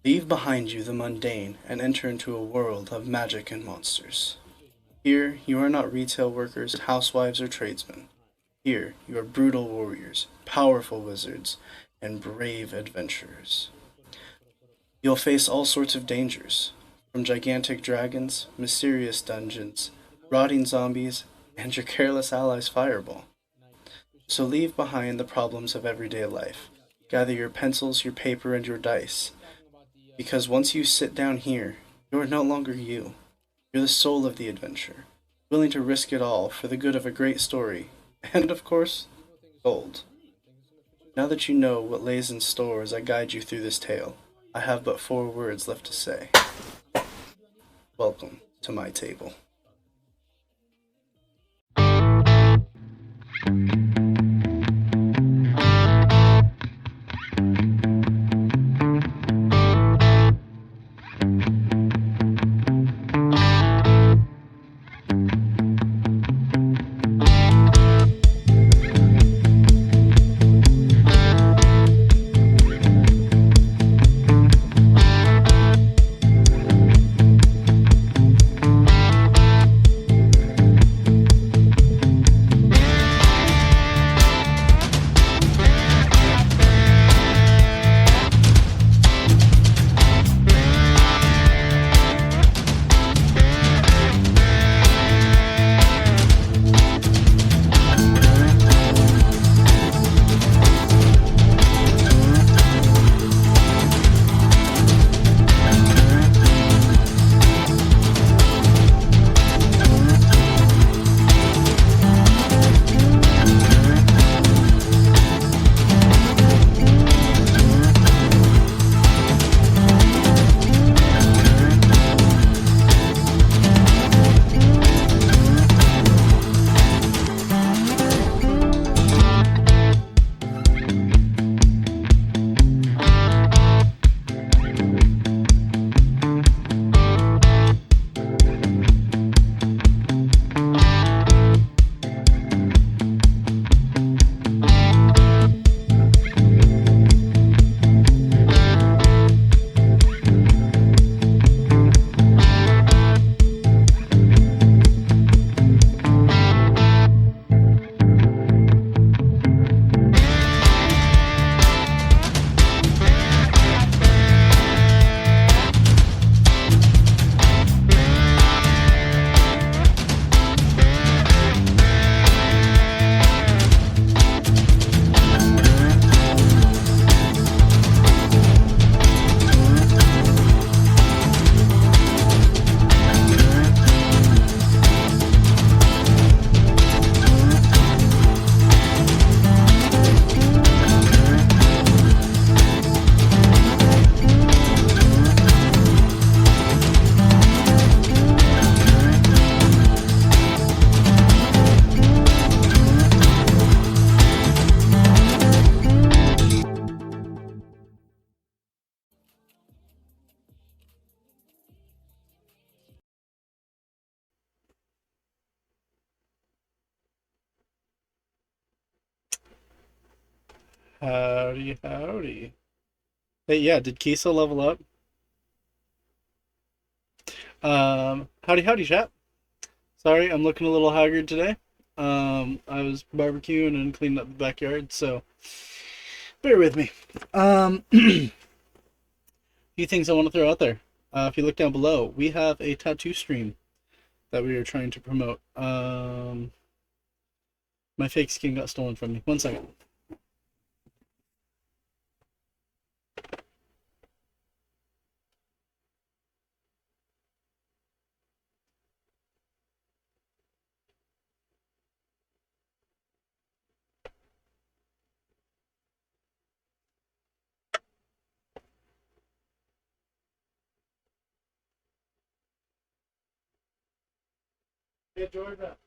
Leave behind you the mundane and enter into a world of magic and monsters. Here, you are not retail workers, housewives, or tradesmen. Here, you are brutal warriors, powerful wizards, and brave adventurers. You'll face all sorts of dangers, from gigantic dragons, mysterious dungeons, rotting zombies, and your careless allies Fireball. So leave behind the problems of everyday life. Gather your pencils, your paper, and your dice, because once you sit down here, you are no longer you. You're the soul of the adventure, willing to risk it all for the good of a great story, and of course, gold. Now that you know what lays in store as I guide you through this tale, I have but four words left to say. Welcome to my table. Howdy, howdy. Hey, yeah, did Kisa level up? Howdy, howdy, chat. Sorry, I'm looking a little haggard today. I was barbecuing and cleaning up the backyard, so bear with me. A few things I want to throw out there. If you look down below, we have a tattoo stream that we are trying to promote. My fake skin got stolen from me. One second. Hey, Georgia.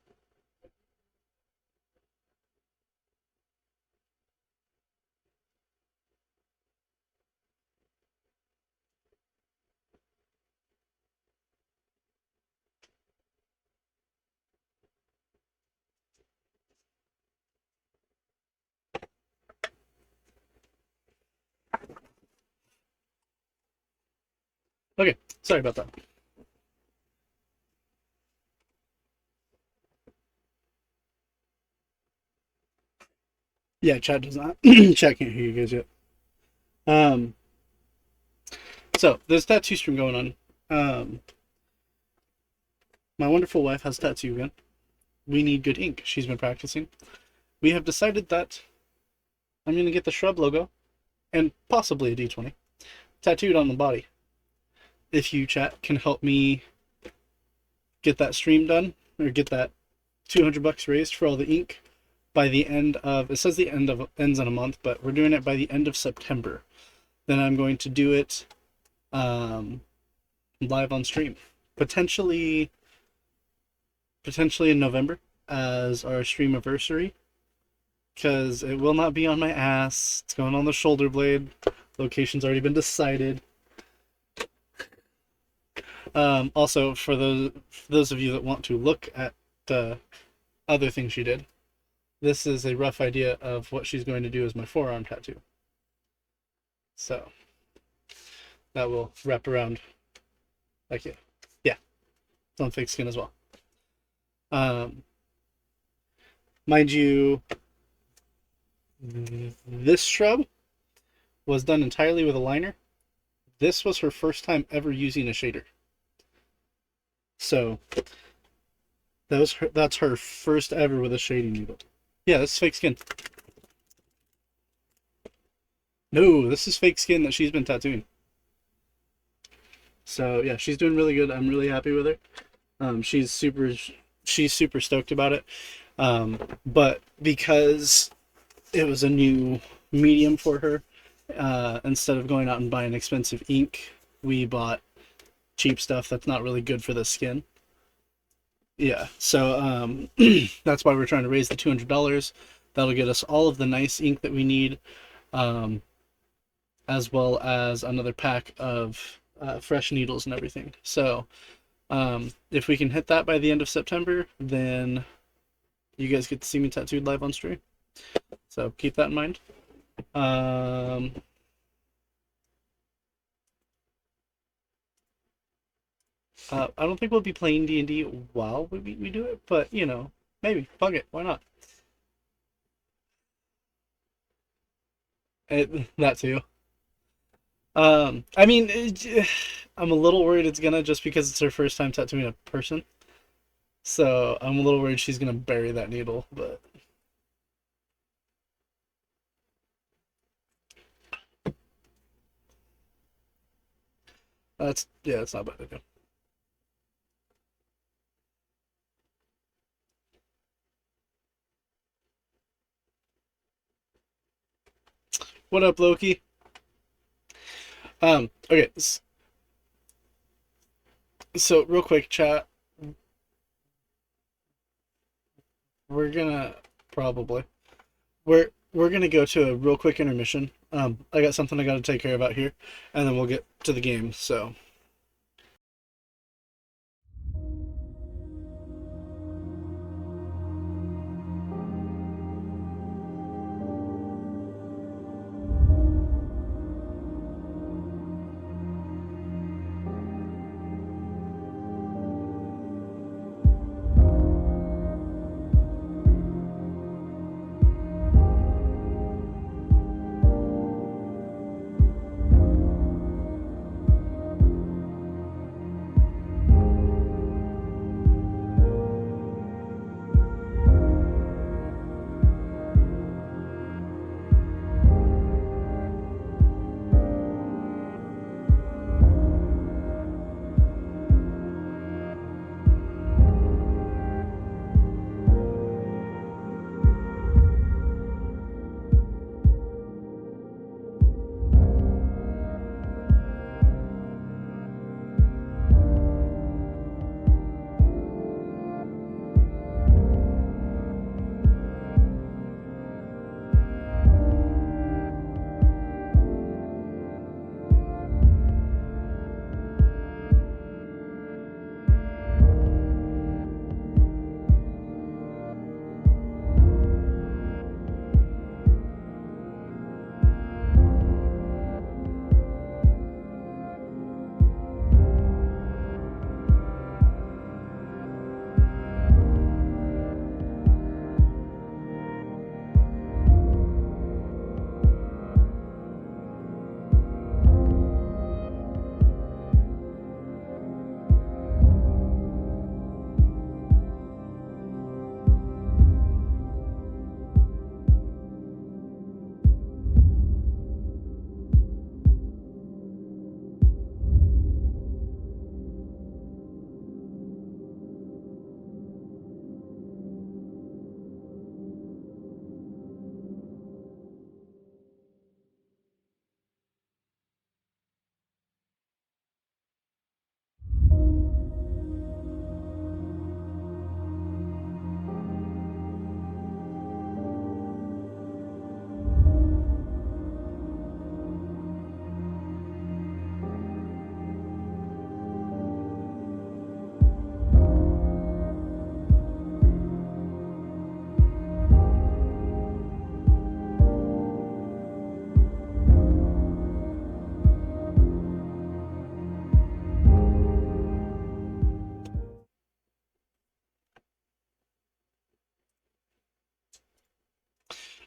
Okay, sorry about that. Yeah, chat does not. Chat can't hear you guys yet. Um, so there's a tattoo stream going on. My wonderful wife has a tattoo gun. We need good ink. She's been practicing. We have decided that I'm gonna get the shrub logo and possibly a D20 tattooed on the body. If you chat can help me get that stream done or get that $200 raised for all the ink by the end of, it says the end of ends in a month, but we're doing it by the end of September. Then I'm going to do it live on stream, potentially in November as our stream anniversary, because it will not be on my ass. It's going on the shoulder blade. Location's already been decided. Also, for those of you that want to look at other things she did, this is a rough idea of what she's going to do as my forearm tattoo. So that will wrap around like it. Yeah, it's on fake skin as well. Mind you, this shrub was done entirely with a liner. This was her first time ever using a shader. So that's her first ever with a shading needle. Yeah, this is fake skin. No, this is fake skin that she's been tattooing. So yeah, she's doing really good. I'm really happy with her. She's super stoked about it. But because it was a new medium for her, instead of going out and buying expensive ink, we bought cheap stuff that's not really good for the skin. Yeah, so that's why we're trying to raise the $200. That'll get us all of the nice ink that we need, as well as another pack of fresh needles and everything. So if we can hit that by the end of September, then you guys get to see me tattooed live on stream. So keep that in mind. I don't think we'll be playing D&D while we do it, but you know, maybe. Fuck it, why not? That too. I mean, I'm a little worried it's gonna, just because it's her first time tattooing a person. So I'm a little worried she's gonna bury that needle, but that's not bad idea. What up, Loki? Okay, so real quick, chat. We're gonna probably we're gonna go to a real quick intermission. I got something I gotta take care of out here, and then we'll get to the game. So.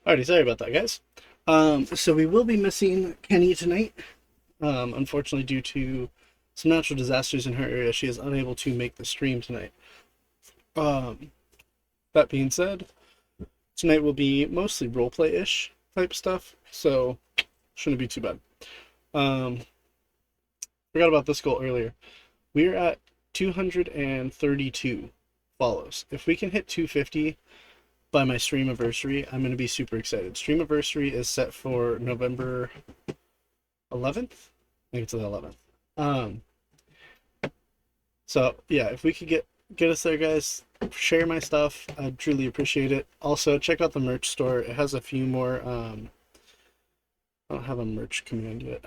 Alrighty, sorry about that, guys. So we will be missing Kenny tonight. Unfortunately, due to some natural disasters in her area, she is unable to make the stream tonight. Um, that being said, tonight will be mostly roleplay-ish type stuff, so shouldn't be too bad. Forgot about this goal earlier. We're at 232 follows. If we can hit 250 by my stream anniversary, I'm going to be super excited. Stream anniversary is set for November 11th. I think it's the 11th. So yeah, if we could get us there, guys, share my stuff. I'd truly appreciate it. Also, check out the merch store. It has a few more. I don't have a merch command yet.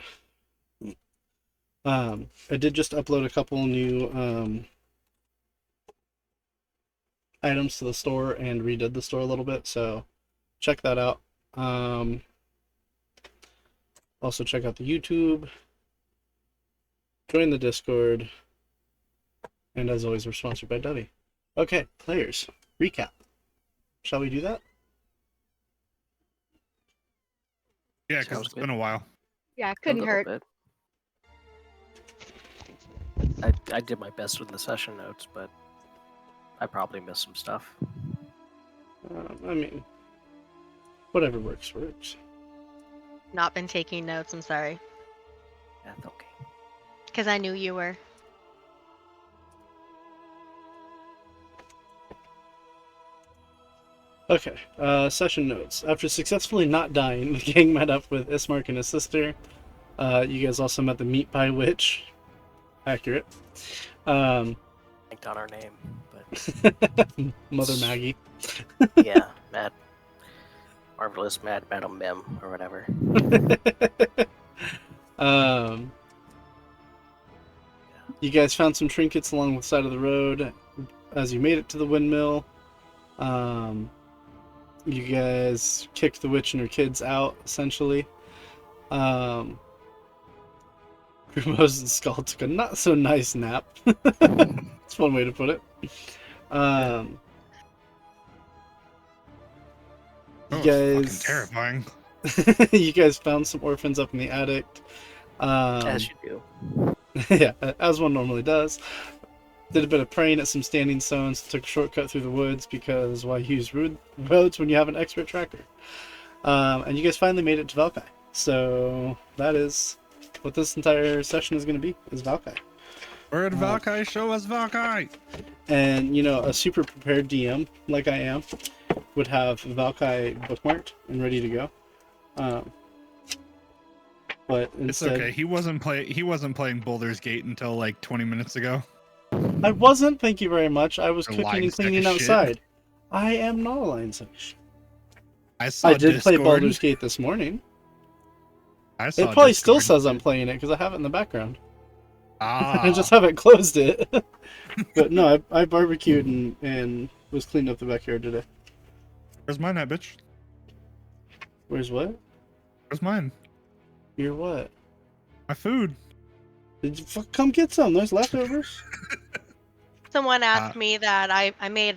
I did just upload a couple new items to the store and redid the store a little bit, so check that out. Also check out the YouTube, join the Discord, and as always, we're sponsored by Dovey. Okay, players, recap. Shall we do that? Yeah, because it's been a while. Yeah, couldn't hurt. Bit. I did my best with the session notes, but I probably missed some stuff. I mean, whatever works. Not been taking notes, I'm sorry. That's okay. Because I knew you were. Okay, session notes. After successfully not dying, the gang met up with Ismark and his sister. You guys also met the Meat Pie Witch. Accurate. Linked on our name, but Mother Maggie. yeah, Mad Marvelous Mad Madam Mim or whatever. You guys found some trinkets along the side of the road as you made it to the windmill. You guys kicked the witch and her kids out, essentially. Grimos and Skull took a not so nice nap. That's one way to put it. You guys, fucking terrifying. you guys found some orphans up in the attic. As you do. Yeah, as one normally does. Did a bit of praying at some standing stones, took a shortcut through the woods because why use roads when you have an expert tracker? And you guys finally made it to Vallaki. So that is what this entire session is going to be, is Vallaki. We're at Vallaki, show us Vallaki! And, you know, a super prepared DM, like I am, would have Vallaki bookmarked and ready to go. But instead, It's okay, he wasn't playing Boulder's Gate until like 20 minutes ago. I wasn't, thank you very much. I was You're cooking lying and sack cleaning of shit. outside. I am not a lying sack of shit. I saw I did play Discord. Baldur's Gate this morning. I saw It probably Discord. still says I'm playing it because I have it in the background. Ah. I just haven't closed it. But no, I barbecued and was cleaning up the backyard today. Where's mine at, bitch? Where's what? Where's mine? Your what? My food. Did you come get some? There's leftovers. Someone asked me that I made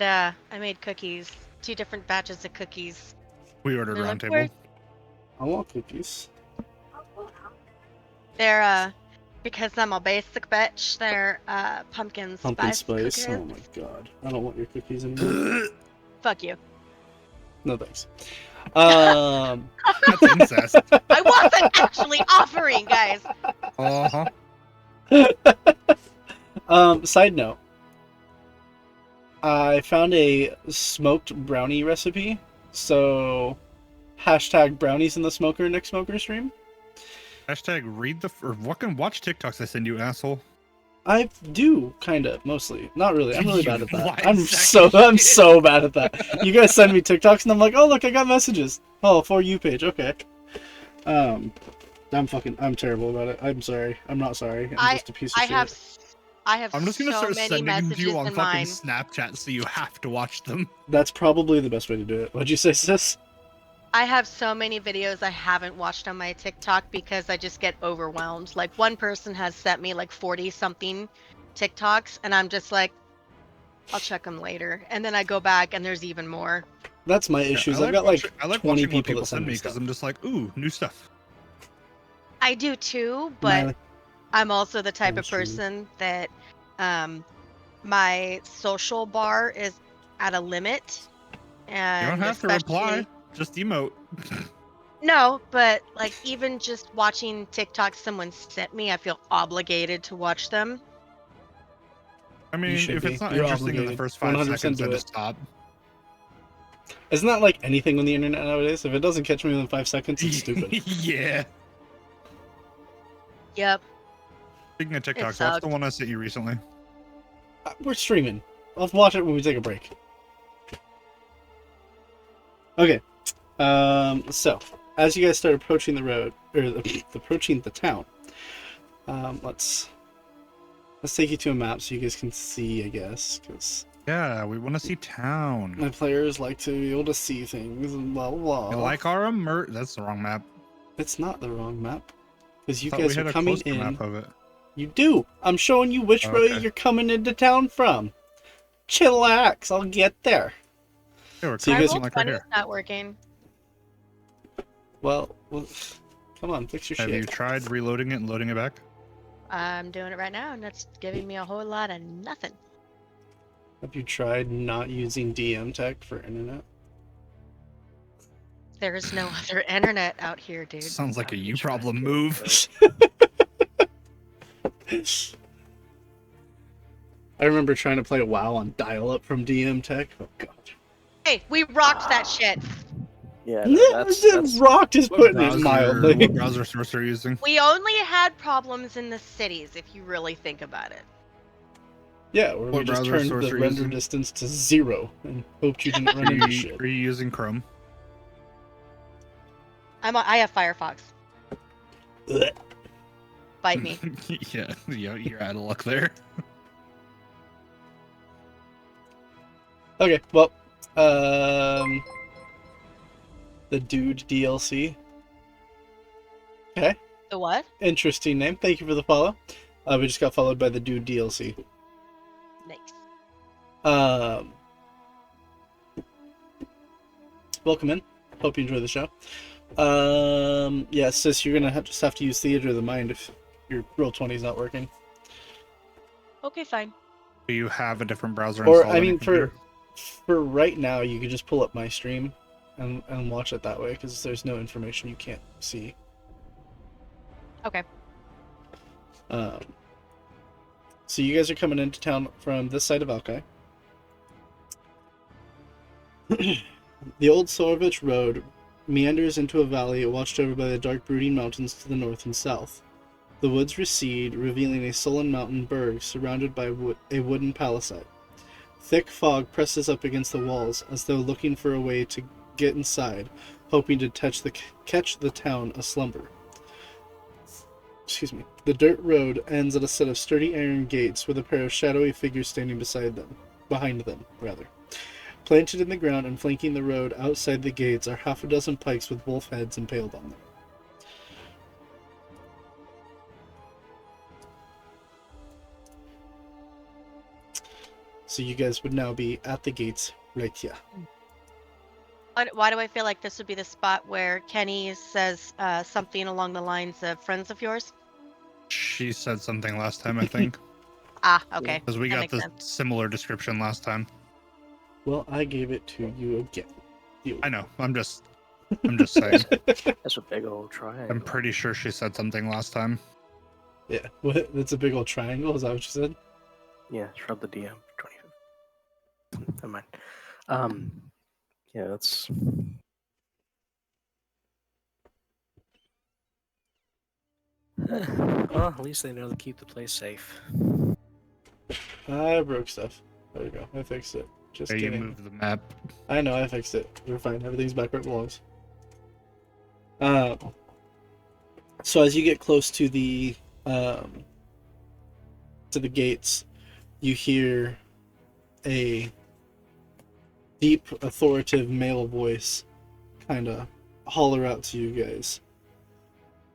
cookies, 2 different batches of cookies. We ordered They're round like, table. I want cookies. They're because I'm a basic bitch. They're pumpkin Pumpkin spice spice. cookies. Oh my god. I don't want your cookies anymore. Fuck you. No thanks. That's incest. I wasn't actually offering, guys. Uh-huh. Side note. I found a smoked brownie recipe. So hashtag brownies in the smoker next smoker stream. Hashtag read the or watch TikToks I send you, asshole. I do kinda, mostly. Not really. I'm really bad at that. lying I'm sack of shit. so bad at that. You guys send me TikToks and I'm like, oh look, I got messages. Oh, for you page, okay. I'm terrible about it. I'm sorry. I'm not sorry. I'm just a piece of shit. I have I'm just gonna so start many sending them to messages you on in fucking mine. Snapchat so you have to watch them. That's probably the best way to do it. What'd you say, sis? I have so many videos I haven't watched on my TikTok because I just get overwhelmed. Like one person has sent me like 40 something TikToks and I'm just like, I'll check them later. And then I go back and there's even more. That's my issue. I've got like I like 20 watching what people that send send me because stuff. I'm just like, ooh, new stuff. I do too, but Miley. I'm also the type Oh, of shoot. person that my social bar is at a limit. And You don't have to reply. Just emote. No, but like even just watching TikTok someone sent me, I feel obligated to watch them. I mean, should if be. it's not You're interesting in the obligated. first 5 100% seconds, do then it. just stop. Isn't that like anything on the internet nowadays? If it doesn't catch me within 5 seconds, it's stupid. Yeah. Yep. Speaking of TikToks, what's sucked. the one I sent you recently? We're streaming. Let's watch it when we take a break. Okay. So, as you guys start approaching the road, or approaching the town, let's take you to a map so you guys can see, I guess, because Yeah, we want to see town. my players like to be able to see things and blah blah You blah. like our That's the wrong map. It's not the wrong map, because you Thought we guys had are a coming closer in. map of it. You do. I'm showing you which road Okay. you're coming into town from. Chillax, I'll get there. Yeah, we're So you My guys- roll like right 20 is here. not working. Well, come on, fix your Have shit. you tried reloading it and loading it back? I'm doing it right now, and it's giving me a whole lot of nothing. Have you tried not using DM tech for internet? There is no other internet out here, dude. Sounds like a I've you been trying problem to- move. I remember trying to play WoW on dial-up from DM tech. Oh god. Hey, we rocked that shit. Yeah, no, that's rocked is What putting it browser, mildly. what browser source are you using? We only had problems in the cities, if you really think about it. Yeah, where we What just browser turned source the are you render using? distance to 0 and hoped you didn't Are run into you, shit. are you using Chrome? I have Firefox. Ugh. Bite me. Yeah, you're out of luck there. Okay, well, the Dude DLC. Okay, The what? interesting name. Thank you for the follow. We just got followed by the Dude DLC. Nice. Welcome in. Hope you enjoy the show. Yeah, sis, you're gonna just have to use Theater of the Mind if your Roll20 is not working. Okay, fine. Do you have a different browser Or, installed I on your mean, computer? for right now, you could just pull up my stream and watch it that way, because there's no information you can't see. Okay. So you guys are coming into town from this side of Vallaki. The old Sorovich Road meanders into a valley watched over by the dark brooding mountains to the north and south. The woods recede, revealing a sullen mountain berg surrounded by a wooden palisade. Thick fog presses up against the walls, as though looking for a way to get inside, hoping to catch the town aslumber. Excuse me. The dirt road ends at a set of sturdy iron gates with a pair of shadowy figures standing behind them. Planted in the ground and flanking the road outside the gates are half a dozen pikes with wolf heads impaled on them. So you guys would now be at the gates right here. Why do I feel like this would be the spot where Kenny says something along the lines of "friends of yours"? She said something last time, I think. Ah, okay. Because we That got makes the sense. similar description last time. Well, I gave it to you again. I know. I'm just saying. That's a big old triangle. I'm pretty sure she said something last time. Yeah. What? That's a big old triangle? Is that what you said? Yeah, shrub the DM. 25. Never mind. Yeah, that's. Well, at least they know to keep the place safe. I broke stuff. There we go. I fixed it. Just Hey, you kidding. moved the map. I know, I fixed it. We're fine. Everything's back where it belongs. So as you get close to the gates, you hear a deep, authoritative male voice kind of holler out to you guys.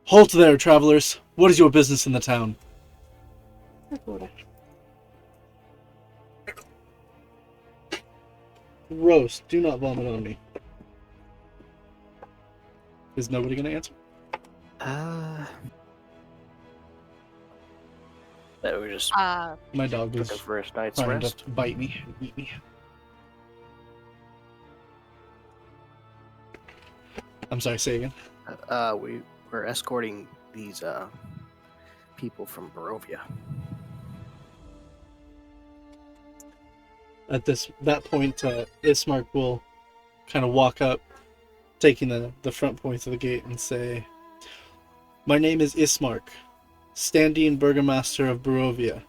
Halt there, travelers! What is your business in the town? Gross. Do not vomit on me. Is nobody gonna answer? That we're just My dog looking is for a night's trying rest. to bite me and eat me. I'm sorry, say again. We're escorting these people from Barovia. At that point, Ismark will kind of walk up, taking the front points of the gate, and say, "My name is Ismark, standing Burgomaster of Barovia.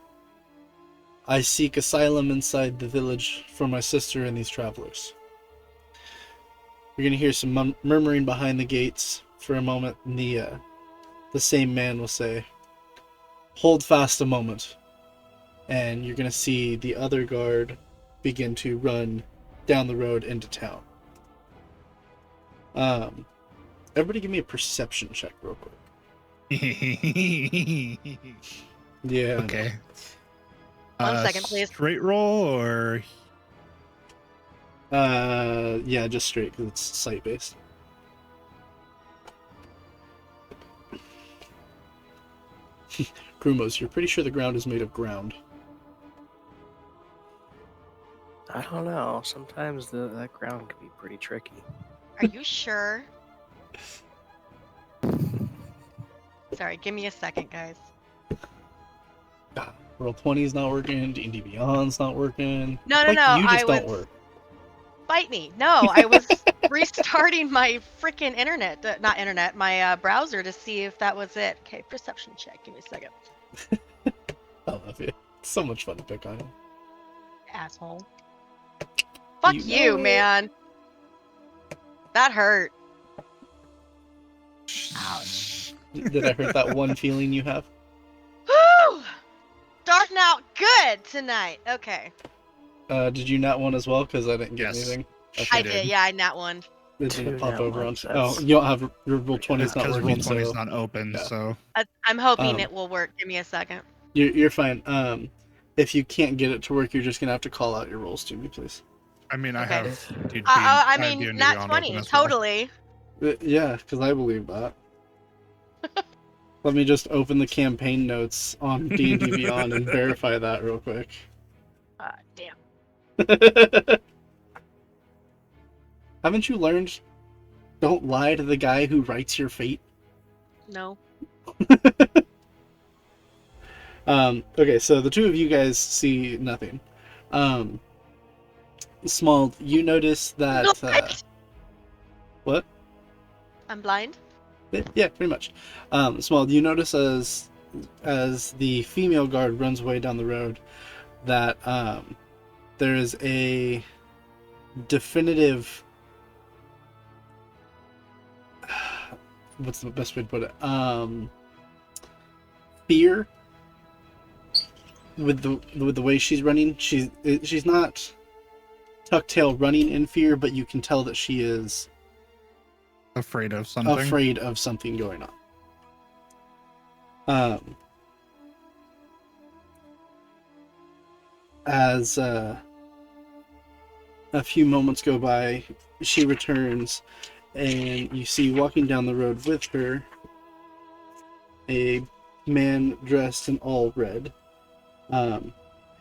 I seek asylum inside the village for my sister and these travelers." You're going to hear some murmuring behind the gates for a moment, and the same man will say, "Hold fast a moment." And you're going to see the other guard begin to run down the road into town. Everybody give me a perception check real quick. Yeah. Okay. 1 second, please. Straight roll or Yeah, just straight because it's sight-based. Grumos, you're pretty sure the ground is made of ground. I don't know. Sometimes that ground can be pretty tricky. Are you sure? Sorry, give me a second, guys. Roll20 is not working. D&D Beyond's not working. No, Like, no, you just I don't was- work. Bite me. No, I was restarting my freaking internet. Not internet, my browser to see if that was it. Okay, perception check. Give me a second. I love you. It's so much fun to pick on you. Asshole. Fuck You you, know it. man. That hurt. Ouch. Did I hurt that one feeling you have? Whew! Starting out good tonight. Okay. Did you nat one as well? Because I didn't get Yes. anything. I did. did, yeah, I nat one. It didn't Two pop nat over on. ones, Oh, that's- you don't have your roll 20 is it's not because working. roll 20 is So not open. yeah. So I'm hoping Um, it will work. Give me a second. you're fine. If you can't get it to work, you're just gonna have to call out your rolls to me, please. I mean, I Okay. have. I have mean, D&D nat Beyond 20, open as well. totally. Yeah, because I believe that. Let me just open the campaign notes on D&D Beyond and verify that real quick. Damn. Haven't you learned? Don't lie to the guy who writes your fate. No. Okay, so the two of you guys see nothing. Small, you notice that. What? I'm blind. Yeah, pretty much. Small, you notice as the female guard runs away down the road that there is a definitive. What's the best way to put it? Fear with the way she's running. She's not tuck tail running in fear, but you can tell that she is Afraid of something. afraid of something going on. As a few moments go by, she returns, and you see walking down the road with her a man dressed in all red.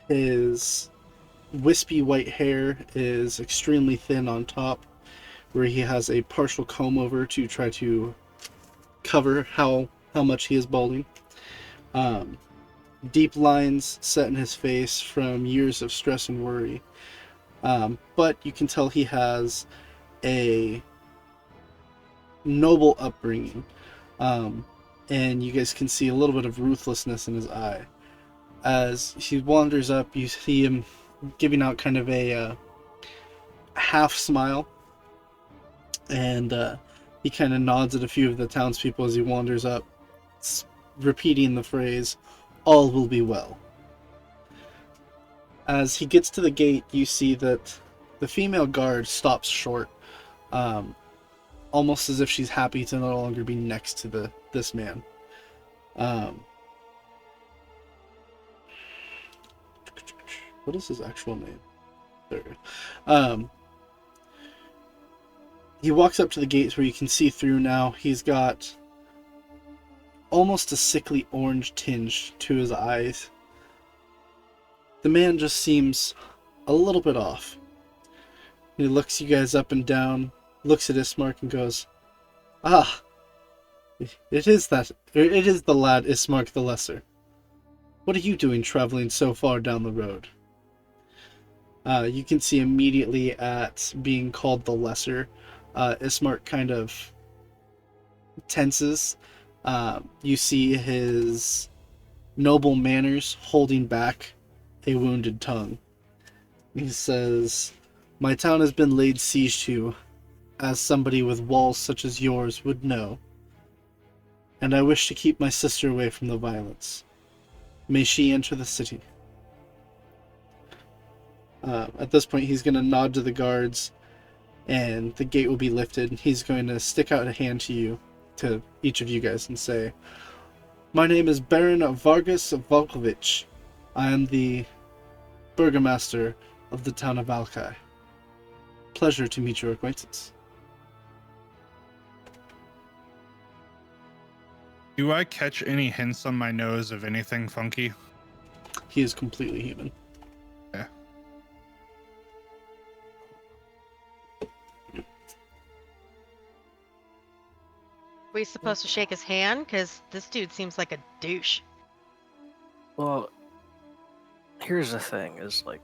His wispy white hair is extremely thin on top, where he has a partial comb over to try to cover how much he is balding. Deep lines set in his face from years of stress and worry. But you can tell he has a noble upbringing. And you guys can see a little bit of ruthlessness in his eye. As he wanders up, you see him giving out kind of a half smile. And he kind of nods at a few of the townspeople as he wanders up, repeating the phrase, "All will be well." As he gets to the gate, you see that the female guard stops short, almost as if she's happy to no longer be next to this man. What is his actual name? There. He walks up to the gates where you can see through now. He's got almost a sickly orange tinge to his eyes. The man just seems a little bit off. He looks you guys up and down, looks at Ismark and goes, "Ah, it is the lad Ismark the Lesser. What are you doing traveling so far down the road?" You can see immediately at being called the Lesser, Ismark kind of tenses. You see his noble manners holding back a wounded tongue. He says, "My town has been laid siege to, as somebody with walls such as yours would know, and I wish to keep my sister away from the violence. May she enter the city." At this point, he's going to nod to the guards, and the gate will be lifted. He's going to stick out a hand to each of you guys, and say, "My name is Baron Vargas Volkovich. I am the burgomaster of the town of Vallaki. Pleasure to meet your acquaintance." Do I catch any hints on my nose of anything funky? He is completely human. Yeah. We supposed to shake his hand? Because this dude seems like a douche. Well, here's the thing: is like,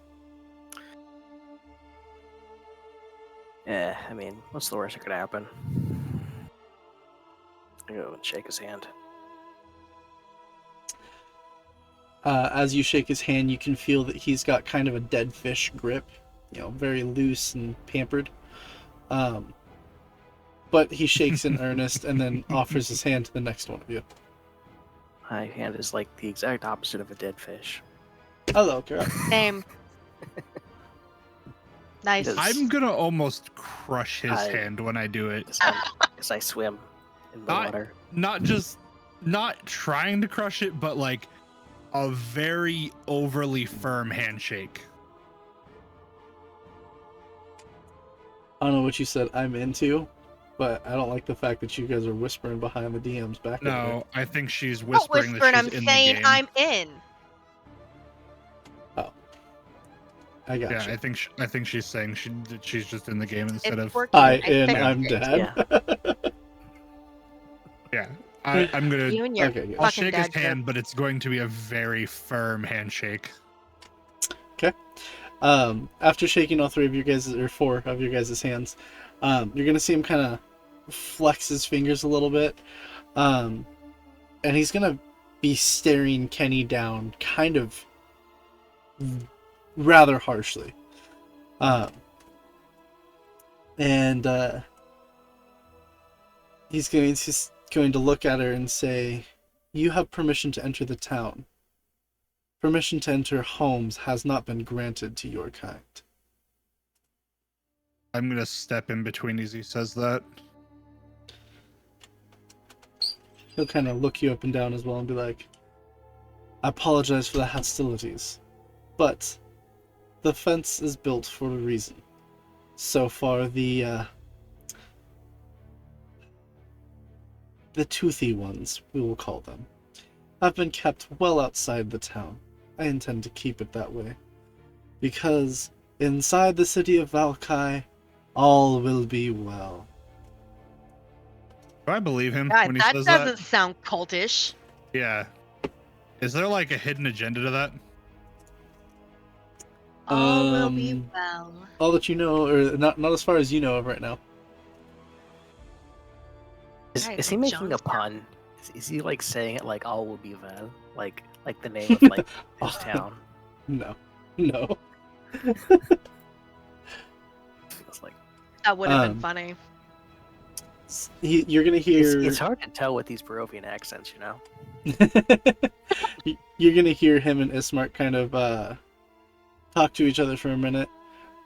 I mean, what's the worst that could happen? I go and shake his hand. As you shake his hand, you can feel that he's got kind of a dead fish grip, very loose and pampered. But he shakes in earnest and then offers his hand to the next one of you. My hand is like the exact opposite of a dead fish. Hello, girl. Same. Nice. Yes. I'm gonna almost crush his I- hand when I do it. As I swim in the I- water. Not trying to crush it, but like a very overly firm handshake. I don't know what you said I'm into, but I don't like the fact that you guys are whispering behind the DM's back. No, I think she's Not whispering whispering, that I'm she's in saying the game. I'm in. I got Yeah, you. I think she's saying that she's just in the game instead It's of working. I I in, fixed I'm it. dead. yeah. I'm gonna You and your Okay, good. I'll fucking shake his dad joke. hand, but it's going to be a very firm handshake. After shaking all three of your guys, or four of your guys' hands, you're gonna see him kind of flex his fingers a little bit, and he's gonna be staring Kenny down, kind of rather harshly, and he's going to look at her and say, "You have permission to enter the town. Permission to enter homes has not been granted to your kind." I'm gonna step in between as he says that. He'll kind of look you up and down as well and be like, "I apologize for the hostilities, but the fence is built for a reason. So far, the toothy ones, we will call them, have been kept well outside the town. I intend to keep it that way, because inside the city of Vallaki, all will be well." Do I believe him God, when he that says doesn't that? sound cultish. Yeah. Is there like a hidden agenda to that? All will be Um, well. All that you know, or not as far as you know of right now. Right, Is he like making a Jonestown. pun? Is he like saying it like all will be well? Like the name of like his town? No. Feels like That would have been Um, funny. You're gonna hear. it's hard to tell with these Barovian accents, you know. You're gonna hear him and Ismark kind of talk to each other for a minute.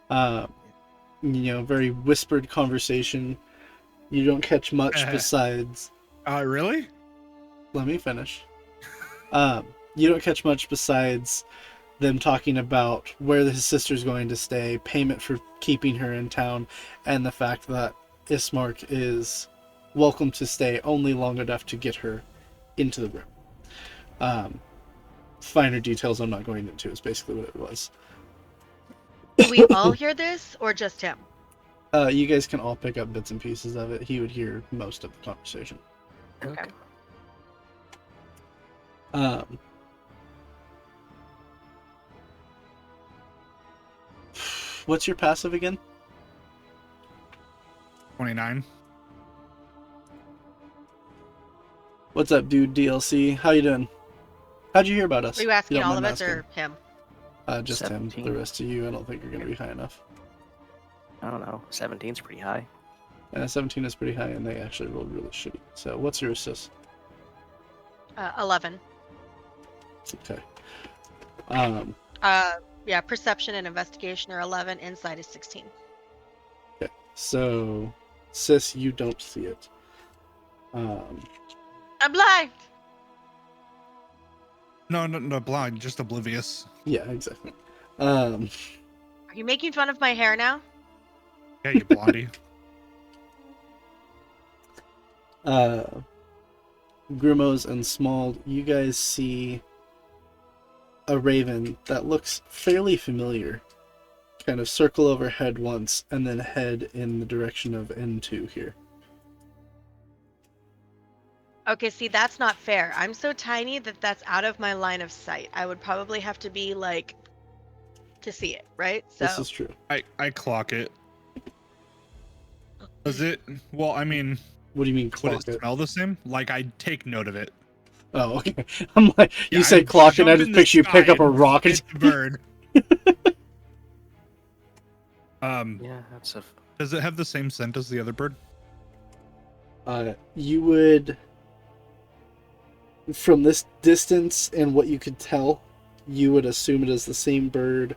Very whispered conversation. You don't catch much besides. Really? Let me finish. You don't catch much besides them talking about where his sister's going to stay, payment for keeping her in town, and the fact that Ismark is welcome to stay only long enough to get her into the room. Finer details I'm not going into is basically what it was. Do we all hear this, or just him? You guys can all pick up bits and pieces of it. He would hear most of the conversation. Okay. What's your passive again? 29. What's up, dude? DLC. How you doing? How'd you hear about us? Are you If asking don't all of mind us or asking. him? Just 17. him. The rest of you, I don't think you're going to be high enough. I don't know. 17's pretty high. 17 is pretty high, and they actually rolled really shitty. So, what's your assist? 11. Okay. Yeah, perception and investigation are 11. Insight is 16. Okay. So, sis, you don't see it. I'm blind. No, blind, just oblivious. Yeah, exactly. Are you making fun of my hair now? Yeah, you blondie. Grimos and Small, you guys see a raven that looks fairly familiar kind of circle overhead once and then head in the direction of N2 here. Okay, see, that's not fair. I'm so tiny that that's out of my line of sight. I would probably have to be, like, to see it, right? So This is true. I clock it. Does it? Well, I mean, What do you mean would clock it it? smell the same? Like, I take note of it. Oh, okay. I'm like, Yeah, you said I clock it, I jump just in the picture you pick sky up a and rock and hit the bird. Yeah, that's a. Does it have the same scent as the other bird? you would, from this distance and what you could tell, you would assume it is the same bird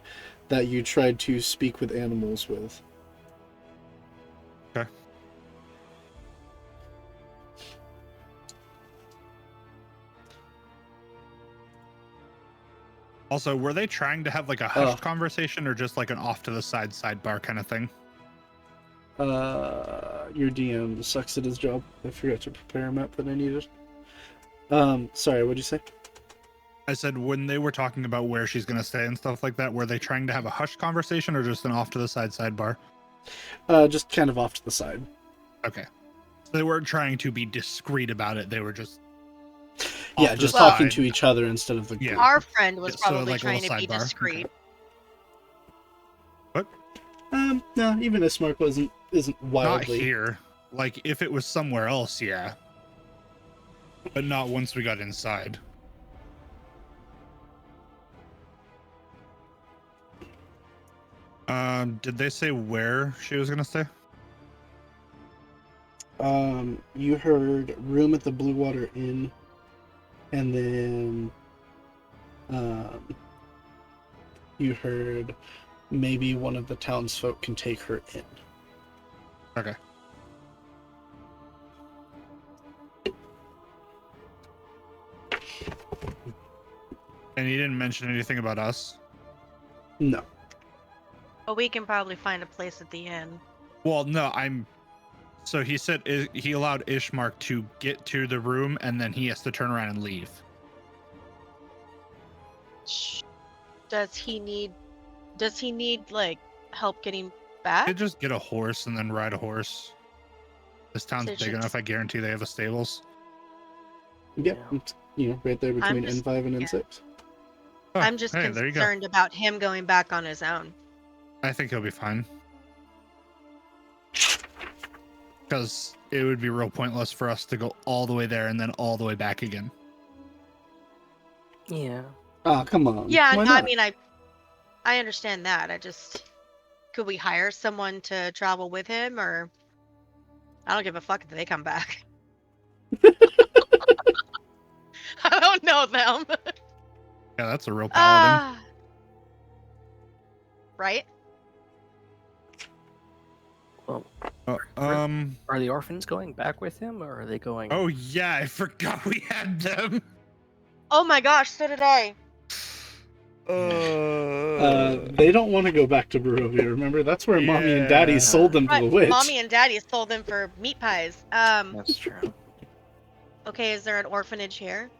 that you tried to speak with animals with. Okay. Also, were they trying to have like a hushed conversation or just like an off to the side sidebar kind of thing? Your DM sucks at his job. I forgot to prepare a map that I needed. Sorry, what'd you say? I said when they were talking about where she's gonna stay and stuff like that, were they trying to have a hushed conversation or just an off to the side sidebar? Just kind of off to the side. Okay. So they weren't trying to be discreet about it. They were just Yeah, off to just the talking side. to each other instead of the Yeah. group. our friend was So, probably like, a trying to little be sidebar. discreet. Okay. What? No, even a smart isn't Not wildly. here. Like if it was somewhere else, yeah. But not once we got inside. Did they say where she was gonna stay? You heard room at the Blue Water Inn, and then you heard maybe one of the townsfolk can take her in. Okay. And he didn't mention anything about us. No. But we can probably find a place at the inn. Well, no, so he said he allowed Ishmark to get to the room and then he has to turn around and leave. Does he need like help getting back? He'd just get a horse and then ride a horse. This town's So big just- enough, I guarantee they have a stables. Yep. Yeah. It's, right there between just- N5 and yeah. N6. Oh, I'm just hey, there you go. concerned about him going back on his own. I think he'll be fine. Because it would be real pointless for us to go all the way there and then all the way back again. Yeah. Ah, come on. Yeah, Why no, I not? mean, I understand that. Could we hire someone to travel with him, or I don't give a fuck if they come back. I don't know them. Yeah, that's a real paladin. Right? Well, Are are the orphans going back with him, or are they going? Oh yeah, I forgot we had them. Oh my gosh, so did I. They don't want to go back to Barovia, remember? That's where Mommy and Daddy Yeah. sold them to Right, the witch. Mommy and Daddy sold them for meat pies. That's true. Okay, is there an orphanage here?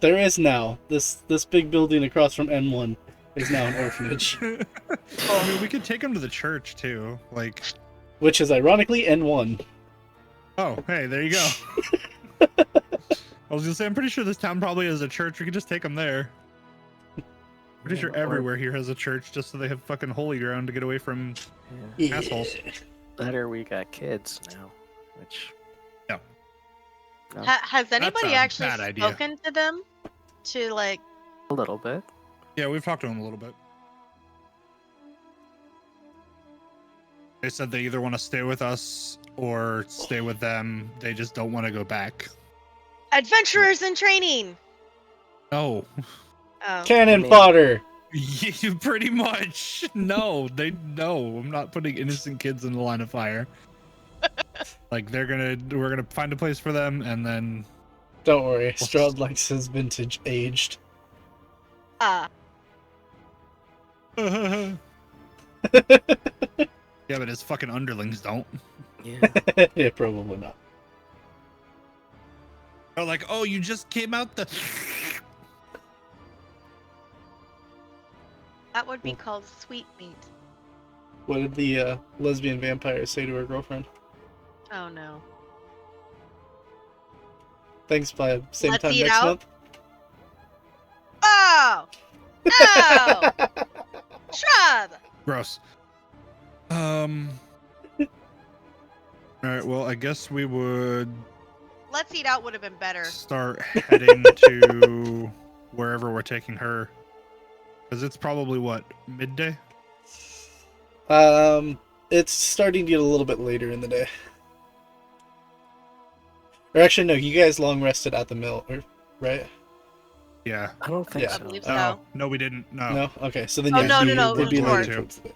There is now. This big building across from N1 is now an orphanage. I mean, we could take him to the church too. Like, Which is ironically N1. oh, hey, there you go. I was gonna say, I'm pretty sure this town probably has a church. We could just take him there. Pretty sure or- everywhere here has a church, just so they have fucking holy ground to get away from Yeah. assholes. Better we got kids now, which. Yeah. No, Has anybody a actually bad idea. spoken to them? To like, a little bit. Yeah, we've talked to him a little bit. They said they either want to stay with us or stay with them. They just don't want to go back. adventurers in training. Oh, Oh. Cannon I mean- fodder! you pretty much. No, I'm not putting innocent kids in the line of fire. Like we're gonna find a place for them, and then Don't worry, Strahd likes his vintage aged. Ah, yeah, but his fucking underlings don't. Yeah. Yeah, probably not. They're like, oh, you just came out the. that would be called sweet meat. What did the lesbian vampire say to her girlfriend? Oh no. Thanks, by same Let's time eat next out. month. Oh! No! Shrub! Gross. All right. Well, I guess we would Let's eat out would have been better. start heading to wherever we're taking her, because it's probably what, midday. It's starting to get a little bit later in the day. Or actually, no, you guys long rested at the mill, right? Yeah. I don't think Yeah. I so. believe Oh so. no, we didn't. No. No? Okay, so then Oh, yeah, no, you no, would be it was later short. towards the day.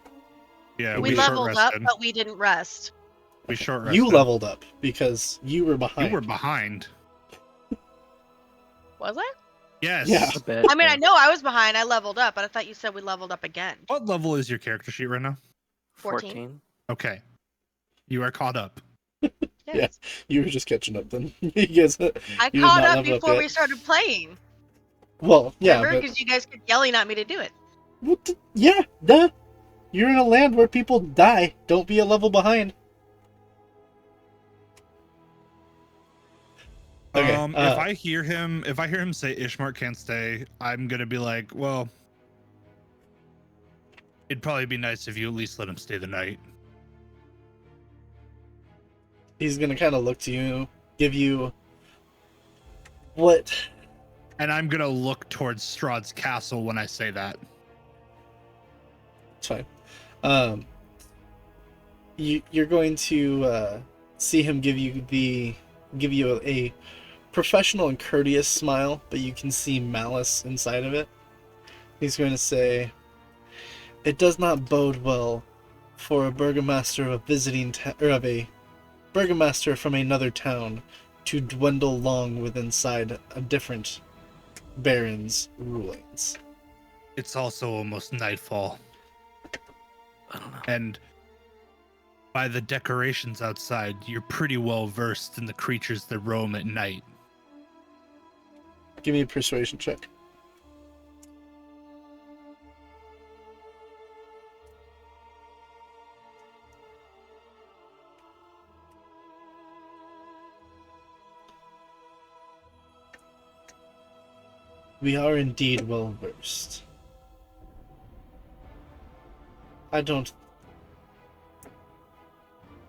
Yeah, We we leveled short up, rested. but we didn't rest. We short rested. You leveled up because you were behind. You were behind. Was I? Yes. Yeah. A bit, I mean, yeah. I know I was behind. I leveled up, but I thought you said we leveled up again. What level is your character sheet right now? 14. Okay. You are caught up. Yes. You were just catching up then. You guys, I you did caught not up level before we yet. started playing. Well, yeah, Remember? but Because you guys kept yelling at me to do it. yeah, duh. You're in a land where people die. Don't be a level behind. Okay. If I hear him say Ishmar can't stay, I'm gonna be like, well, it'd probably be nice if you at least let him stay the night. He's gonna kind of look to you, give you what? And I'm gonna look towards Strahd's castle when I say that. It's fine. You're going to see him give you a professional and courteous smile, but you can see malice inside of it. He's going to say, "It does not bode well for a burgomaster of a burgomaster from another town to dwindle long with inside a different baron's rulings." It's also almost nightfall, I don't know. and by the decorations outside, you're pretty well versed in the creatures that roam at night. Give me a persuasion check. We are indeed well versed. I don't.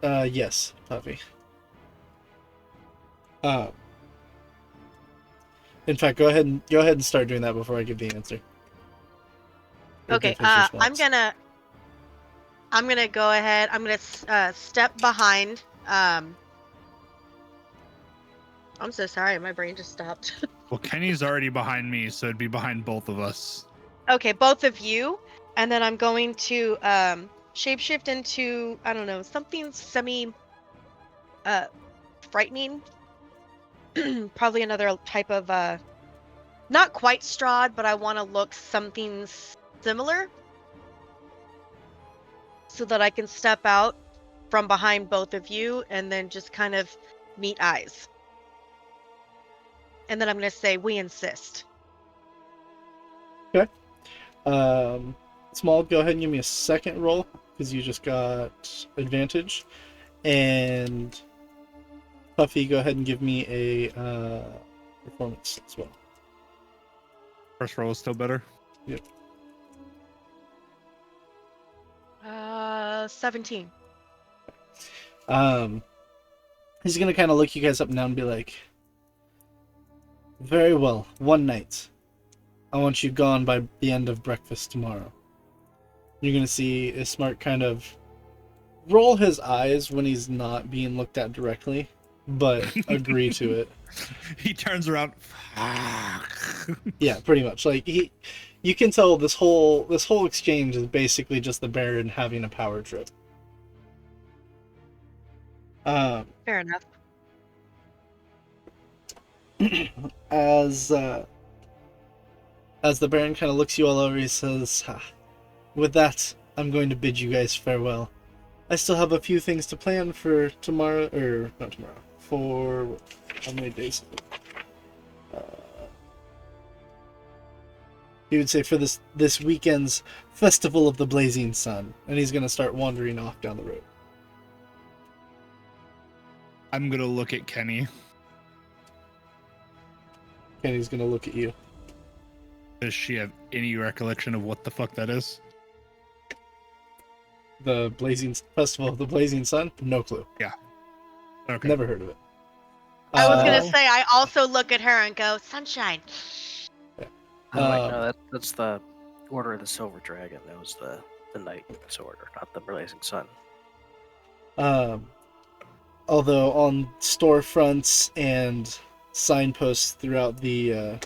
Yes, Puffy. In fact, go ahead and start doing that before I give the answer. Or Okay, give his I'm response. gonna go ahead. I'm gonna step behind. I'm so sorry, my brain just stopped. Well, Kenny's already behind me, so it'd be behind both of us. Okay, both of you, and then I'm going to shapeshift into, I don't know, something semi frightening. probably another type of not quite Strahd, but I want to look something similar so that I can step out from behind both of you and then just kind of meet eyes. And then I'm going to say, we insist. Small, go ahead and give me a second roll because you just got advantage. And Puffy, go ahead and give me a performance as well. First roll is still better. Yep. 17. He's gonna kind of look you guys up and down and be like, very well, one night. I want you gone by the end of breakfast tomorrow. You're gonna see Ismark kind of roll his eyes when he's not being looked at directly, but agree to it. He turns around. Yeah, pretty much. Like you can tell this whole exchange is basically just the Baron having a power trip. Fair enough. As the Baron kind of looks you all over, he says, with that, I'm going to bid you guys farewell. I still have a few things to plan for tomorrow, or not tomorrow, for how many days? He would say for this weekend's Festival of the Blazing Sun, and he's going to start wandering off down the road. I'm gonna look at Kenny. Kenny's going to look at you. Does she have any recollection of what the fuck that is? The Festival of the Blazing Sun? No clue. Okay. Never heard of it. I was going to Uh, say, I also look at her and go, sunshine. I'm like, no, that's the Order of the Silver Dragon. That was the Knight's Order, not the Blazing Sun. Although on storefronts and signposts throughout the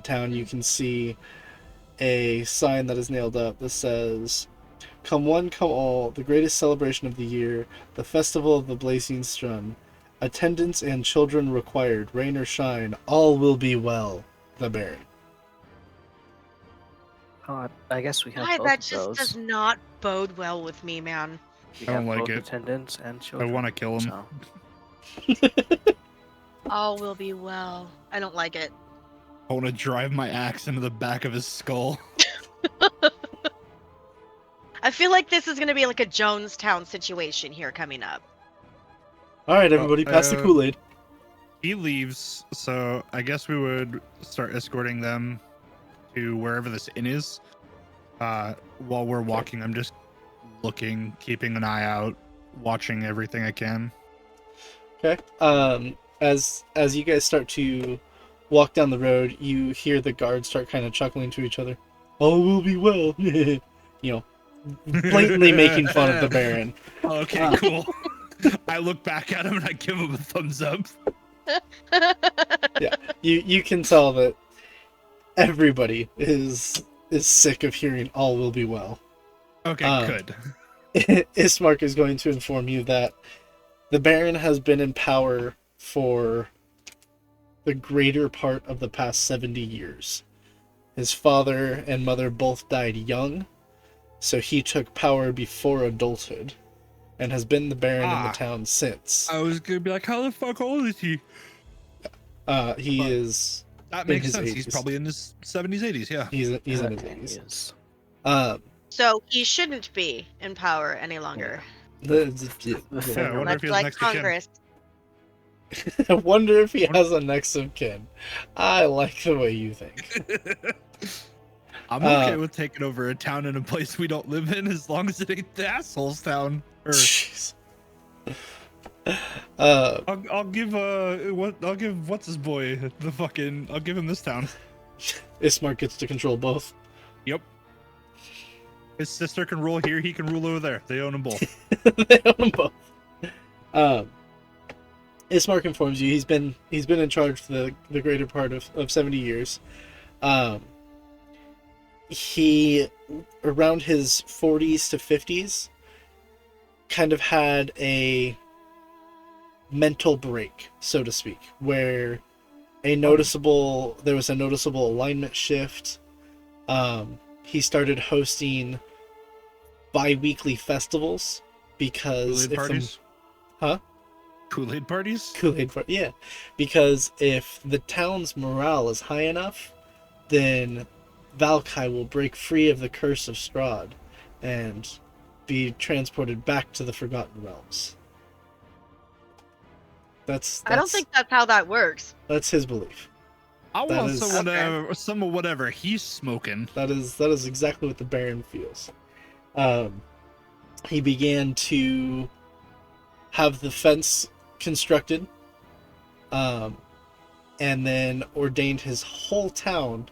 town, you can see a sign that is nailed up that says, "Come one, come all, the greatest celebration of the year, the Festival of the Blazing Sun. Attendance and children required, rain or shine, all will be well, the Baron." I guess we have God, both that of just those. does not bode well with me, man. We I don't have like both it. attendance and I children. want to kill him. So. All will be well. I don't like it. I want to drive my axe into the back of his skull. I feel like this is going to be like a Jonestown situation here coming up. All right, everybody, pass the Kool-Aid. He leaves, so I guess we would start escorting them to wherever this inn is. While we're walking, I'm just looking, keeping an eye out, watching everything I can. Okay. As you guys start to walk down the road, you hear the guards start kind of chuckling to each other. All will be well. You know, blatantly making fun of the Baron. Okay, cool. I look back at him and I give him a thumbs up. Yeah, you can tell that everybody is sick of hearing "all will be well." Okay, good. Ismark is going to inform you that the Baron has been in power for the greater part of the past 70 years. His father and mother both died young, so he took power before adulthood, and has been the Baron in the town since. I was gonna be like, how the fuck old is he? He is. That in makes his sense. He's 80s. probably in his 70s, 80s, yeah. He's in his He 80s. is. So he shouldn't be in power any longer. Yeah, I wonder if Much he has like next of kin. Congress. I wonder if he has a next of kin. I like the way you think. I'm okay with taking over a town in a place we don't live in as long as it ain't the asshole's town. Or Jeez. I'll give what's his boy the fucking I'll give him this town. Ismark gets to control both. Yep. His sister can rule here, he can rule over there. They own them both. They own them both. Ismark informs you he's been in charge for the greater part of 70 years. He, around his 40s to 50s, kind of had a mental break, so to speak, where there was a noticeable alignment shift. He started hosting bi-weekly festivals because Kool-Aid parties? Kool-Aid parties? Yeah, because if the town's morale is high enough, then Vallaki will break free of the curse of Strahd and be transported back to the Forgotten Realms. I don't think that's how that works. That's his belief. I That want is- some of whatever he's smoking. That is exactly what the Baron feels. He began to have the fence constructed, and then ordained his whole town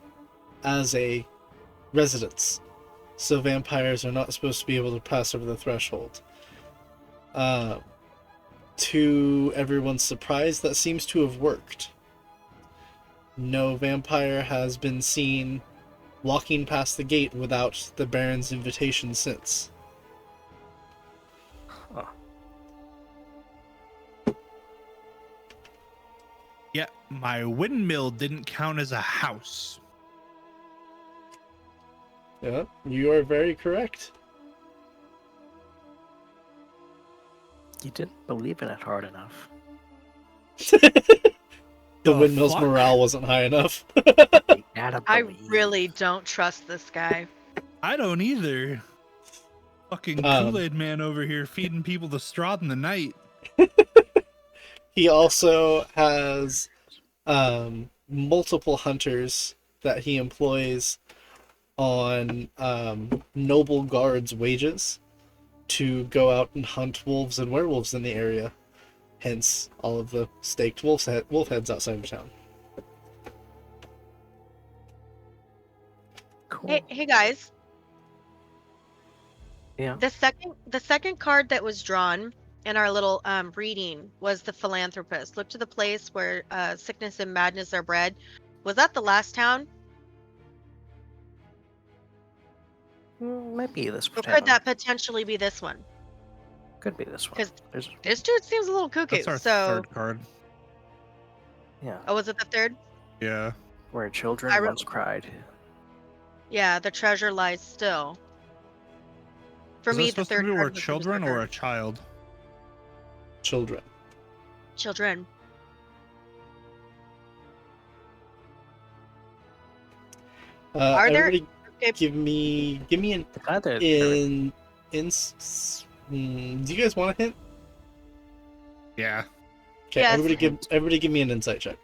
as a residence. So vampires are not supposed to be able to pass over the threshold. To everyone's surprise, that seems to have worked. No vampire has been seen walking past the gate without the Baron's invitation since. Huh. Yeah, my windmill didn't count as a house. Yeah, you are very correct. You didn't believe in it hard enough. The The windmill's fuck? morale wasn't high enough. You gotta I believe. really don't trust this guy. I don't either. Fucking Kool-Aid man over here feeding people the Strahd in the night. He also has multiple hunters that he employs on noble guards' wages to go out and hunt wolves and werewolves in the area. Hence, all of the staked wolf heads outside of town. Cool. Hey guys. Yeah. The second card that was drawn in our little reading was the philanthropist. Look to the place where sickness and madness are bred. Was that the last town? Might be this Or town. could that potentially be this one? Could be this one. 'Cause There's, This dude seems a little cuckoo. That's our So, third card. yeah. oh, was it the third? Yeah. Where children I wrote- once cried. Yeah, the treasure lies still. For Is me, that the supposed third to be card where was the children or berserker. a child? Children. Children. Are there- Everybody, Okay. give me an The guy that do you guys want a hint? Yeah. Okay, Yes. everybody give me an insight check.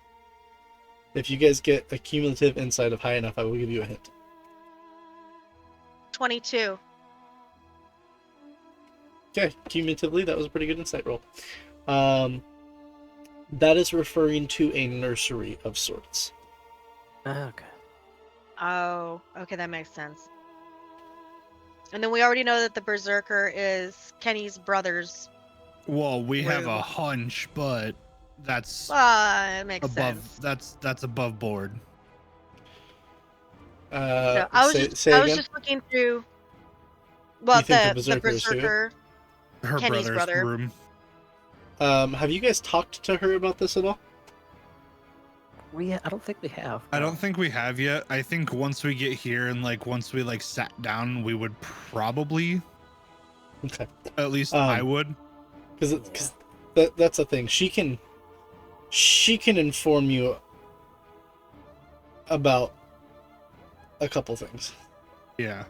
If you guys get a cumulative insight of high enough, I will give you a hint. 22. Okay, cumulatively, that was a pretty good insight roll. That is referring to a nursery of sorts. okay. Oh, okay, that makes sense. And then we already know that the berserker is Kenny's brother's. Well, we have Room. a hunch, but that's It makes above. sense. That's above board. So I was say again? just looking through. Well, You think the the berserker is who? berserker. Her Kenny's brother's brother. room. Have you guys talked to her about this at all? I don't think we have. I don't think we have yet. I think once we get here and once we sat down, we would probably. Okay. At least I would. Because that's the thing. She can inform you about a couple things. Yeah.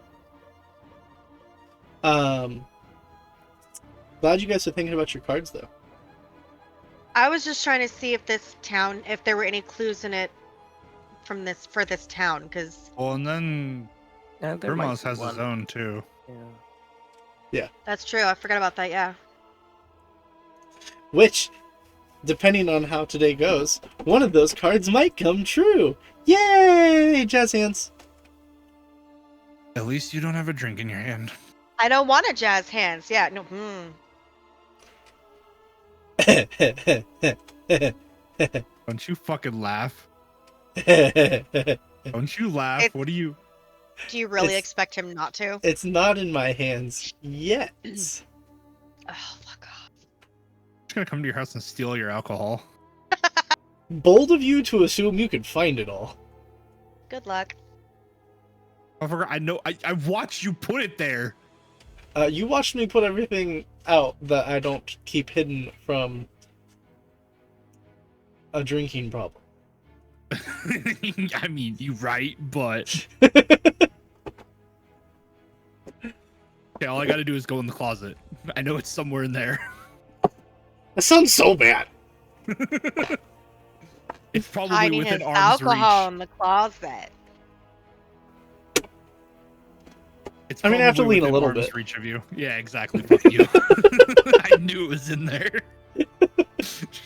Glad you guys are thinking about your cards, though. I was just trying to see if this town, if there were any clues in it for this town, because Well, and then Yeah, there might Grimaz be has his one. own too. Yeah. that's true. I forgot about that. Yeah. Which, depending on how today goes, one of those cards might come true. Yay! Jazz hands. At least you don't have a drink in your hand. I don't want to jazz hands. Yeah. No. Don't you fucking laugh. Don't you laugh. It's- What do you? Do you really It's- expect him not to? It's not in my hands yet. Oh, fuck off. just gonna come to your house and steal your alcohol. Bold of you to assume you could find it all. Good luck. I know. I watched you put it there. You watched me put everything out that I don't keep hidden from a drinking problem. I mean, you're right, but okay, all I gotta do is go in the closet. I know it's somewhere in there. That sounds so bad. It's probably Hiding within his arm's alcohol reach. in the closet. It's I mean, I have to probably lean a within little arm's bit. reach of you. Yeah, exactly. Fuck you. I knew it was in there.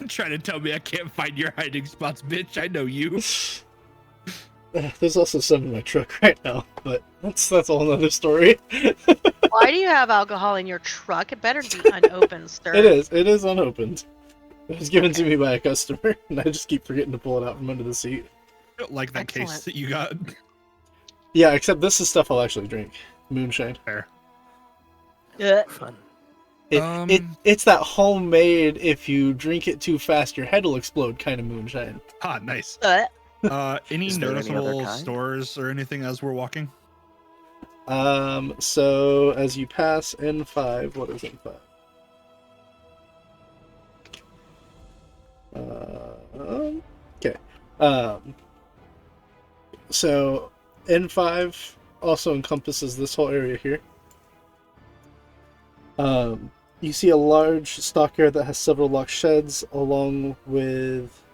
Trying to tell me I can't find your hiding spots, bitch. I know you. There's also some in my truck right now, but that's a whole other story. Why do you have alcohol in your truck? It better be unopened, sir. It is unopened. It was given to me by a customer, and I just keep forgetting to pull it out from under the seat. I don't like that case Excellent. that you got. Yeah, except this is stuff I'll actually drink. Moonshine. There. Fun. It's that homemade, if you drink it too fast, your head will explode kind of moonshine. Ah, nice. Any Is there any other noticeable kind? stores or anything as we're walking? So as you pass N5, what is N5? Okay. So N5 also encompasses this whole area here. You see a large stockyard that has several locked sheds, along with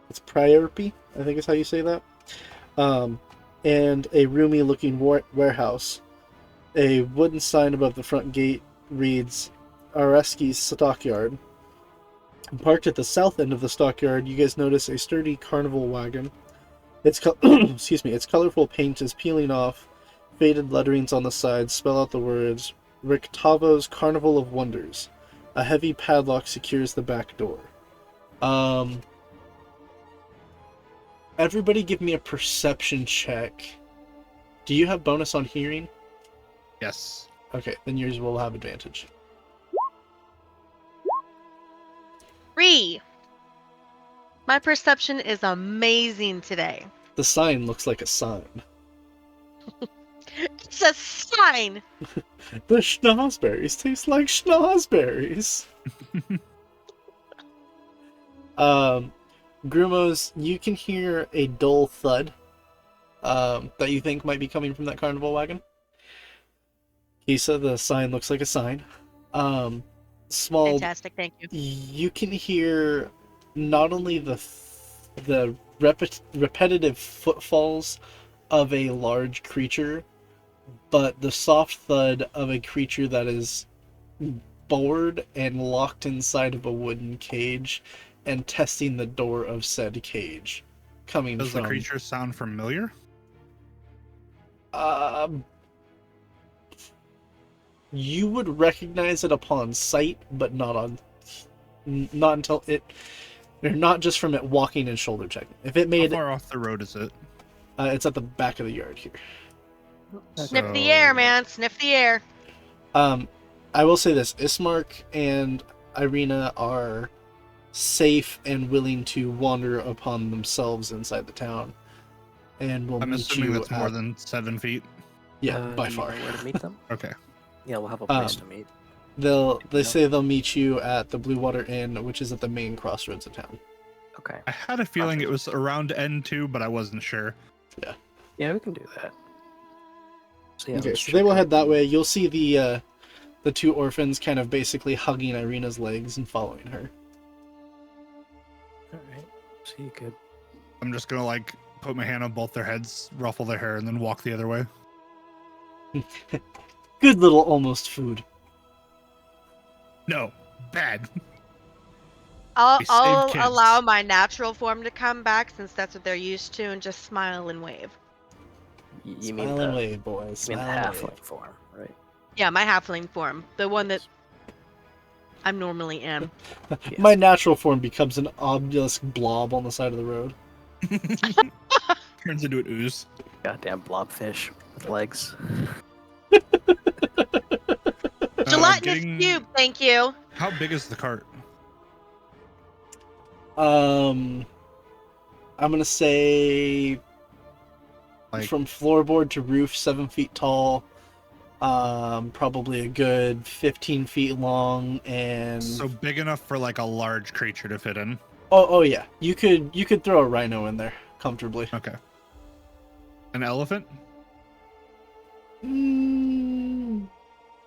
it's Priority, I think is how you say that. And a roomy-looking warehouse. A wooden sign above the front gate reads Areski's Stockyard. Parked at the south end of the stockyard, you guys notice a sturdy carnival wagon. Its its colorful paint is peeling off. Faded letterings on the sides spell out the words Richtavo's Carnival of Wonders. A heavy padlock secures the back door. Everybody give me a perception check. Do you have bonus on hearing? Yes. Okay, then yours will have advantage. 3. My perception is amazing today. The sign looks like a sign. It's a sign. The schnozberries taste like schnozberries. Grumos, you can hear a dull thud that you think might be coming from that carnival wagon. Kisa, the sign looks like a sign. Small. Fantastic, thank you. You can hear not only the repetitive footfalls of a large creature, but the soft thud of a creature that is bored and locked inside of a wooden cage and testing the door of said cage. Coming Does from... the creature sound familiar? You would recognize it upon sight, but not until it... Not just from it walking and shoulder checking. If it made... How far off the road is it? It's at the back of the yard here. Sniff the air, man. Sniff the air. I will say this. Ismark and Irina are safe and willing to wander upon themselves inside the town. And we'll I'm meet assuming you that's more than 7 feet. Yeah, by Do you know far. where to meet them? Okay. Yeah, we'll have a place to meet. They say they'll meet you at the Blue Water Inn, which is at the main crossroads of town. Okay. I had a feeling it was around N2, but I wasn't sure. Yeah, we can do that. So, yeah, Okay, let's so they check will out head that the- way. You'll see the two orphans kind of basically hugging Irina's legs and following her. Alright. So you could. I'm just gonna like put my hand on both their heads, ruffle their hair, and then walk the other way. Good little almost food. No, bad. I'll We saved kids. allow my natural form to come back since that's what they're used to, and just smile and wave. You mean Smile the, and wave, boys. you mean the Smile and halfling wave. form, right? Yeah, my halfling form, the one that I'm normally in. Yes. My natural form becomes an obelisk blob on the side of the road. Turns into an ooze. Goddamn blobfish with legs. Gelatinous getting- cube, thank you. How big is the cart? I'm gonna say Like, from floorboard to roof, 7 feet tall. Probably a good 15 feet long, and so big enough for like a large creature to fit in. oh yeah, you could throw a rhino in there comfortably. Okay. An elephant?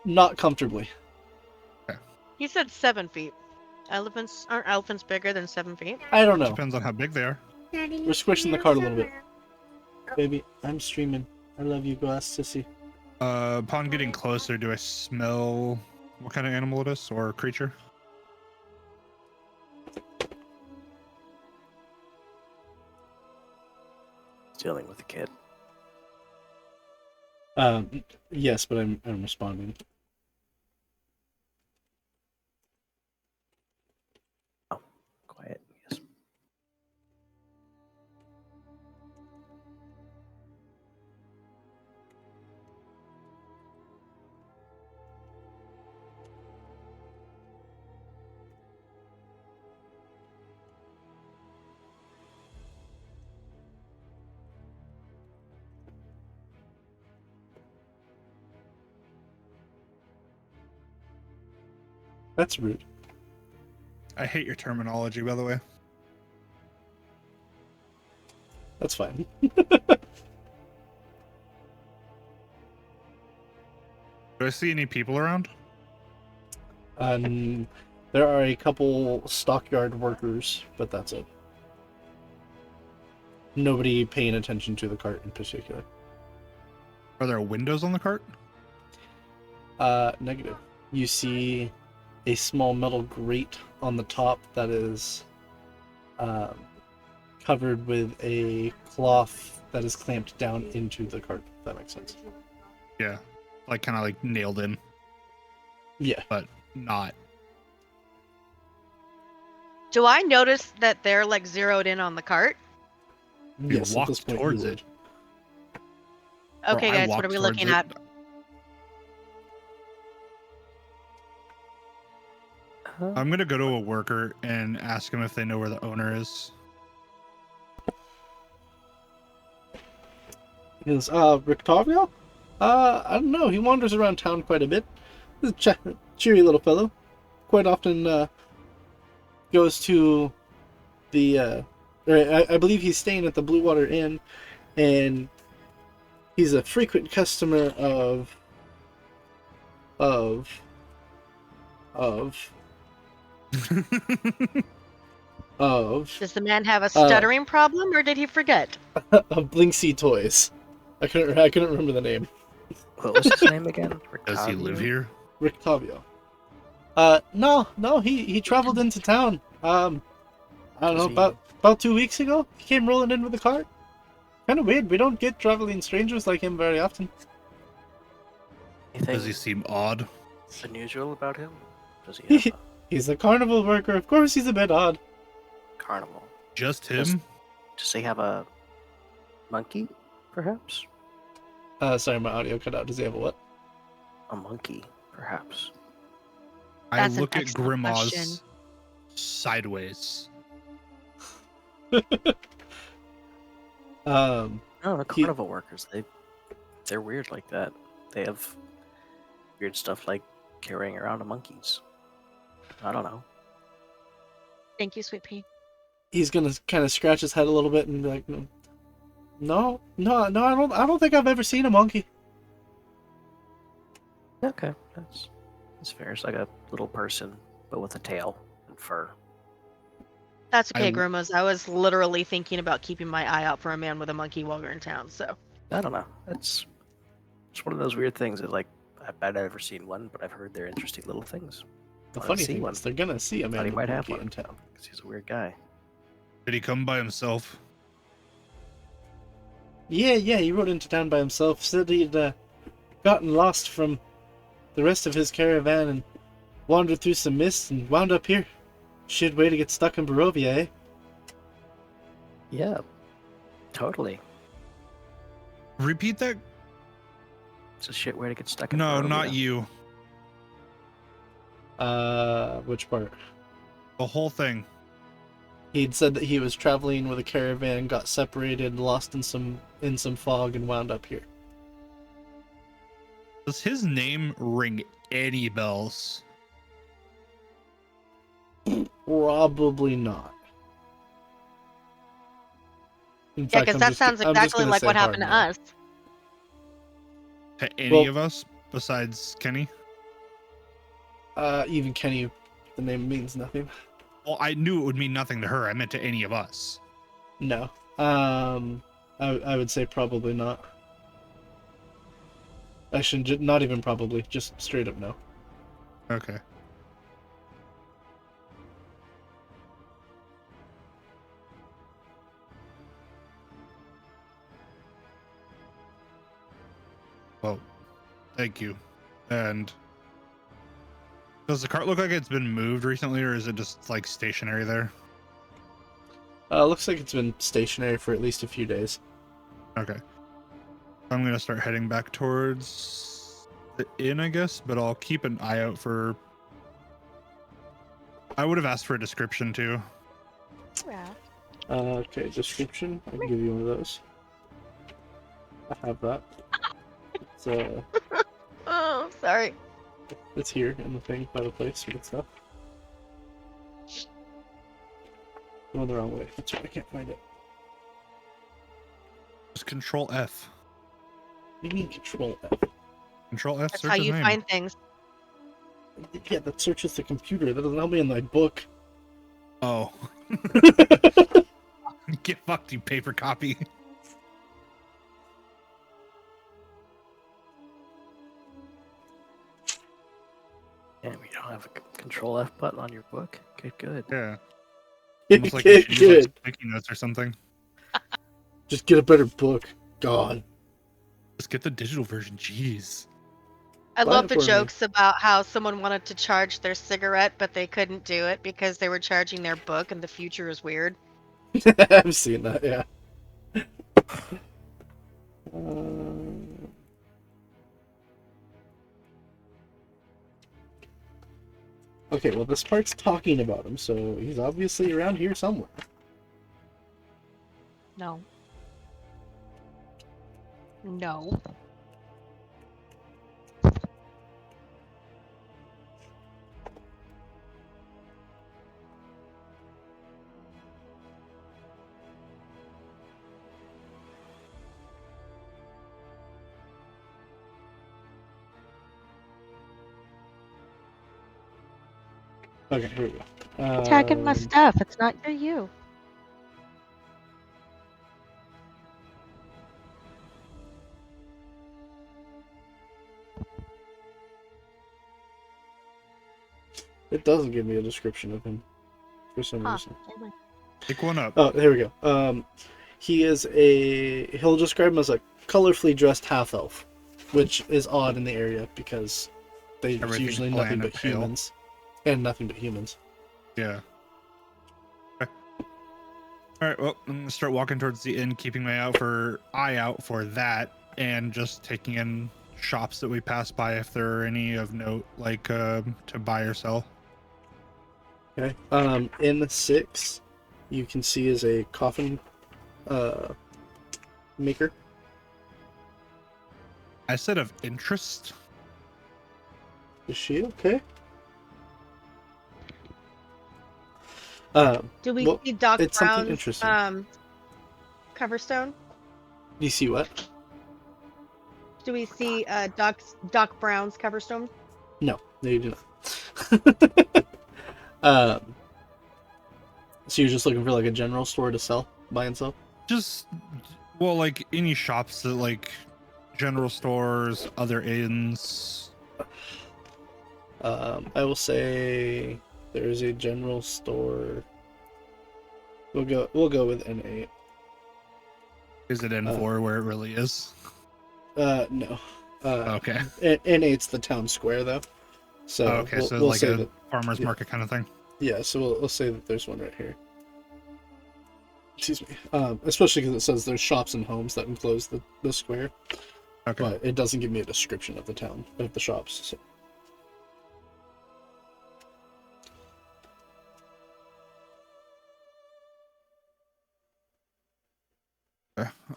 Not comfortably. You said 7 feet. Aren't elephants bigger than 7 feet? I don't know. Depends on how big they are. We're squishing the cart a little bit. Baby, I'm streaming. I love you. Go ask Sissy. Upon getting closer, do I smell what kind of animal it is or creature? Dealing with a kid. Yes, but I'm responding. Oh, quiet. Yes. That's rude. I hate your terminology, by the way. That's fine. Do I see any people around? There are a couple stockyard workers, but that's it. Nobody paying attention to the cart in particular. Are there windows on the cart? Negative. You see a small metal grate on the top that is covered with a cloth that is clamped down into the cart, if that makes sense. Yeah. Like, kind of like nailed in, Yeah. but not. Do I notice that they're like zeroed in on the cart? You Yes, at walked this point towards you it. would. Okay, Or I guys, what are walked we towards looking it. at? I'm gonna go to a worker and ask him if they know where the owner is. He goes, Rictavio? I don't know. He wanders around town quite a bit. He's a cheery little fellow. Quite often goes to the, I believe he's staying at the Blue Water Inn, and he's a frequent customer of Does the man have a stuttering problem, or did he forget? of Blinksy Toys. I couldn't remember the name. What was his name again? Does he Rictavio? live here? Rictavio. No, he traveled into town. I don't know, about 2 weeks ago. He came rolling in with a cart. Kind of weird. We don't get traveling strangers like him very often. Anything Does he seem odd? unusual about him? Does he have a He's a carnival worker. Of course, he's a bit odd. carnival? Just him? Does he have a monkey, perhaps? Sorry, my audio cut out. Does he have a what? A monkey, perhaps. That's I an look at excellent Grimaw's question. sideways. No, the carnival workers, they're weird like that. They have weird stuff like carrying around monkeys. I don't know. Thank you, Sweet Pea. He's gonna kind of scratch his head a little bit and be like, no, I don't think I've ever seen a monkey. Okay, that's fair. It's like a little person, but with a tail and fur. That's okay, I- Grima's. I was literally thinking about keeping my eye out for a man with a monkey while we're in town, so. I don't know. It's one of those weird things that, like, I've never seen one, but I've heard they're interesting little things. The Wanna funny see thing one. is, they're gonna see a Thought man he with a might have monkey one. in town. 'Cause he's a weird guy. Did he come by himself? Yeah, he rode into town by himself. Said he'd gotten lost from the rest of his caravan and wandered through some mist and wound up here. Shit way to get stuck in Barovia, eh? Yeah, totally. Repeat that? It's a shit way to get stuck in. No, Barovia. not you. Which part? The whole thing. He'd said that he was traveling with a caravan, got separated, lost in some fog, and wound up here. Does his name ring any bells? Probably not. In Yeah, fact, because I'm that just sounds I'm just exactly gonna like say what hard happened to no. us. To any Well- of us besides Kenny? Even Kenny, the name means nothing. Well, I knew it would mean nothing to her. I meant to any of us. No. I would say probably not. I shouldn't. Not even probably. Just straight up no. Okay. Well, thank you. And does the cart look like it's been moved recently, or is it just like stationary there? Looks like it's been stationary for at least a few days. Okay. I'm gonna start heading back towards the inn, I guess, but I'll keep an eye out for. I would have asked for a description too. Yeah. Okay, description. I can give you one of those. I have that. It's Oh, sorry. it's here in the thing by the place with stuff. Going the wrong way. That's why I can't find it. Just Control F. What do you mean Control F? Control F. That's Search how his you name. find things. Yeah, that searches the computer. That doesn't help me in my book. Oh. Get fucked, you paper copy. And we don't have a Control F button on your book. Good. Yeah. Almost like you Good, should use like good. sticky notes or something. Just get a better book. God. Just get the digital version. Jeez. I Buy love it the for me. jokes about how someone wanted to charge their cigarette, but they couldn't do it because they were charging their book, and the future is weird. I've seen that, yeah. Uh, Okay, well, this part's talking about him, so he's obviously around here somewhere. No. No. Okay, here we go. Tagging my stuff. It's not you. It doesn't give me a description of him for some Huh. reason. Pick one up. Oh, there we go. He'll describe him as a colorfully dressed half-elf, which is odd in the area because there's Everything's usually bland nothing and but pale. humans. And nothing but humans. Yeah. Okay. All right. Well, I'm gonna start walking towards the inn, keeping my eye out for that, and just taking in shops that we pass by if there are any of note, like to buy or sell. Okay. In 6, you can see is a coffin maker. I said of interest. Is she okay? Do we Well, see Doc it's something Brown's interesting. cover stone? You see what? Do we see Doc Brown's cover stone? No, you do not. So you're just looking for like a general store to sell, buy and sell? Just well, like any shops that like general stores, other inns. I will say there is a general store. We'll go with N8. Is it N4 where it really is? No. Okay. N8's the town square though. So Okay, we'll, so we'll like say a that, farmer's yeah. market kind of thing. Yeah, so we'll say that there's one right here. Excuse me. Especially because it says there's shops and homes that enclose the square, Okay. but it doesn't give me a description of the town of the shops. So.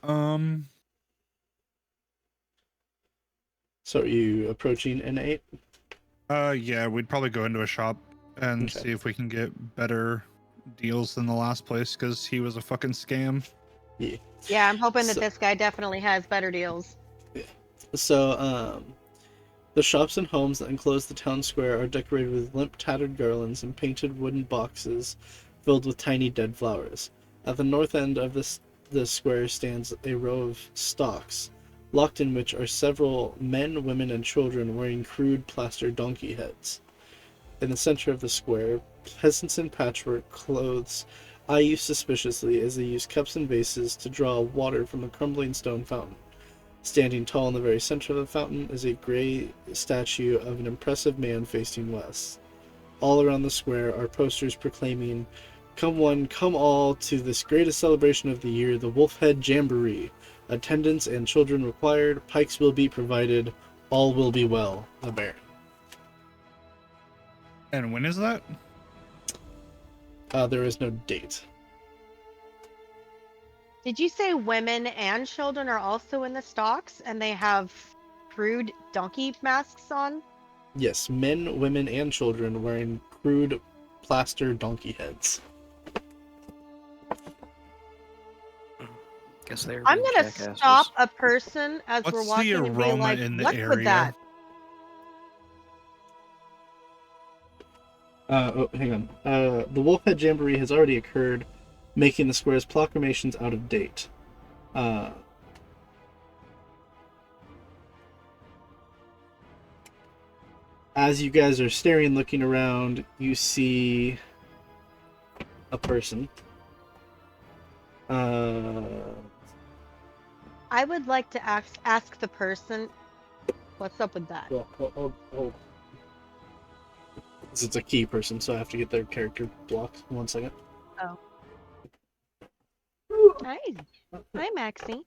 Um, So are you approaching N8? yeah, we'd probably go into a shop and Okay. see if we can get better deals than the last place because he was a fucking scam. Yeah. Yeah, I'm hoping that So- this guy definitely has better deals. So, the shops and homes that enclose the town square are decorated with limp, tattered garlands and painted wooden boxes filled with tiny dead flowers. At the north end of the square stands a row of stocks, locked in which are several men, women, and children wearing crude plaster donkey heads. In the center of the square, peasants in patchwork clothes eye you suspiciously as they use cups and vases to draw water from a crumbling stone fountain. Standing tall in the very center of the fountain is a gray statue of an impressive man facing west. All around the square are posters proclaiming, "Come one, come all to this greatest celebration of the year, the Wolfhead Jamboree. Attendance and children required, pikes will be provided, all will be well, the Baron." And when is that? There is no date. Did you say women and children are also in the stocks and they have crude donkey masks on? Yes, men, women, and children wearing crude plaster donkey heads. Guess they're I'm being gonna jackasses. stop a person as we're What's the walking and be aroma like, in the "What's with area? that?" Hang on. The Wolfhead Jamboree has already occurred, making the square's proclamations out of date. As you guys are staring, looking around, you see a person. I would like to ask the person, "What's up with that?" Oh. It's a key person, so I have to get their character blocked. 1 second. Oh. Hi, Maxie.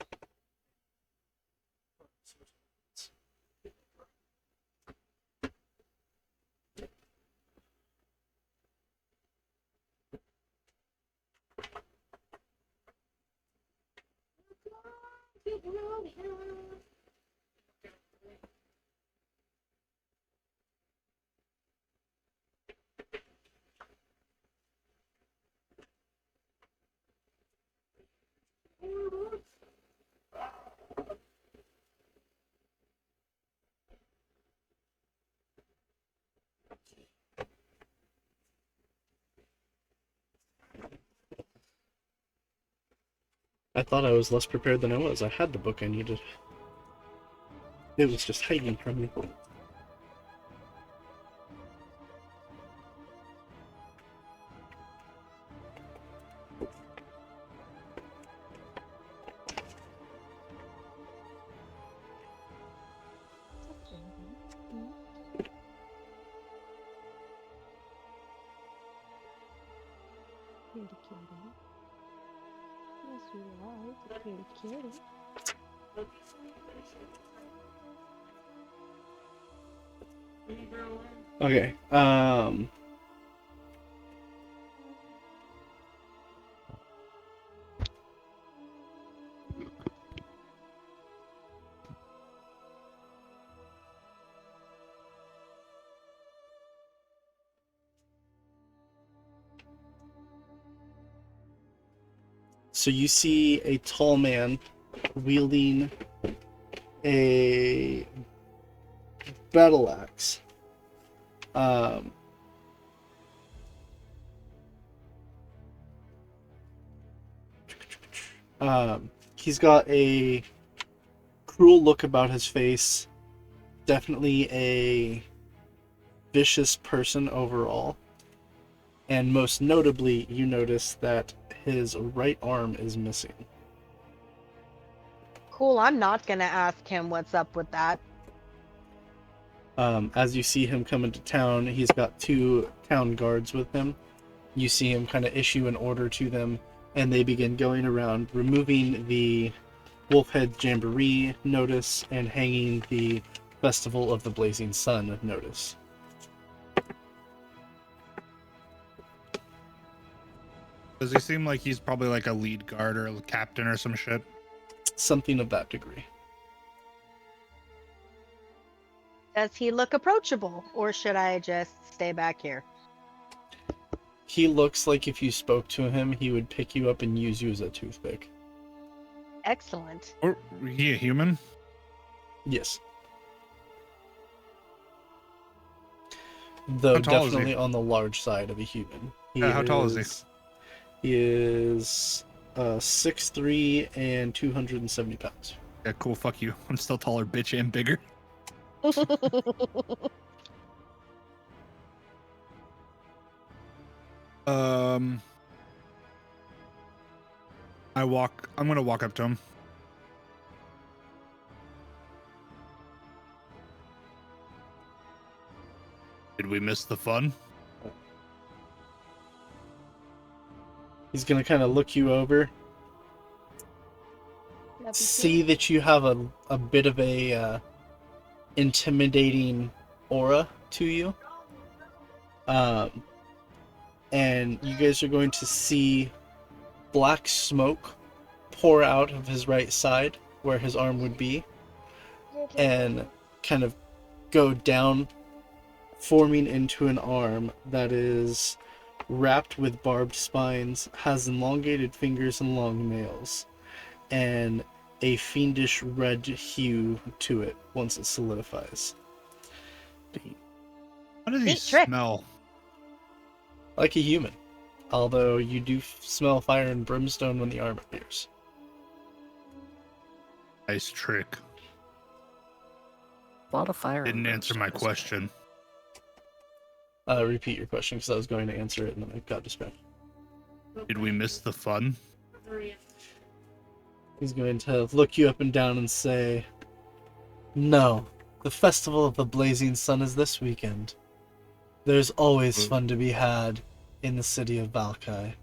I thought I was less prepared than I was. I had the book I needed. It was just hiding from me. Kitty, kitty. Yes, you are. Kitty, kitty. Okay. So you see a tall man wielding a battle axe. He's got a cruel look about his face. Definitely a vicious person overall. And most notably, you notice that his right arm is missing. Cool. I'm not gonna ask him what's up with that. As you see him come into town, he's got 2 town guards with him. You see him kind of issue an order to them, and they begin going around removing the Wolfhead Jamboree notice and hanging the Festival of the Blazing Sun notice. Does he seem like he's probably like a lead guard or a captain or some shit? something of that degree. Does he look approachable, or should I just stay back here? He looks like if you spoke to him, he would pick you up and use you as a toothpick. Excellent. Or he a human? Yes. Though How tall is he? definitely on the large side of a human. How tall is he? He is 6'3" and 270 pounds. Yeah, cool. Fuck you. I'm still taller, bitch, and bigger. I'm gonna walk up to him. Did we miss the fun? He's gonna kind of look you over, see that you have a bit of a intimidating aura to you. And you guys are going to see black smoke pour out of his right side where his arm would be and kind of go down, forming into an arm that is wrapped with barbed spines, has elongated fingers and long nails, and a fiendish red hue to it once it solidifies. How does he Neat trick. smell? Like a human, although you do smell fire and brimstone when the arm appears. Nice trick. A lot of fire. Didn't and answer my brimstone. question. Repeat your question because I was going to answer it and then I got distracted. Did we miss the fun? He's going to look you up and down and say, "No, the Festival of the Blazing Sun is this weekend. There's always fun to be had in the city of Vallaki."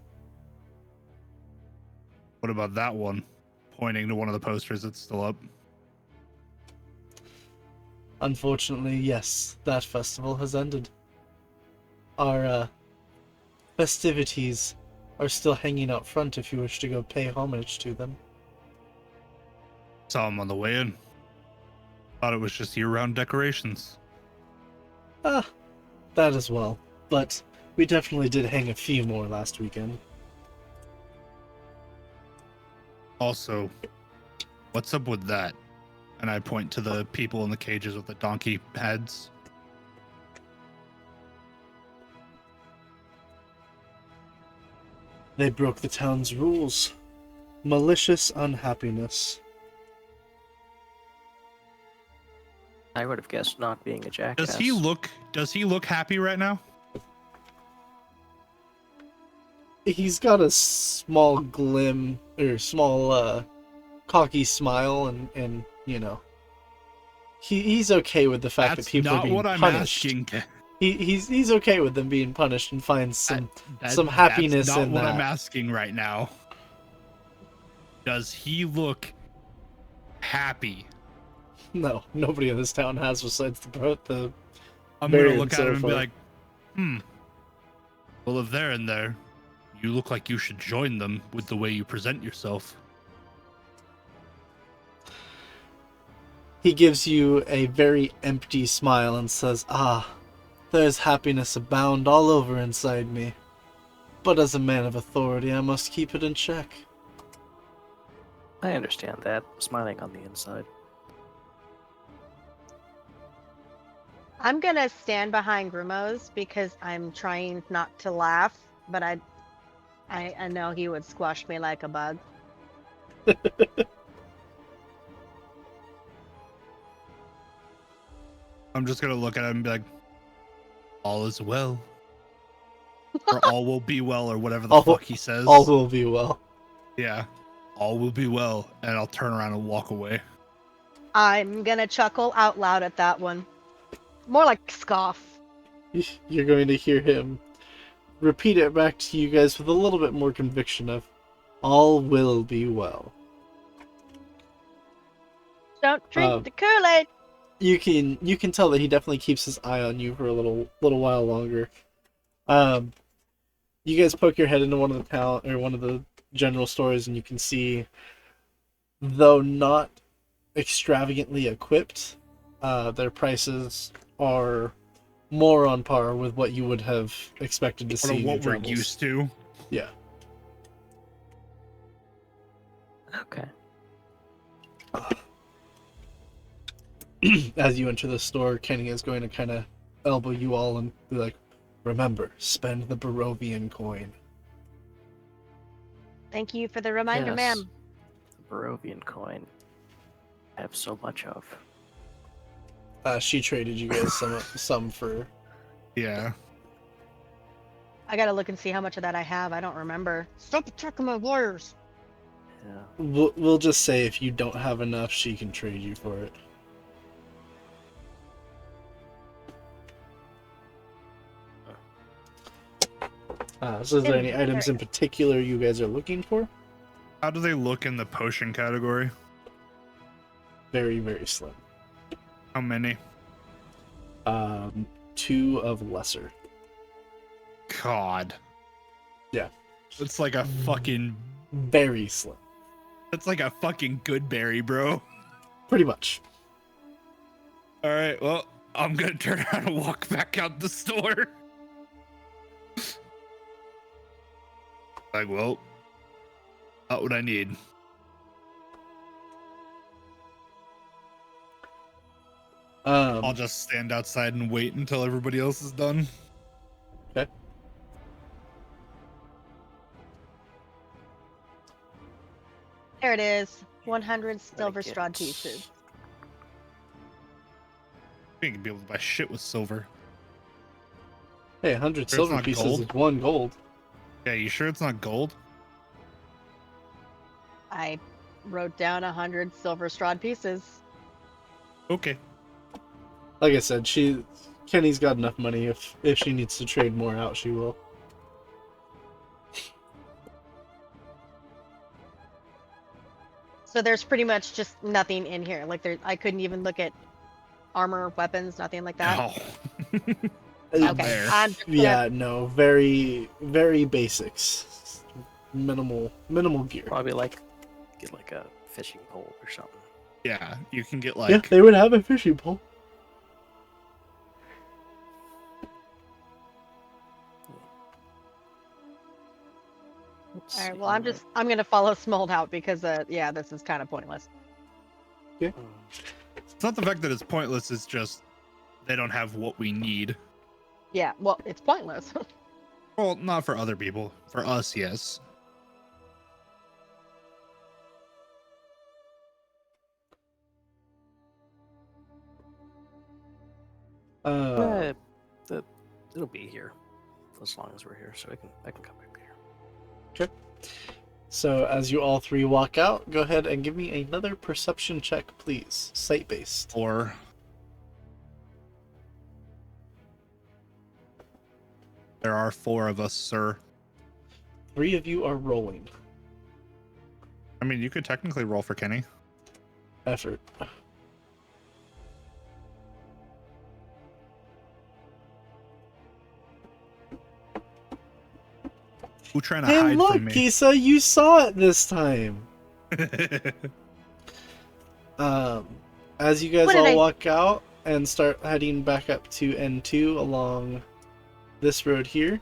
What about that one? Pointing to one of the posters that's still up. Unfortunately, yes, that festival has ended. Our festivities are still hanging out front if you wish to go pay homage to them. Saw him on the way in. Thought it was just year-round decorations. Ah, that as well. But we definitely did hang a few more last weekend. Also, what's up with that? And I point to the people in the cages with the donkey heads. They broke the town's rules. Malicious unhappiness. I would have guessed not being a jackass. Does he look happy right now? He's got a small cocky smile and you know, he's okay with the fact that people are being punished. That's not what I'm asking. He's okay with them being punished and finds some happiness in that. That's not what I'm asking right now. Does he look happy? No, nobody in this town has besides the. I'm gonna look at him and be like, well, if they're in there, you look like you should join them with the way you present yourself. He gives you a very empty smile and says, "Ah, there's happiness abound all over inside me. But as a man of authority, I must keep it in check." I understand that. Smiling on the inside. I'm gonna stand behind Grumos because I'm trying not to laugh, but I know he would squash me like a bug. I'm just gonna look at him and be like, all is well. Or all will be well, or whatever the fuck he says. All will be well. Yeah. All will be well. And I'll turn around and walk away. I'm gonna chuckle out loud at that one. More like scoff. You're going to hear him repeat it back to you guys with a little bit more conviction of, "All will be well." Don't drink the Kool-Aid. You can tell that he definitely keeps his eye on you for a little while longer. You guys poke your head into one of the general stores and you can see though not extravagantly equipped, their prices are more on par with what you would have expected to see in your What we're travels. used to. Yeah. Okay. As you enter the store, Kenny is going to kind of elbow you all and be like, remember, spend the Barovian coin. Thank you for the reminder, Yes. ma'am. The Barovian coin. I have so much of. She traded you guys some for... Yeah. I gotta look and see how much of that I have. I don't remember. Stop attacking my wires. Yeah. We'll just say if you don't have enough, she can trade you for it. So is there any items in particular you guys are looking for? How do they look in the potion category? Very, very slim. How many? 2 of lesser. God. Yeah. It's like a fucking... Very slim. It's like a fucking good berry, bro. Pretty much. Alright, well, I'm gonna turn around and walk back out the store. Like, well, not what I need. I'll just stand outside and wait until everybody else is done. Okay. There it is. 100 silver get- Strahd pieces. You ain't gonna be able to buy shit with silver. Hey, 100 It's silver not pieces gold? is 1 gold. Yeah, you sure it's not gold? I wrote down 100 silver Strahd pieces. Okay. Like I said, Kenny's got enough money. If she needs to trade more out, she will. So there's pretty much just nothing in here. Like I couldn't even look at armor, weapons, nothing like that. Oh. Uh, Okay. there. I'm just gonna- Yeah, no, very, very basics. Minimal gear. Probably get like a fishing pole or something. Yeah, you can get Yeah, like... they would have a fishing pole. Let's All right. see Well, I'm gonna follow Smold out because yeah, this is kind of pointless. here. It's not the fact that it's pointless, it's just they don't have what we need. Yeah. Well, it's pointless. Well, not for other people. For us, yes. Uh, It'll be here as long as we're here, so I can come back here. so as you all 3 walk out, go ahead and give me another perception check, please. Sight-based. Or there are 4 of us, sir. 3 of you are rolling. I mean, you could technically roll for Kenny. Effort. Who trying to Hey, hide look, from me? Kisa, you saw it this time. As you guys What did all I- walk out and start heading back up to N2 along this road here,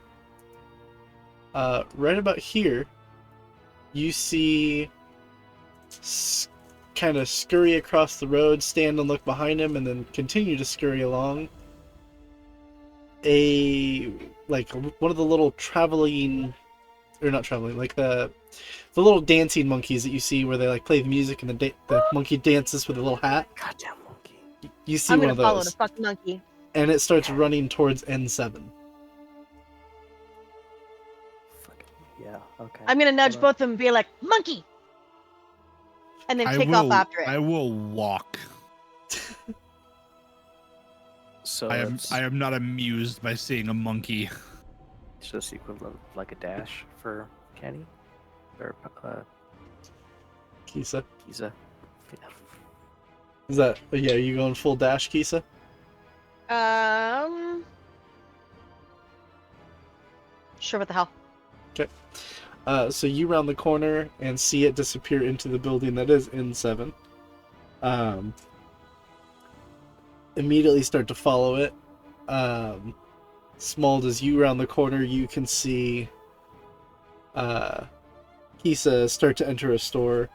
right about here, you see kind of scurry across the road, stand and look behind him, and then continue to scurry along. One of the little like the little dancing monkeys that you see where they like play the music and the monkey dances with a little hat. Goddamn monkey. You see I'm one gonna of follow the those, fucking monkey. and it starts running towards N7. Fucking yeah. Okay. I'm gonna nudge Hold on. both of them and be like, "Monkey," and then I take will, off after it. I will walk. So I it's am not amused by seeing a monkey. just the equivalent of like a dash for Kenny or Kisa, Giza. Yeah. is that? Yeah, are you going full dash, Kisa? Sure. What the hell? So you round the corner and see it disappear into the building that is N7. Immediately start to follow it. Small as you round the corner, you can see Kisa start to enter a store.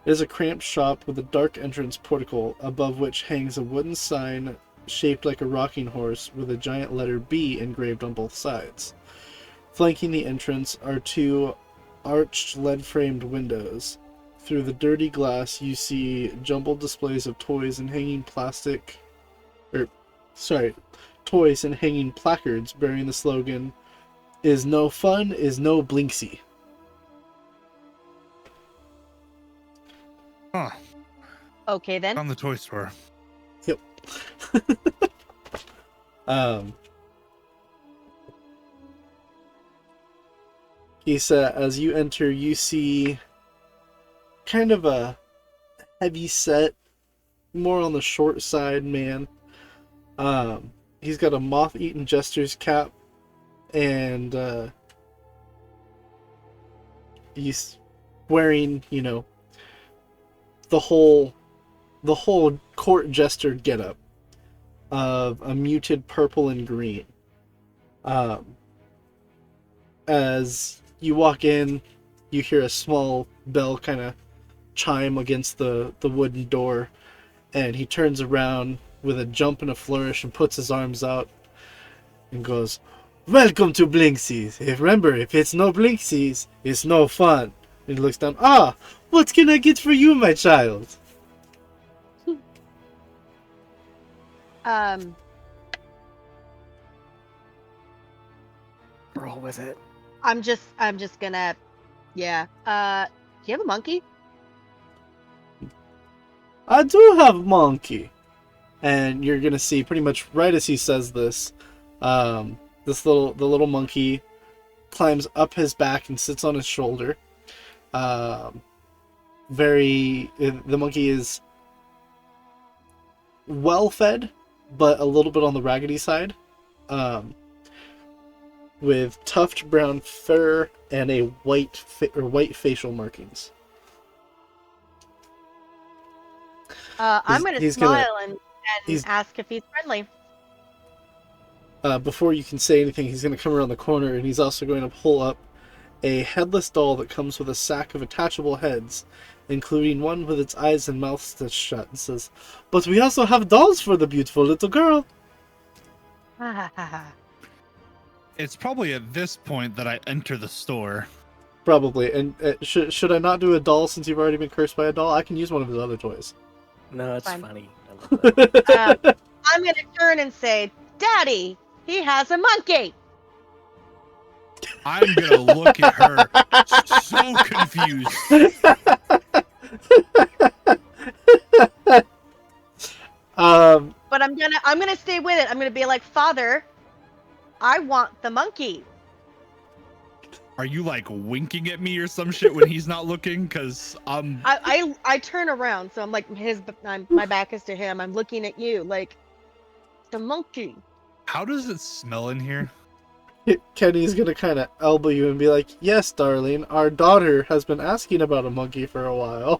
It is a cramped shop with a dark entrance portico, above which hangs a wooden sign shaped like a rocking horse with a giant letter B engraved on both sides. Flanking the entrance are two arched lead-framed windows. Through the dirty glass, you see jumbled displays of toys and hanging toys and hanging placards bearing the slogan, "Is no fun, is no Blinksy." Huh. Okay then. On the toy store. Yep. Kisa, as you enter, you see kind of a heavy set, more on the short side man. He's got a moth-eaten jester's cap, and he's wearing, the whole court jester getup of a muted purple and green. As you walk in, you hear a small bell kind of chime against the wooden door, and he turns around with a jump and a flourish and puts his arms out and goes, "Welcome to Blinksy's. Remember, if it's no Blinksy's, it's no fun." And he looks down. "Ah, what can I get for you, my child?" Roll with it. I'm just gonna, yeah. Do you have a monkey? "I do have monkey." And you're gonna see pretty much right as he says this, the little monkey climbs up his back and sits on his shoulder. The monkey is well fed, but a little bit on the raggedy side, with tufted brown fur and a white facial markings. I'm gonna he's smile and he's- ask if he's friendly. Before you can say anything, he's going to come around the corner, and he's also going to pull up a headless doll that comes with a sack of attachable heads, including one with its eyes and mouth stitched shut, and says, "But we also have dolls for the beautiful little girl." It's probably at this point that I enter the store. Probably. And should I not do a doll since you've already been cursed by a doll? I can use one of his other toys. No, it's Fine. funny. I love that. I'm gonna turn and say, "Daddy, he has a monkey." I'm gonna look at her so confused. But I'm gonna stay with it. I'm gonna be like, "Father, I want the monkey." Are you like winking at me or some shit when he's not looking? Cause I turn around, so I'm like my back is to him. I'm looking at you, like, the monkey. How does it smell in here? Kenny's gonna kind of elbow you and be like, "Yes, darling, our daughter has been asking about a monkey for a while."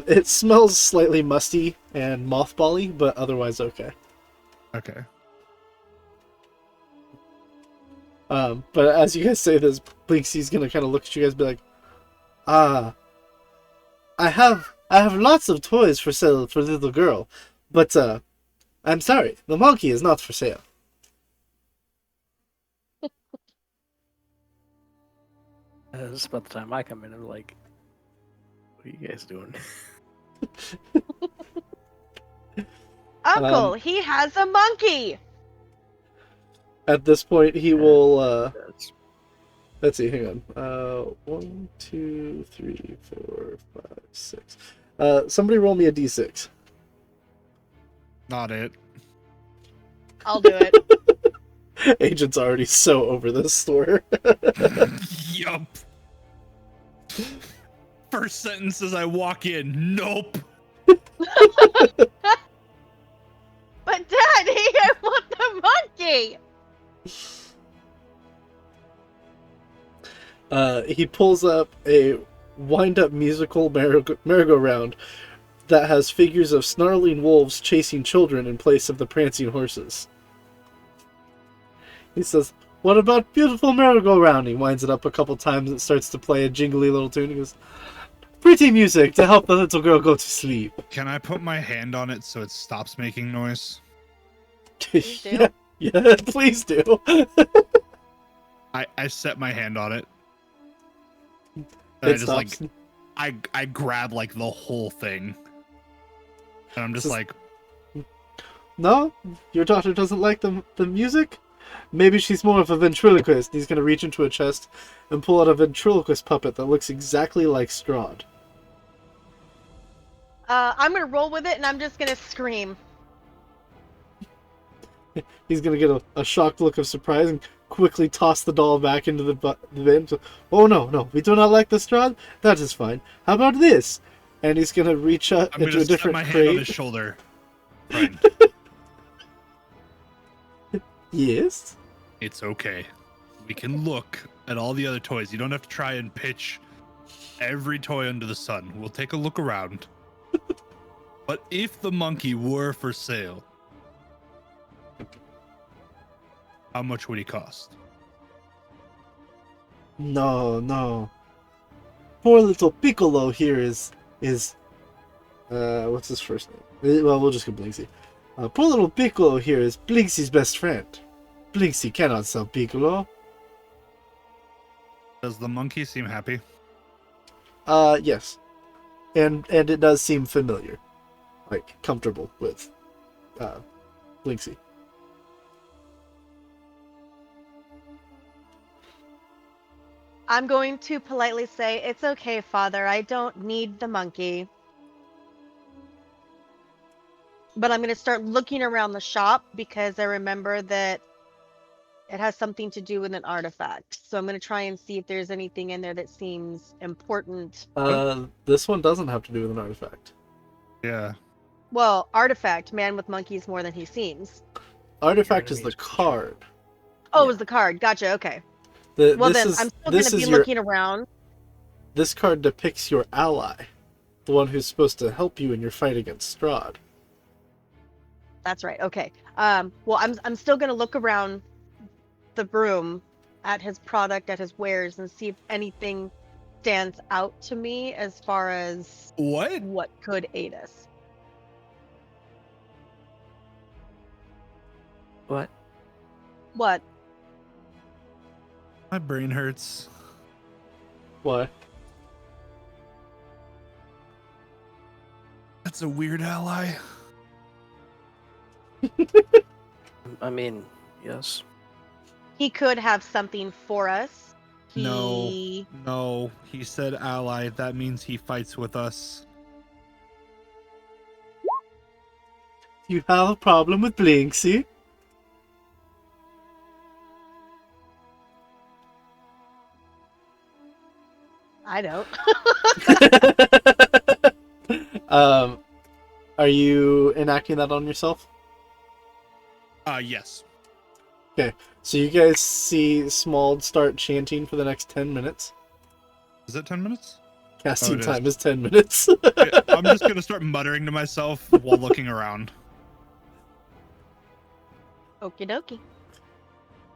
It smells slightly musty and mothbally, but otherwise okay. Okay. But as you guys say this, Blinksy's gonna kind of look at you guys and be like, "I have lots of toys for sale for the little girl, but I'm sorry, the monkey is not for sale." It's about the time I come in. I'm like, "What are you guys doing?" Uncle, he has a monkey. At this point, he will. That's- Let's see. Hang on. 1, 2, 3, 4, 5, 6. Somebody roll me a d6. Not it. I'll do it. Agent's already so over this store. Yup. First sentence as I walk in. Nope. But Daddy, I want the monkey. He pulls up a wind-up musical merry-go-round that has figures of snarling wolves chasing children in place of the prancing horses. He says, "What about beautiful merry-go-round?" He winds it up a couple times. It starts to play a jingly little tune. He goes, "Pretty music to help the little girl go to sleep." Can I put my hand on it so it stops making noise? Please do. Yeah, please do. I set my hand on it. And It I just stops. like I grab like the whole thing. And I'm just Just- like, No? Your daughter doesn't like the music? Maybe she's more of a ventriloquist. He's going to reach into a chest and pull out a ventriloquist puppet that looks exactly like Strahd. I'm gonna roll with it, and I'm just gonna scream. He's going to get a shocked look of surprise and quickly toss the doll back into the bin. So, "Oh, no, we do not like the Strahd? That is fine. How about this?" And he's going to reach I'm into gonna a set different my hand on his crate. shoulder. Friend, Yes? it's okay. We can look at all the other toys. You don't have to try and pitch every toy under the sun. We'll take a look around. But if the monkey were for sale, how much would he cost? No. Poor little Piccolo here is what's his first name? Well, we'll just go Blinksy. Poor little Piccolo here is Blinksy's best friend. Blinksy cannot sell Piccolo. Does the monkey seem happy? Yes. And it does seem familiar. Like, comfortable with Blinksy. I'm going to politely say, "It's okay, Father. I don't need the monkey." But I'm going to start looking around the shop because I remember that it has something to do with an artifact. So I'm going to try and see if there's anything in there that seems important. This one doesn't have to do with an artifact. Yeah. Well, artifact, man with monkeys more than he seems. Artifact is the enemies will show. card. Oh, Yeah. it was the card. Gotcha. Okay. The, Well, this then is, I'm still going this to be is your, looking around. This card depicts your ally. The one who's supposed to help you in your fight against Strahd. That's right. Okay. Well, I'm still going to look around the room at his product, at his wares, and see if anything stands out to me as far as What? could aid us. What? What? My brain hurts. Why? That's a weird ally. I mean, yes. He could have something for us. No. He... No, he said ally. That means he fights with us. You have a problem with Blinksy? I don't. Are you enacting that on yourself? Yes. So you guys see Smald start chanting for the next 10 minutes. Is it 10 minutes? Casting it is. time is 10 minutes. I'm just gonna start muttering to myself while looking around. Okie dokie.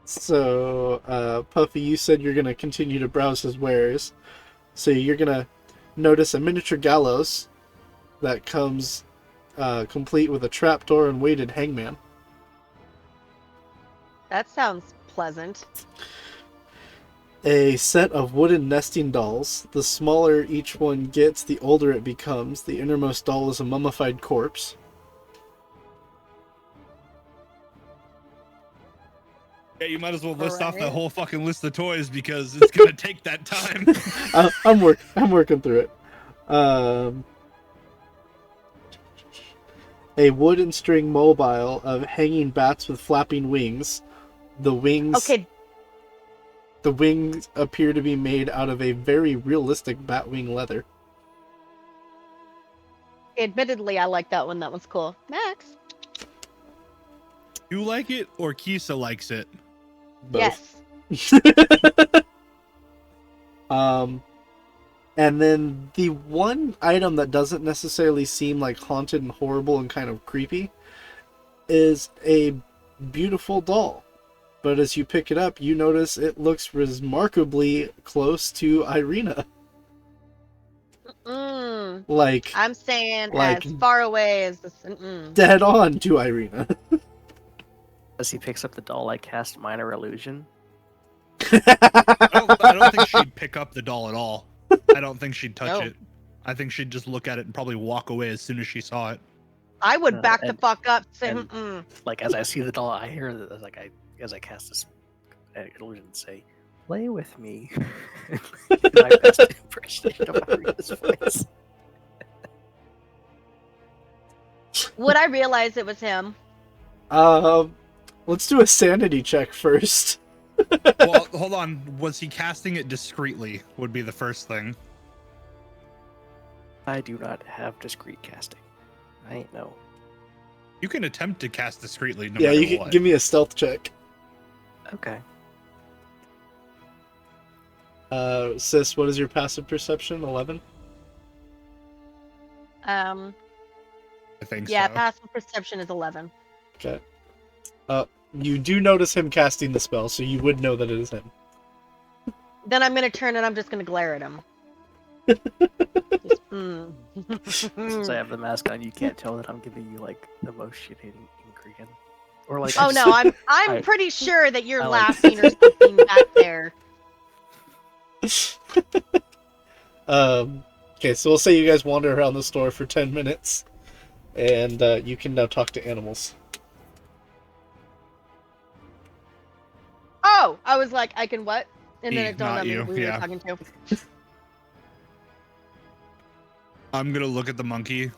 So, Puffy, you said you're going to continue to browse his wares. So you're going to notice a miniature gallows that comes complete with a trapdoor and weighted hangman. That sounds pleasant. A set of wooden nesting dolls. The smaller each one gets, the older it becomes. The innermost doll is a mummified corpse. Yeah, you might as well list off the Alright. whole fucking list of toys because it's gonna take that time. I'm working through it. A wood and string mobile of hanging bats with flapping wings. The wings Okay, The wings appear to be made out of a very realistic batwing leather. admittedly, I like that one. That one's cool. Max? You like it or Kisa likes it? Both. Yes. And then the one item that doesn't necessarily seem like haunted and horrible and kind of creepy is a beautiful doll. But as you pick it up, you notice it looks remarkably close to Irina. Like, I'm staying like as far away as this. Mm-mm. dead on to Irina. As he picks up the doll, I cast Minor Illusion. I don't think she'd pick up the doll at all. I don't think she'd touch No. it. I think she'd just look at it and probably walk away as soon as she saw it. I would back the and- fuck up. Say, and- mm-mm. Like as I see the doll, I hear that as I cast this illusion, say, "Play with me." My best impression of Irina's voice. Would I realize it was him? Let's do a sanity check first. Well, hold on. Was he casting it discreetly? Would be the first thing. I do not have discreet casting. I ain't know. You can attempt to cast discreetly no Yeah, matter you can what. give me a stealth check. Okay. Sis, what is your passive perception? 11? Um, I think yeah, so. passive perception is 11. Okay. You do notice him casting the spell, so you would know that it is him. Then I'm gonna turn and I'm just gonna glare at him. Just, Since I have the mask on, you can't tell that I'm giving you like the most shit-hating Korean. Or like. Oh no, I'm I- pretty sure that you're I like- laughing or something back there. Okay, so we'll say you guys wander around the store for 10 minutes, and you can now talk to animals. Oh, I was like, I can what? And then Me, it dawned not on me you, who we were yeah. talking to. I'm gonna look at the monkey.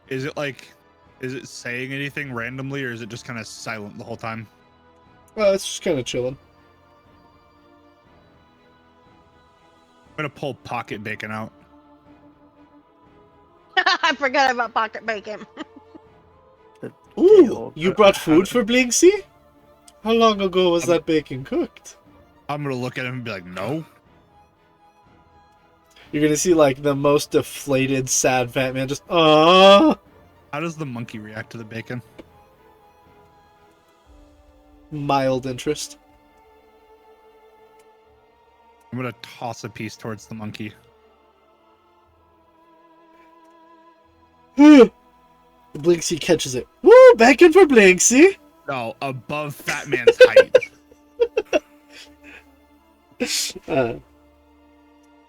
Is it saying anything randomly, or is it just kind of silent the whole time? Well, it's just kind of chilling. I'm gonna pull pocket bacon out. I forgot about pocket bacon. Ooh, you brought food for Blinksy? How long ago was that bacon cooked? I'm gonna look at him and be like, no. You're gonna see, like, the most deflated, sad fat man just, How does the monkey react to the bacon? mild interest. I'm gonna toss a piece towards the monkey. Blinksy catches it. Woo, bacon for Blinksy! No, above fat man's height.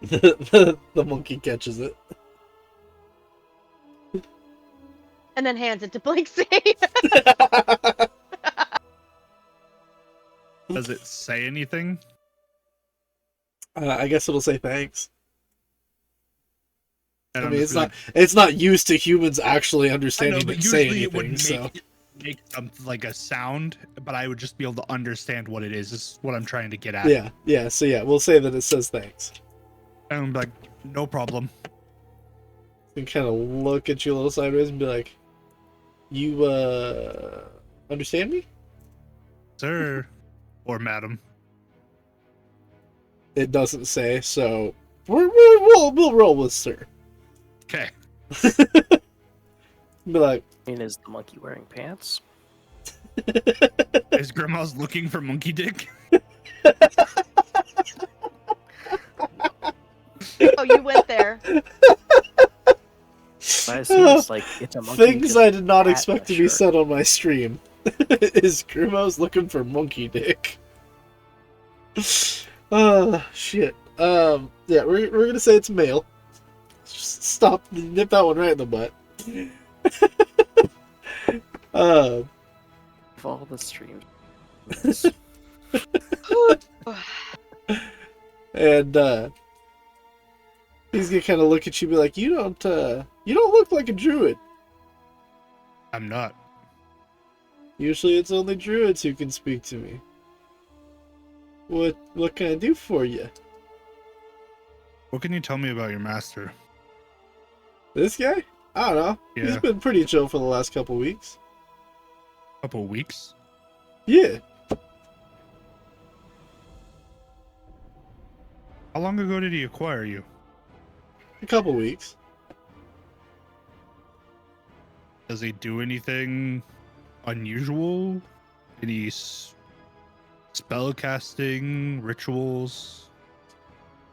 The monkey catches it. And then hands it to Blakesy. Does it say anything? I guess it'll say thanks. And I I'm mean, just it's not used to humans actually I know, understanding but it say usually it would anything, make, so... make something like a sound, but I would just be able to understand what it is what I'm trying to get at. Yeah, so yeah, we'll say that it says thanks. And I'm like, no problem. And kind of look at you a little sideways and be like, you, understand me? Sir. Or madam. It doesn't say, so we'll roll with sir. Okay. Be like, I mean, is the monkey wearing pants? Is grandma's looking for monkey dick? Oh, you went there. I assume it's like it's a monkey. things just I did not hat expect and a to be shirt. said on my stream. Is Grimo's looking for monkey dick? Shit. Yeah, we're gonna say it's male. Just stop, nip that one right in the butt. Of all the streams. And he's gonna kind of look at you, and be like, you don't look like a druid. I'm not. Usually, it's only druids who can speak to me. What can I do for you? What can you tell me about your master? This guy? I don't know. He's Yeah. been pretty chill for the last couple weeks. Couple weeks? Yeah. How long ago did he acquire you? A couple weeks. Does he do anything unusual? Any spell casting rituals?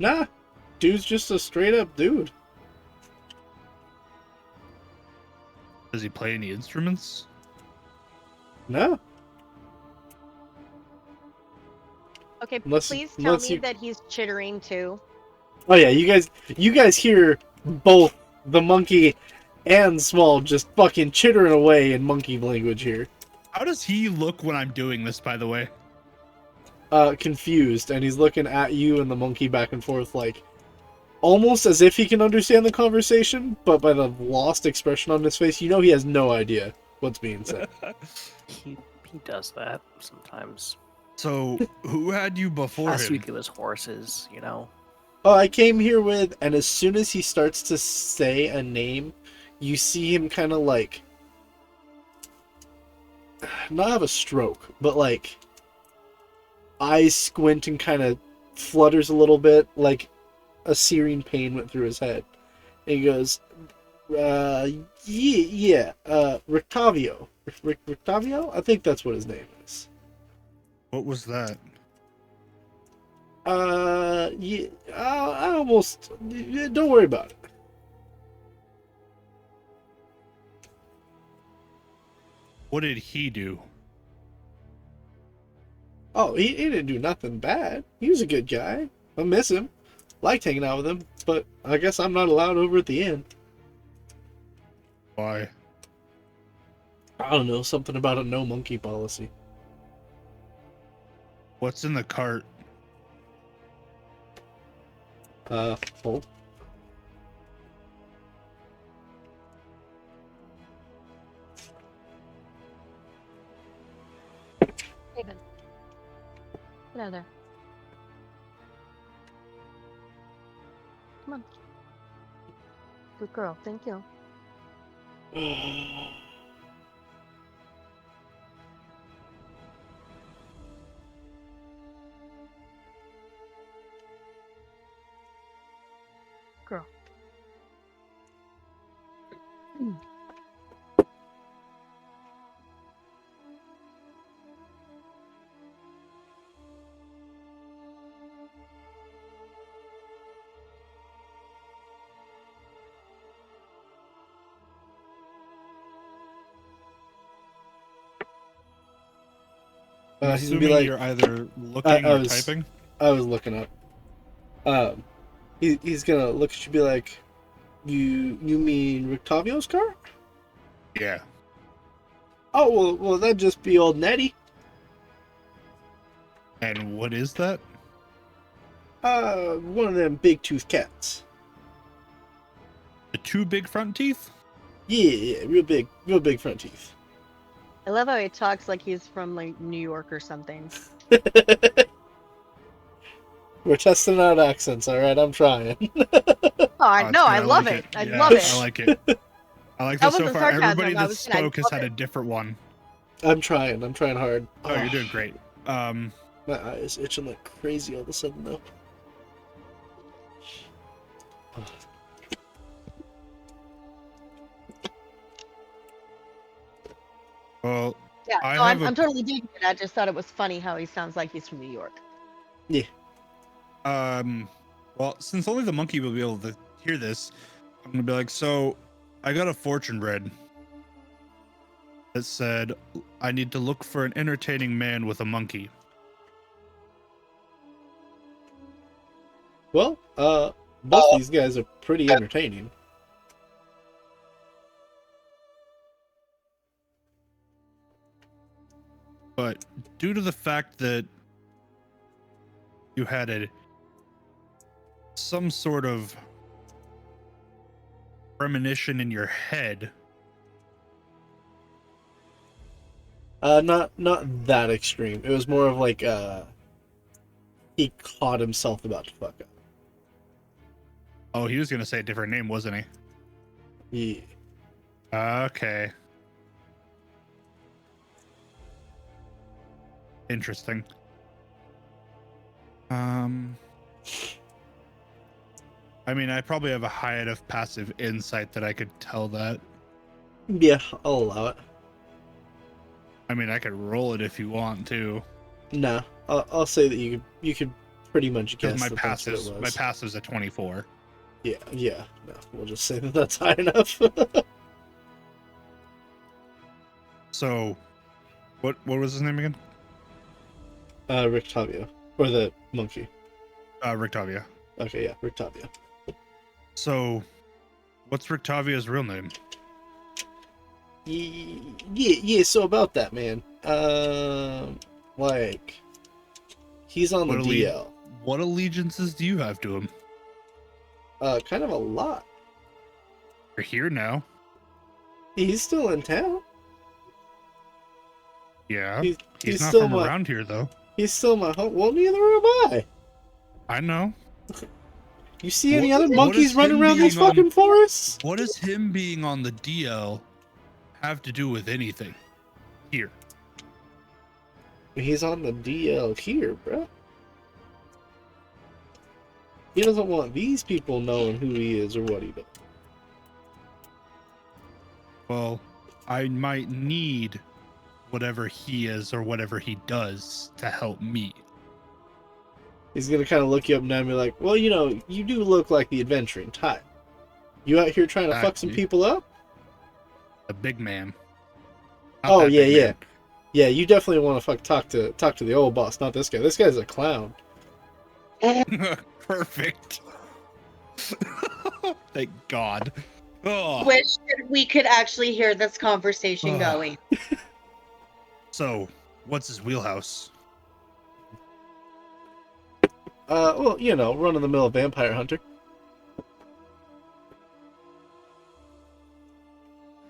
Nah, dude's just a straight up dude. Does he play any instruments? No. Okay, Unless- please tell unless me you- that he's chittering too. Oh yeah, you guys hear both the monkey and Small just fucking chittering away in monkey language here. How does he look when I'm doing this, by the way? Confused, and he's looking at you and the monkey back and forth like almost as if he can understand the conversation, but by the lost expression on his face, you know he has no idea what's being said. He does that sometimes. So, who had you before Last him? week it was horses, you know. Oh, I came here with, and as soon as he starts to say a name, you see him kind of like not have a stroke, but like eyes squint and kind of flutters a little bit, like a searing pain went through his head. And he goes, Rictavio. Rictavio? I think that's what his name is. What was that? Yeah, I almost, don't worry about it. What did he do? Oh, he didn't do nothing bad. He was a good guy. I miss him. Liked hanging out with him, but I guess I'm not allowed over at the inn. Why? I don't know, something about a no monkey policy. What's in the cart? Hold. Raven. Get out of there. Come on. Good girl. Thank you. Girl. I'm He's gonna assuming be like, you're either looking I or was- typing. I was looking up. He's gonna look at you and be like, you mean Rictavio's car? Yeah. Oh, well, that'd just be old Nettie. And what is that? One of them big tooth cats. The two big front teeth? Yeah, real big front teeth. I love how he talks like he's from like New York or something. We're testing out accents, all right? I'm trying. Oh, I Oh, know. it's I good. love like it. I Yeah, love it. I like it. I like That that so wasn't far. sarcasm, Everybody I that was saying I spoke has love had a it. different one. I'm trying hard. Oh, you're doing great. My eyes itching like crazy all of a sudden, though. Well, Yeah, I no, have I'm a- totally digging it. I just thought it was funny how he sounds like he's from New York. well, since only the monkey will be able to hear this, I'm gonna be like, so I got a fortune read that said I need to look for an entertaining man with a monkey. Well, both these guys are pretty entertaining. But due to the fact that you had some sort of premonition in your head, Not that extreme. It was more of like he caught himself about to fuck up. oh, he was gonna say a different name, wasn't he? Yeah. Okay. Interesting. I mean, I probably have a high enough passive insight that I could tell that. Yeah, I'll allow it. I mean, I could roll it if you want to. No, I'll say that you could pretty much Because guess my that that's what it passive's was. my passive's a 24. Yeah. No, we'll just say that that's high enough. So, what was his name again? Rictavio, or the monkey. Rictavia. Okay, yeah, Rictavio. So, what's Rictavia's real name? Yeah. So about that, man. Like, he's on the DL. What allegiances do you have to him? Kind of a lot. You're here now. He's still in town. Yeah. He's not still from my- around here, though. He's still my home. Well, neither am I. I know. You see any What- other what monkeys is running him around these being on- fucking forests? What does him being on the DL have to do with anything? Here. He's on the DL here, bro. He doesn't want these people knowing who he is or what he does. Well, I might need whatever he is or whatever he does to help me. He's gonna kind of look you up and down and be like, well, you do look like the adventuring type. You out here trying to fuck some Exactly. people up? The big man. Not Oh, that yeah, big yeah. man. Yeah, you definitely want to talk to the old boss, not this guy. This guy's a clown. Perfect. Thank God. Oh. Wish that we could actually hear this conversation going. So, what's his wheelhouse? Well, run-of-the-mill vampire hunter.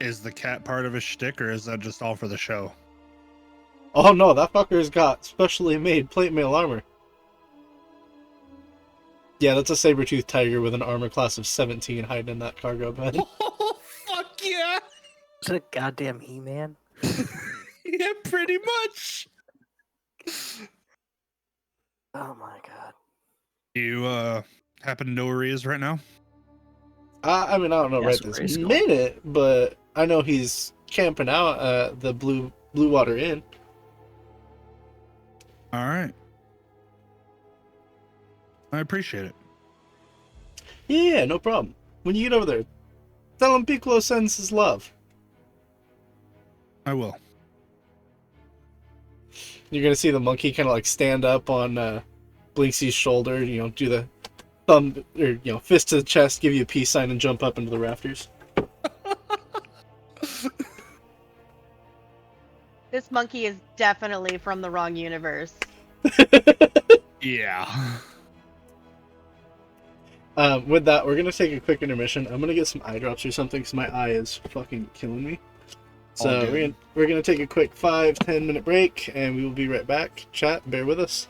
Is the cat part of his shtick, or is that just all for the show? Oh no, that fucker's got specially made plate mail armor. Yeah, that's a saber-toothed tiger with an armor class of 17 hiding in that cargo bed. Oh, fuck yeah! Is it a goddamn He-Man? Yeah, pretty much. Oh my god. You happen to know where he is right now? I mean, I don't know Yeah, right so this where's he going? minute, but I know he's camping out at the Blue Water Inn. All right. I appreciate it. Yeah, no problem. When you get over there, tell him Piccolo sends his love. I will. You're gonna see the monkey kind of like stand up on Blinksy's shoulder, do the thumb or fist to the chest, give you a peace sign, and jump up into the rafters. This monkey is definitely from the wrong universe. Yeah. With that, we're gonna take a quick intermission. I'm gonna get some eye drops or something because my eye is fucking killing me. All So good. we're gonna take a quick 5-10 minute break, and we will be right back. Chat, bear with us.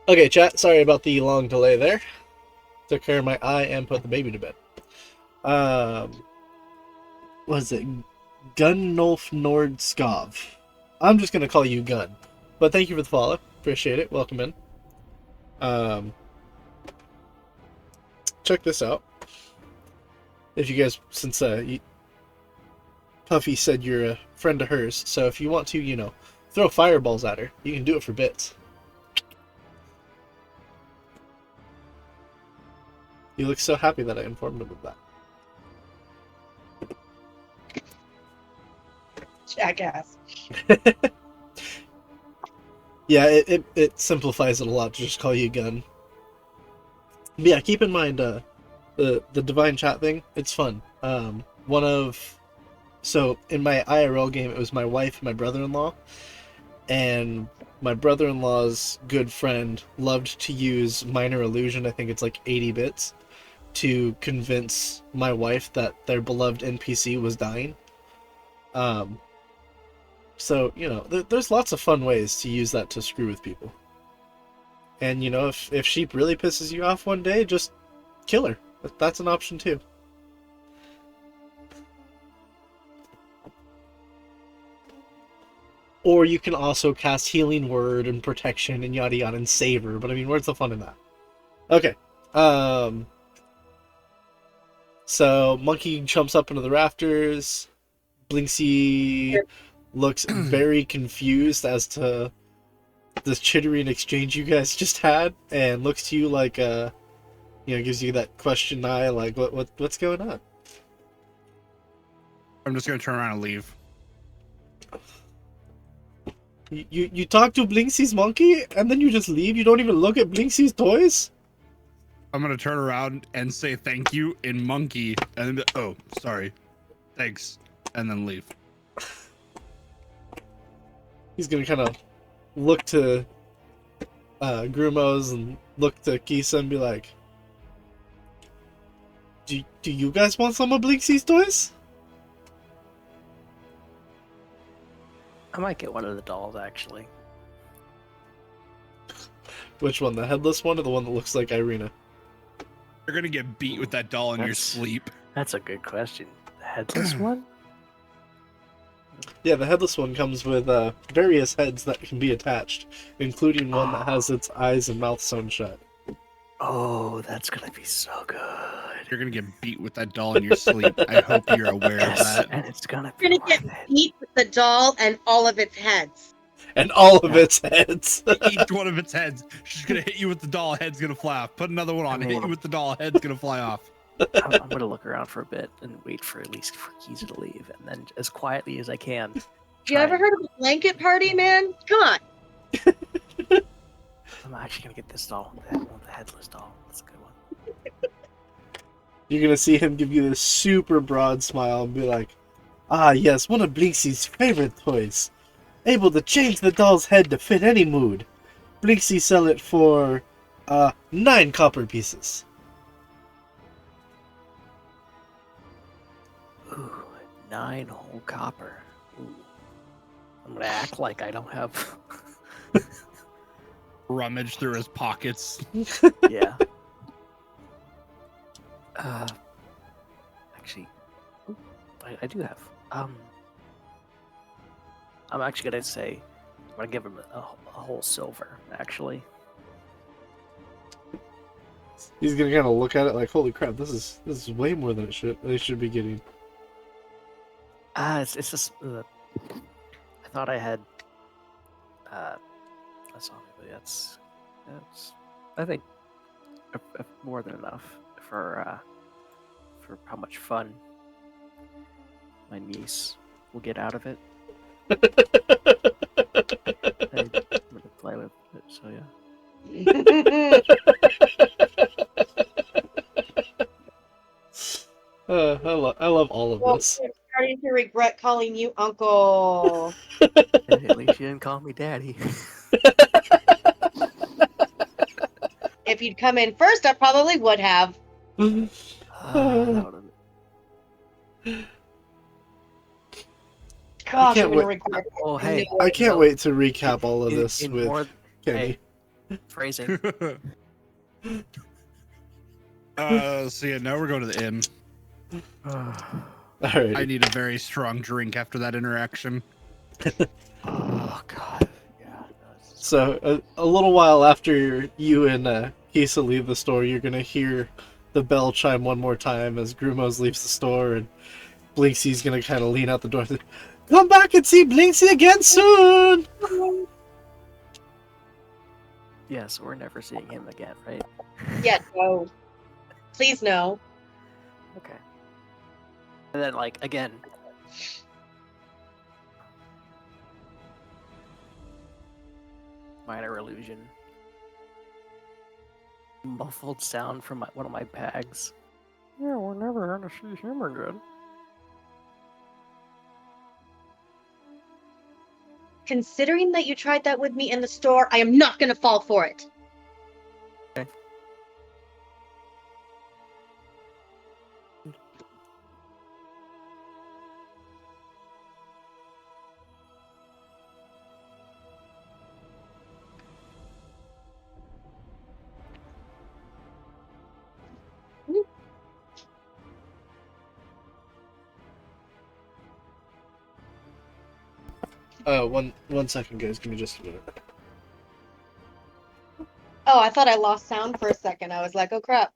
Okay, chat. Sorry about the long delay there. Took care of my eye and put the baby to bed. Was it Gunnulf Nord Skov? I'm just gonna call you Gun. But thank you for the follow. Appreciate it. Welcome in. Check this out. If you guys, since Puffy said you're a friend of hers, so if you want to, throw fireballs at her, you can do it for bits. You look so happy that I informed him of that. Jackass. Yeah, it simplifies it a lot to just call you Gun. But yeah, keep in mind the divine chat thing. It's fun. So in my IRL game, it was my wife and my brother-in-law, and my brother-in-law's good friend loved to use minor illusion. I think it's like 80 bits to convince my wife that their beloved NPC was dying. So, there's lots of fun ways to use that to screw with people. And, if Sheep really pisses you off one day, just kill her. That's an option, too. Or you can also cast Healing Word and Protection and yada yada and save her. But, I mean, where's the fun in that? Okay. So, Monkey jumps up into the rafters. Blinksy looks very confused as to this chittering exchange you guys just had, and looks to you like gives you that question eye, like what's going on? I'm just gonna turn around and leave. You talk to Blinksy's monkey and then you just leave? You don't even look at Blinksy's toys? I'm gonna turn around and say thank you in monkey, and then be, oh, sorry, thanks, and then leave. He's gonna kind of look to Grumos and look to Kisa and be like, do you guys want some of Blinksy's toys? I might get one of the dolls, actually. Which one, the headless one or the one that looks like Irina? You're gonna get beat with that doll in your sleep. That's a good question. The headless one? Yeah, the headless one comes with various heads that can be attached, including one that has its eyes and mouth sewn shut. Oh, that's gonna be so good. You're gonna get beat with that doll in your sleep. I hope you're aware of that. And it's gonna be You're gonna get beat with the doll and all of its heads. And all of its heads. Each one of its heads. She's gonna hit you with the doll, head's gonna fly off. Put another one on, hit you with the doll, head's gonna fly off. I'm gonna look around for a bit and wait for at least for Keys to leave, and then as quietly as I can. You ever heard of a blanket party, man? Come on. I'm actually gonna get this doll, the headless doll. That's a good one. You're gonna see him give you this super broad smile and be like, ah yes, one of Blinksy's favorite toys. Able to change the doll's head to fit any mood. Blinksy sell it for 9 copper pieces. Ooh, 9 whole copper. Ooh. I'm gonna act like I don't have. Rummage through his pockets. Yeah. Actually, I do have. I'm actually gonna say, I'm gonna give him a whole silver. Actually. He's gonna kind of look at it like, holy crap, this is way more than they should be getting. It's just. I thought I had. That's all. That's. I think more than enough for how much fun my niece will get out of it. I'm gonna play with it, so yeah. I love all of this. I'm starting to regret calling you uncle. At least you didn't call me daddy. If you'd come in first, I probably would have. That would've Gosh, can't I'm gonna wait- regret Oh, it. hey. No. I can't No. wait to recap all of this In with more, Kenny. hey, phrasing. So yeah, now we're going to the inn. Alrighty. I need a very strong drink after that interaction. Oh God. Yeah. So a little while after you and Kisa leave the store, you're gonna hear the bell chime one more time as Grumos leaves the store, and Blinksy's gonna kind of lean out the door. Come back and see Blinksy again soon. Yeah, so we're never seeing him again, right? Yeah, no. Please no. Okay. And then, like, again. Minor illusion. Muffled sound from one of my bags. Yeah, we're never gonna see him again. Considering that you tried that with me in the store, I am not gonna fall for it. Okay. One second, guys. Give me just a minute. Oh, I thought I lost sound for a second. I was like, oh crap.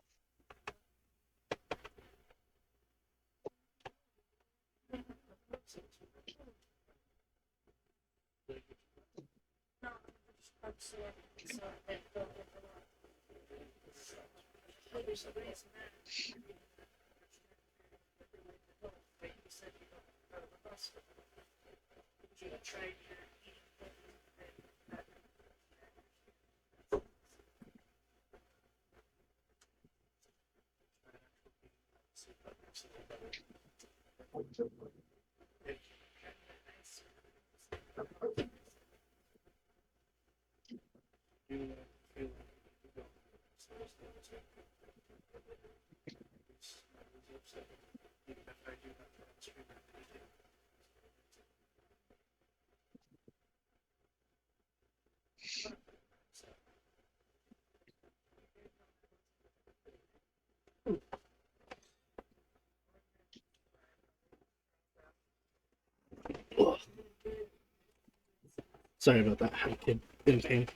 Sorry about that. I had a kid in pain.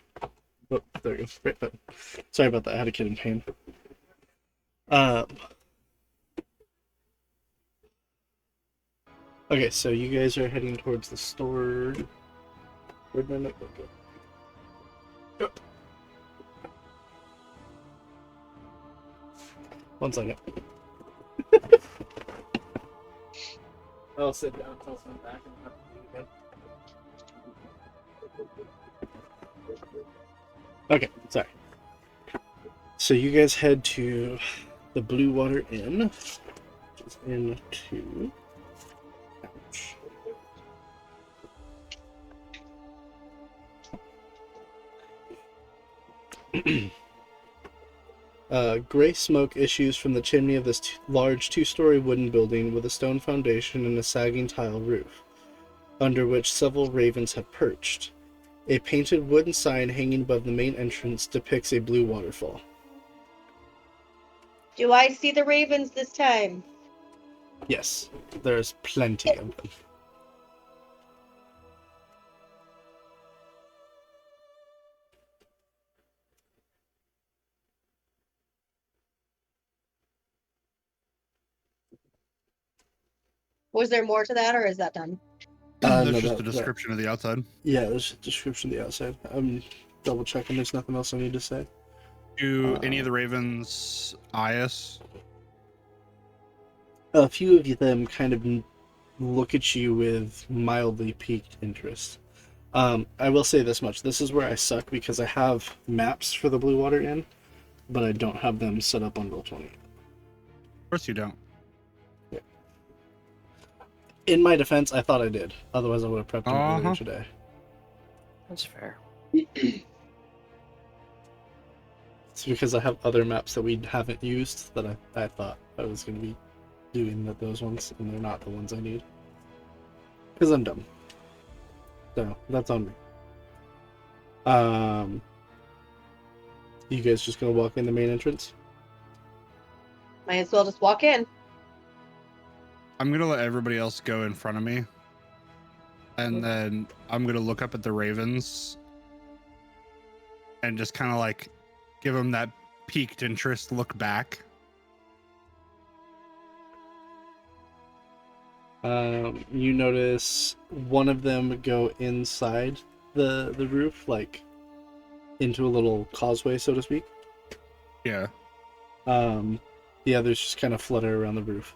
Oh, there you go. Right button. Sorry about that. I had a kid in pain. Okay, so you guys are heading towards the store. Where'd my notebook go? Oh. One second. I'll sit down until I'm back and have to do it again. Okay, sorry. So you guys head to the Blue Water Inn, which is in 2. Ouch. Gray smoke issues from the chimney of this large 2-story wooden building with a stone foundation and a sagging tile roof, under which several ravens have perched. A painted wooden sign hanging above the main entrance depicts a blue waterfall. Do I see the ravens this time? Yes, there's plenty of them. Was there more to that, or is that done? That's No, just a description of the outside. Yeah, there's a description of the outside. I'm double checking there's nothing else I need to say. Do any of the ravens eye us? A few of them kind of look at you with mildly piqued interest. I will say this much. This is where I suck because I have maps for the Blue Water Inn, but I don't have them set up on Roll20. Of course you don't. In my defense, I thought I did. Otherwise, I would have prepped them earlier Uh-huh. today. That's fair. It's because I have other maps that we haven't used that I thought I was going to be doing those ones, and they're not the ones I need. because I'm dumb. So that's on me. You guys just gonna walk in the main entrance? Might as well just walk in. I'm gonna let everybody else go in front of me, and then I'm gonna look up at the ravens and just kind of like give them that piqued interest look back. You notice one of them go inside the roof, like into a little causeway, so to speak. Yeah. The others just kind of flutter around the roof.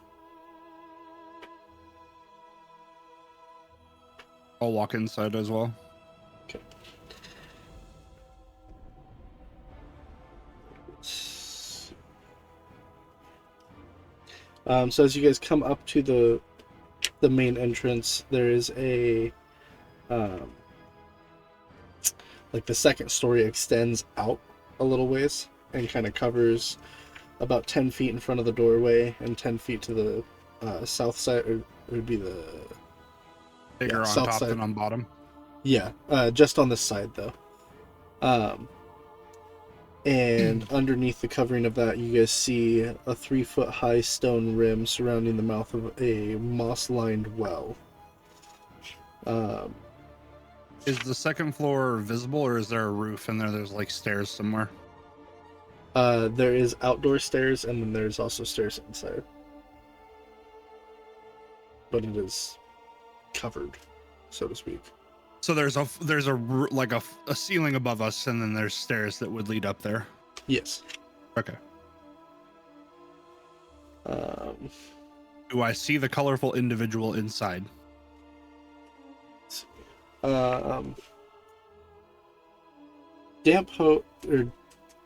I'll walk inside as well. Okay. So as you guys come up to the main entrance, there is a like the second story extends out a little ways and kind of covers about 10 feet in front of the doorway and 10 feet to the south side, or it would be the Bigger on south top side. than on bottom. Yeah, just on this side though. And underneath the covering of that, you guys see a 3-foot high stone rim surrounding the mouth of a moss-lined well. Is the second floor visible, or is there a roof and there's like stairs somewhere? There is outdoor stairs, and then there's also stairs inside. But it is covered, so to speak. So there's a ceiling above us, and then there's stairs that would lead up there. Yes. Okay. Um, Do I see the colorful individual inside? This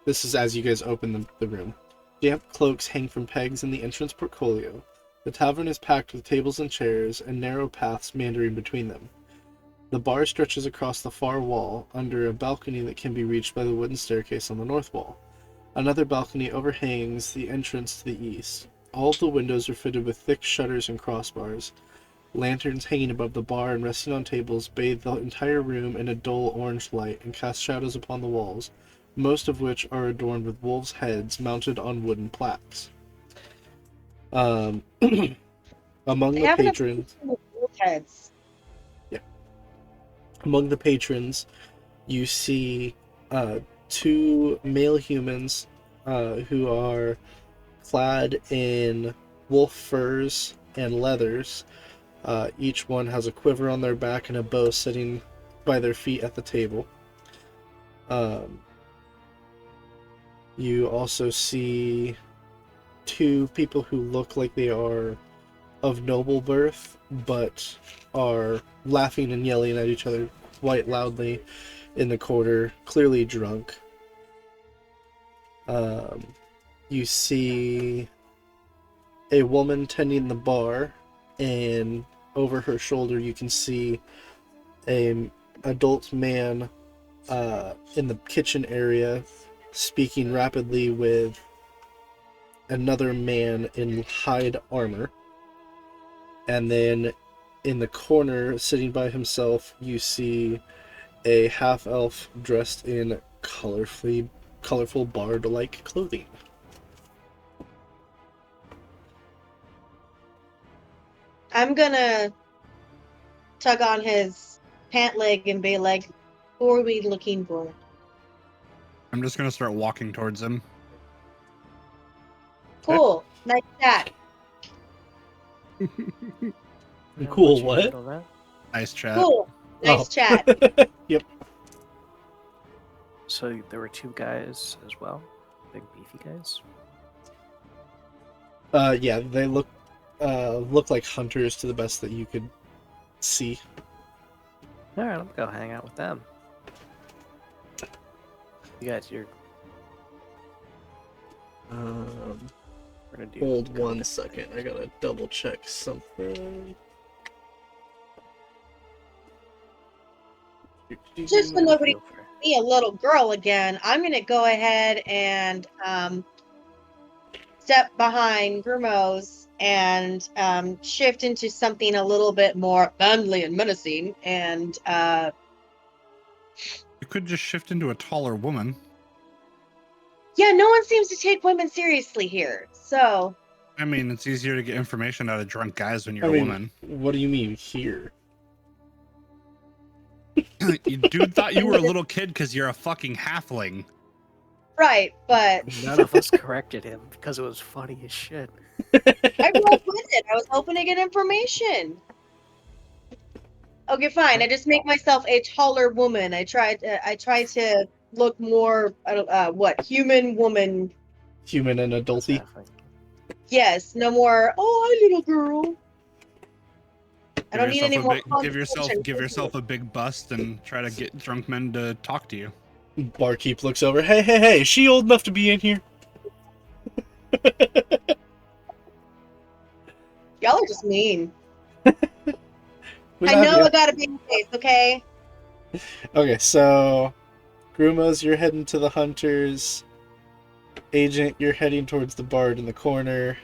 is as you guys open the room. Damp cloaks hang from pegs in the entrance portfolio. The tavern is packed with tables and chairs, and narrow paths meandering between them. The bar stretches across the far wall, under a balcony that can be reached by the wooden staircase on the north wall. Another balcony overhangs the entrance to the east. All of the windows are fitted with thick shutters and crossbars. Lanterns hanging above the bar and resting on tables bathe the entire room in a dull orange light and cast shadows upon the walls, most of which are adorned with wolves' heads mounted on wooden plaques. Among They the have enough patrons, heads. among the patrons, you see 2 male humans who are clad in wolf furs and leathers. Each one has a quiver on their back and a bow sitting by their feet at the table. You also see 2 people who look like they are of noble birth, but are laughing and yelling at each other quite loudly in the corner, clearly drunk. You see a woman tending the bar, and over her shoulder you can see an adult man in the kitchen area speaking rapidly with another man in hide armor. And then in the corner, sitting by himself, you see a half-elf dressed in colorful bard-like clothing. I'm gonna tug on his pant leg and bay leg. Who are we looking for? I'm just gonna start walking towards him. Cool. Nice chat. I'll Cool, let you what? handle that. Nice chat. Cool. Nice chat. Yep. So there were 2 guys as well, big beefy guys. Yeah, they look like hunters to the best that you could see. All right, I'm gonna go hang out with them. You guys, we're gonna do. Hold one second, I gotta double check something. Just so nobody Feel free. be a little girl again, I'm gonna go ahead and step behind Grumos and shift into something a little bit more manly and menacing. And You could just shift into a taller woman. yeah, no one seems to take women seriously here. So I mean, it's easier to get information out of drunk guys when you're I a mean, woman. what do you mean here? You dude thought you were a little kid because you're a fucking halfling. right, but None of us corrected him because it was funny as shit. I rolled with it. I was hoping to get information. Okay, fine. I just make myself a taller woman. I try to look more human woman. Human and adulty. Halfling. Yes, no more. Oh, hi, little girl. I don't need any more. Give yourself a big bust and try to get drunk men to talk to you. Barkeep looks over. Hey, is she old enough to be in here? Y'all are just mean. We I love know ya. I gotta be in face, okay? Okay, so Grumos, you're heading to the hunters. Agent, you're heading towards the bard in the corner.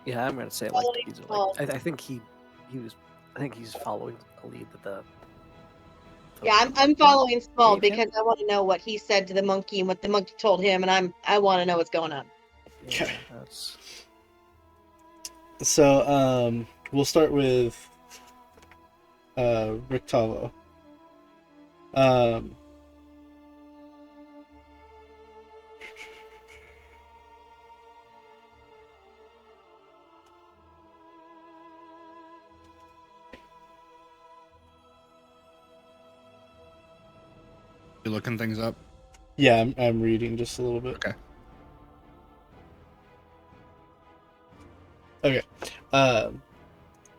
Yeah, I'm gonna say like Following these are Paul. like I think he's following a lead that the Yeah, I'm following Small gave him? because I want to know what he said to the monkey and what the monkey told him, and I want to know what's going on. Yeah, Okay. that's So, we'll start with Rictavo. You looking things up? Yeah, I'm reading just a little bit. Okay. Okay.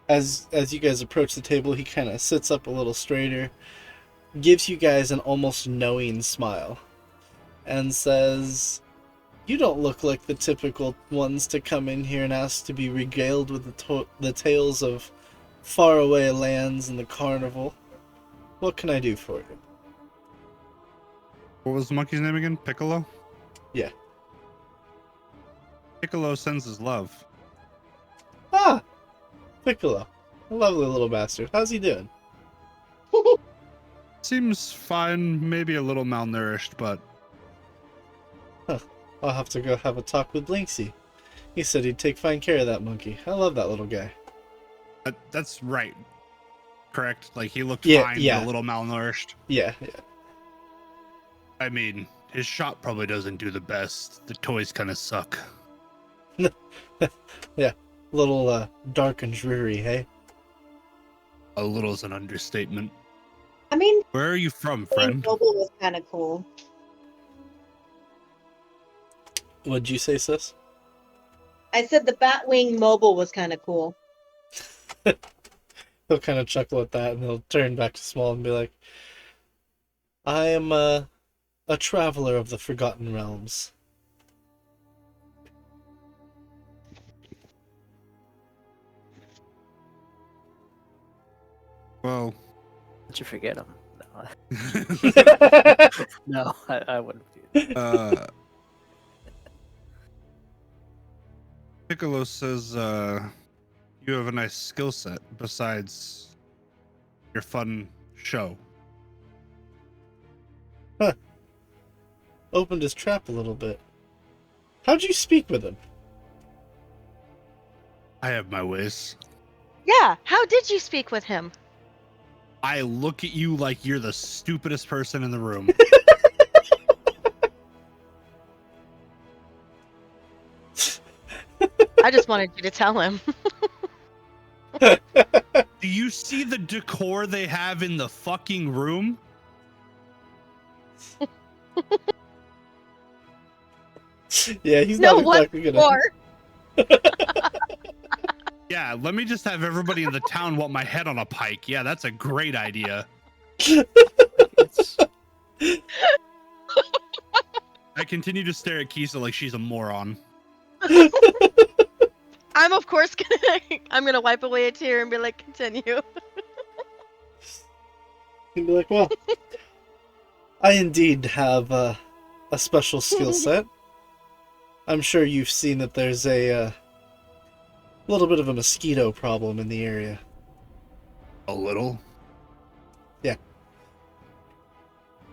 As you guys approach the table, he kind of sits up a little straighter, gives you guys an almost knowing smile, and says, "You don't look like the typical ones to come in here and ask to be regaled with the tales of faraway lands and the carnival. What can I do for you?" What was the monkey's name again? Piccolo? Yeah. Piccolo sends his love. Ah, Piccolo, a lovely little bastard. How's he doing? Seems fine, maybe a little malnourished, but I'll have to go have a talk with Blinksy. He said he'd take fine care of that monkey. I love that little guy. that's right. Correct? Like, he looked Yeah, fine, yeah. but a little malnourished. Yeah. I mean, his shop probably doesn't do the best. The toys kind of suck. Little dark and dreary, hey? A little's an understatement. I mean, Where are you from, being friend? mobile was kind of cool. What'd you say, sis? I said the Batwing mobile was kind of cool. He'll kind of chuckle at that, and he'll turn back to Small and be like, I am a traveler of the Forgotten Realms. Well, did you forget him? Yeah, No, I wouldn't do that. Piccolo says, you have a nice skill set besides your fun show. opened his trap a little bit. How'd you speak with him? I have my ways. Yeah, how did you speak with him? I look at you like you're the stupidest person in the room. I just wanted you to tell him. Do you see the decor they have in the fucking room? Yeah, he's No, not what exactly gonna. for? Yeah, let me just have everybody in the town want my head on a pike. Yeah, that's a great idea. It's, I continue to stare at Kisa like she's a moron. I'm of course gonna wipe away a tear and be like, continue. He'd be like, well, I indeed have a special skill set. I'm sure you've seen that there's a little bit of a mosquito problem in the area. A little.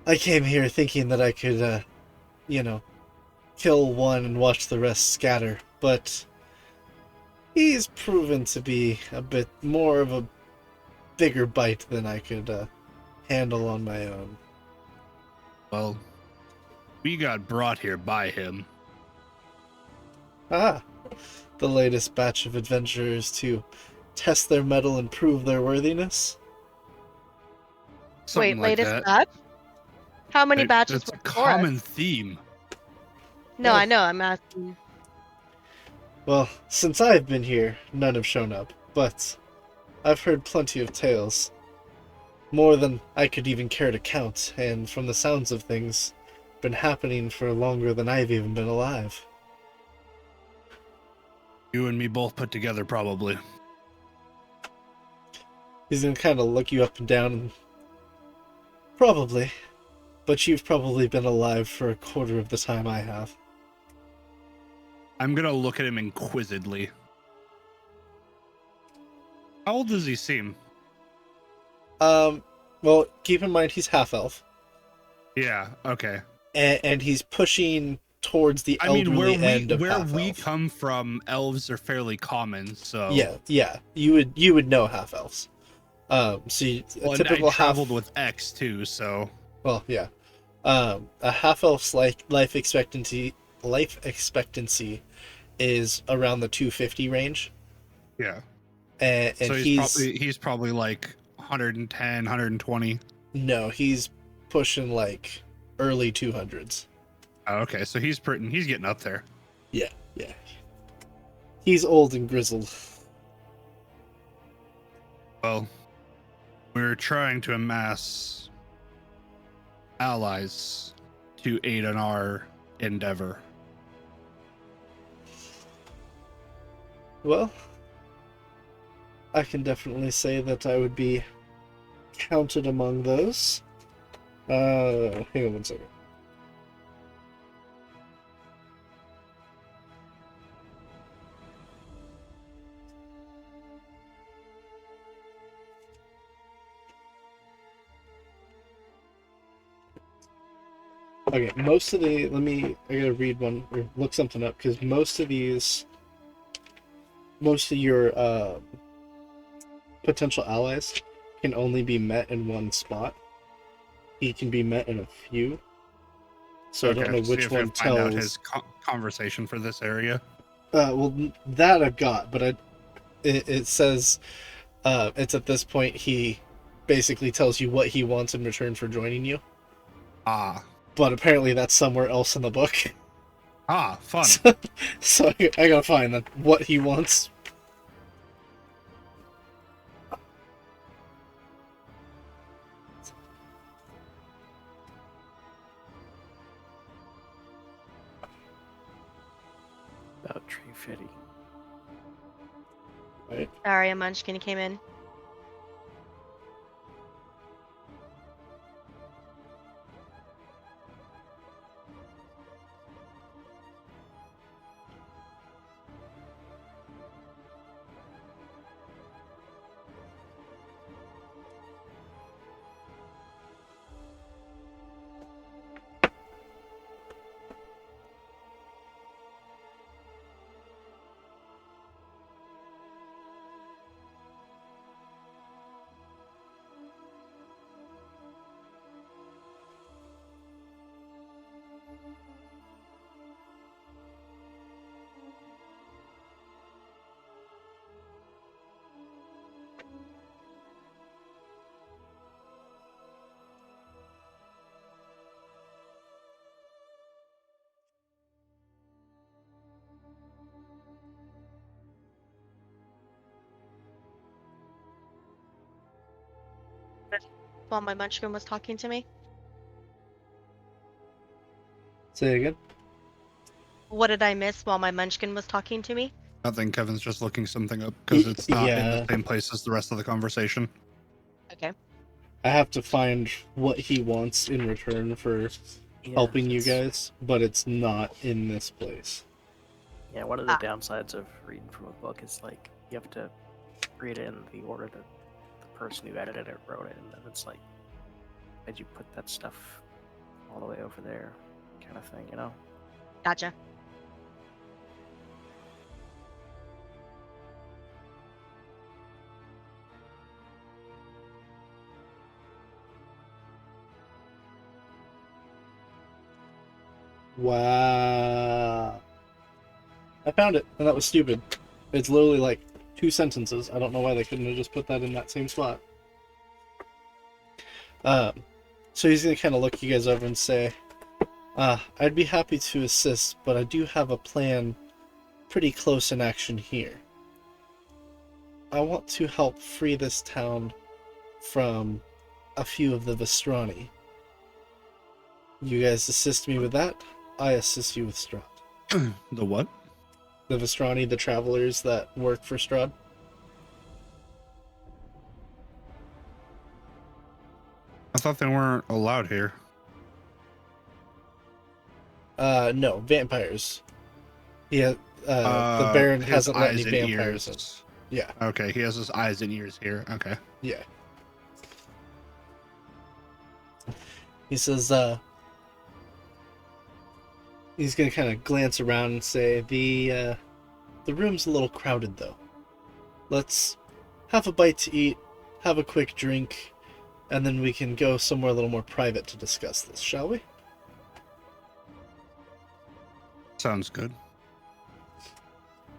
I came here thinking that I could, kill one and watch the rest scatter, but he's proven to be a bit more of a bigger bite than I could handle on my own. Well, we got brought here by him. Ah, the latest batch of adventurers to test their mettle and prove their worthiness? Something Wait, like latest that. batch? How many batches That's were a before us? common theme. No, Yeah. I know. I'm asking. Well, since I've been here, none have shown up, but I've heard plenty of tales. More than I could even care to count, and from the sounds of things, been happening for longer than I've even been alive. You and me both put together, probably. He's gonna kind of look you up and down and... Probably. But you've probably been alive for a quarter of the time I have. I'm gonna look at him inquisitively. How old does he seem? Well, keep in mind he's half-elf. Yeah, okay. And he's pushing towards the elderly end of where half-elf. we come from, elves are fairly common, so Yeah. You would know half-elves. So a well, and typical I traveled with X too, so Well, yeah. A half-elf's life expectancy is around the 250 range. yeah. And So he's probably like 110, 120. No, he's pushing like early 200s. Oh, okay, so he's getting up there. Yeah. He's old and grizzled. Well, we're trying to amass allies to aid in our endeavor. Well, I can definitely say that I would be counted among those. Hang on one second. Okay, I gotta read one, or look something up, because most of your potential allies can only be met in one spot. He can be met in a few. So I don't know see which if we one find out tells. his conversation for this area. Well, that I've got, but it says it's at this point he basically tells you what he wants in return for joining you. Ah, But apparently that's somewhere else in the book. fun. So I gotta find what he wants. About tree fitting. Right? Sorry, a munchkin came in. While my munchkin was talking to me. Say it again. What did I miss while my munchkin was talking to me? Nothing. Kevin's just looking something up because it's not in Yeah. the same place as the rest of the conversation. Okay. I have to find what he wants in return for Yeah, helping you it's- guys, but it's not in this place. Yeah, one of the Ah. downsides of reading from a book is like you have to read it in the order that the person who edited it wrote it, and then it's like, why'd you put that stuff all the way over there, kind of thing, you know? Gotcha. Wow. I found it, and that was stupid. It's literally like 2 sentences. I don't know why they couldn't have just put that in that same spot. So he's gonna kind of look you guys over and say, I'd be happy to assist, but I do have a plan pretty close in action here. I want to help free this town from a few of the Vestrani. You guys assist me with that, I assist you with Strahd. The what? The Vestrani, the travelers that work for Strahd. I thought they weren't allowed here. No, vampires. Yeah, the Baron His hasn't let any eyes and vampires in. ears. Yeah, Okay, he has his eyes and ears here. Okay. yeah. He says, he's gonna kind of glance around and say, the room's a little crowded though. Let's have a bite to eat, have a quick drink, and then we can go somewhere a little more private to discuss this, shall we? Sounds good.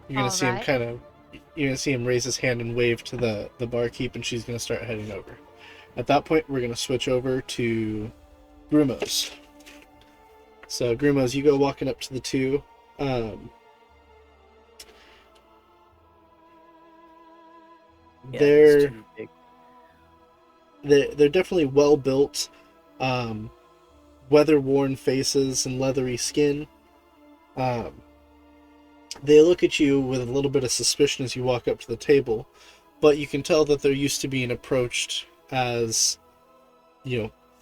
You're gonna see him Alright. you're gonna see him raise his hand and wave to the barkeep, and she's gonna start heading over. At that point, we're gonna switch over to Grumos. So Grumos, you go walking up to the two. Yeah, They're it's too big. they're definitely well built, weather-worn faces and leathery skin. They look at you with a little bit of suspicion as you walk up to the table, but you can tell that they're used to being approached as,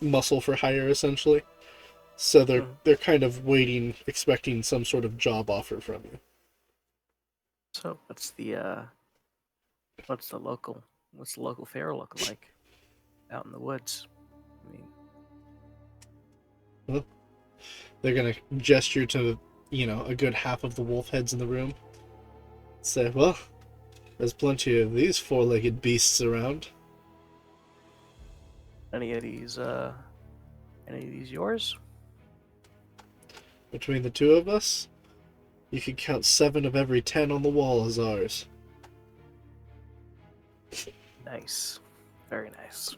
muscle for hire essentially. So they're kind of waiting, expecting some sort of job offer from you. So what's the local fair look like out in the woods? I mean, They're gonna gesture to, a good half of the wolf heads in the room. Say, well, there's plenty of these four-legged beasts around. any of these yours? Between the two of us, you can count 7 of every 10 on the wall as ours. Nice, very nice.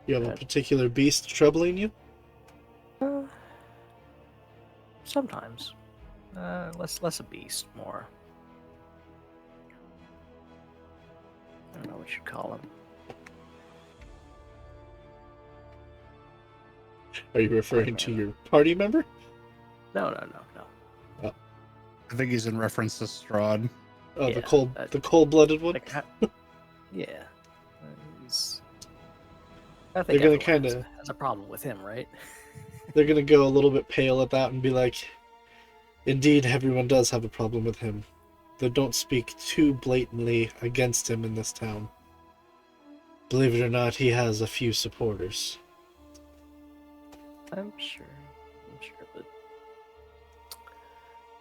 You have a Good. particular beast troubling you? Sometimes, less a beast, more. I don't know what you'd call him. Are you referring to your party member? No. I think he's in reference to Strahd. Oh, Yeah, the cold-blooded one. Yeah. I They're think gonna everyone kinda- has a problem with him, right? They're gonna go a little bit pale at that and be like, indeed, everyone does have a problem with him. Though don't speak too blatantly against him in this town. Believe it or not, he has a few supporters. I'm sure, but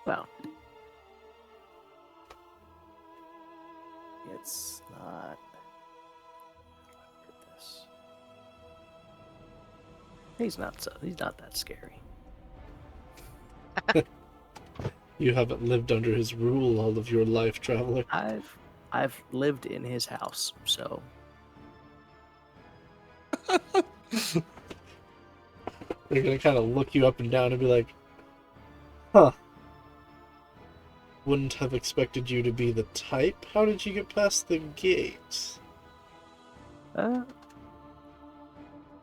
well, it's not. How do I put this? He's not that scary. You haven't lived under his rule all of your life, traveler. I've lived in his house, so They're gonna kind of look you up and down and be like, huh. Wouldn't have expected you to be the type. How did you get past the gate? Oh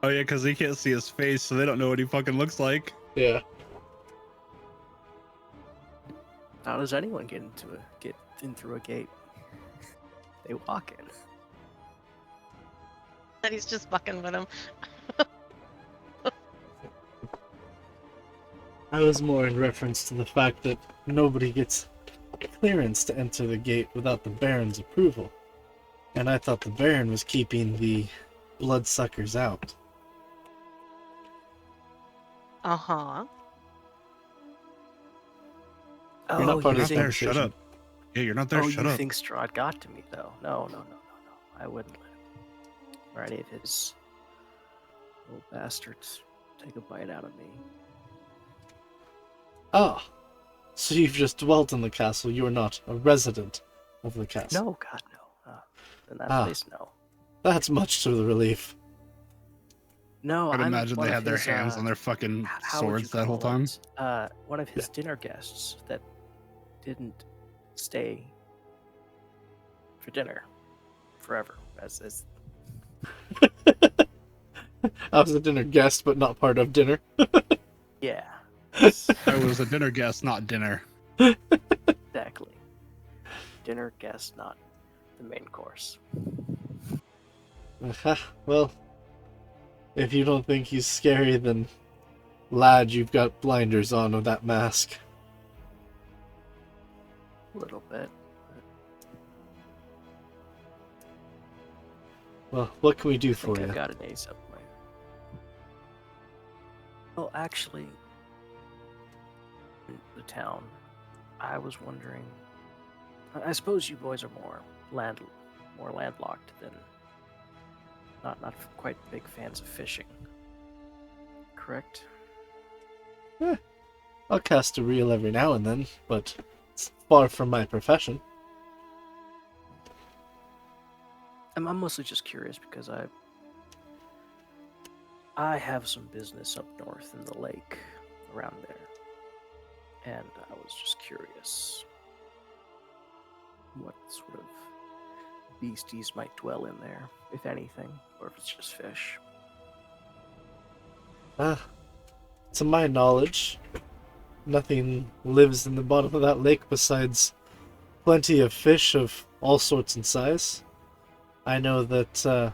yeah, because they can't see his face, so they don't know what he fucking looks like. Yeah. how does anyone get in through a gate? They walk in. That he's just fucking with him. I was more in reference to the fact that nobody gets clearance to enter the gate without the Baron's approval. And I thought the Baron was keeping the bloodsuckers out. Uh-huh. You're not Oh, part You're of this not there. Shut conversation. up. Yeah, you're not there. Oh, Shut you up. think Strahd got to me, though? No, no, no, no, no. I wouldn't let him. Or any of his little bastards take a bite out of me. Ah, so you've just dwelt in the castle. You are not a resident of the castle. No, God, no. In that Ah. place, no. That's much to the relief. No, I'd I'm imagine one they of had their his, hands on their fucking how would you swords that whole call time. it? One of his dinner guests that didn't stay for dinner forever. As I was a dinner guest, but not part of dinner. yeah, I was a dinner guest, not dinner. exactly. Dinner guest, not the main course. Well, if you don't think he's scary, then, lad, you've got blinders on with that mask. A little bit. Well, what can we do I for think I've you? got an ace up my. Well, actually, in the town, I was wondering. I suppose you boys are more landlocked than not quite big fans of fishing. Correct? I'll cast a reel every now and then, but it's far from my profession. I'm mostly just curious because I have some business up north in the lake around there, and I was just curious what sort of beasties might dwell in there, if anything, or if it's just fish. To my knowledge, nothing lives in the bottom of that lake besides plenty of fish of all sorts and size. I know that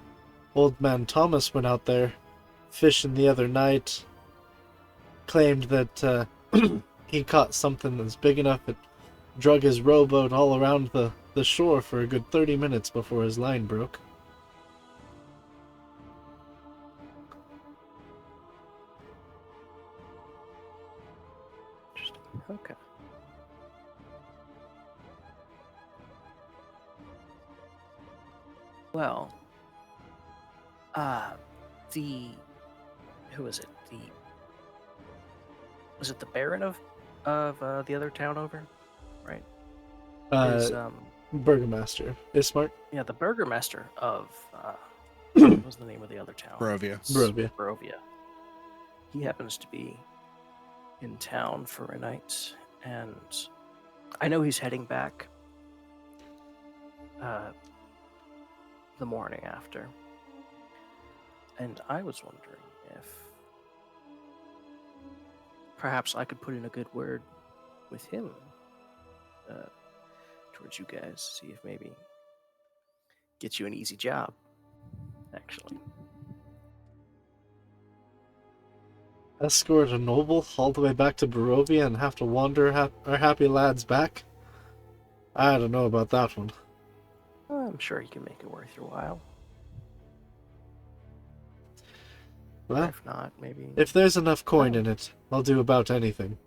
old man Thomas went out there fishing the other night, claimed that he caught something that's big enough it drug his rowboat all around the shore for a good 30 minutes before his line broke. Interesting. Okay. Well, the who is it? Was it the Baron of the other town over? Right. Is Burgomaster Ismart. yeah, the burgomaster of what was the name of the other town? Barovia. Barovia. Barovia. He happens to be in town for a night, and I know he's heading back the morning after. And I was wondering if perhaps I could put in a good word with him towards you guys, see if maybe get you an easy job, actually. Escort a noble all the way back to Barovia and have to wander our happy lads back? I don't know about that one. I'm sure he can make it worth your while. Or Well, if not, maybe. if there's enough coin in it, I'll do about anything.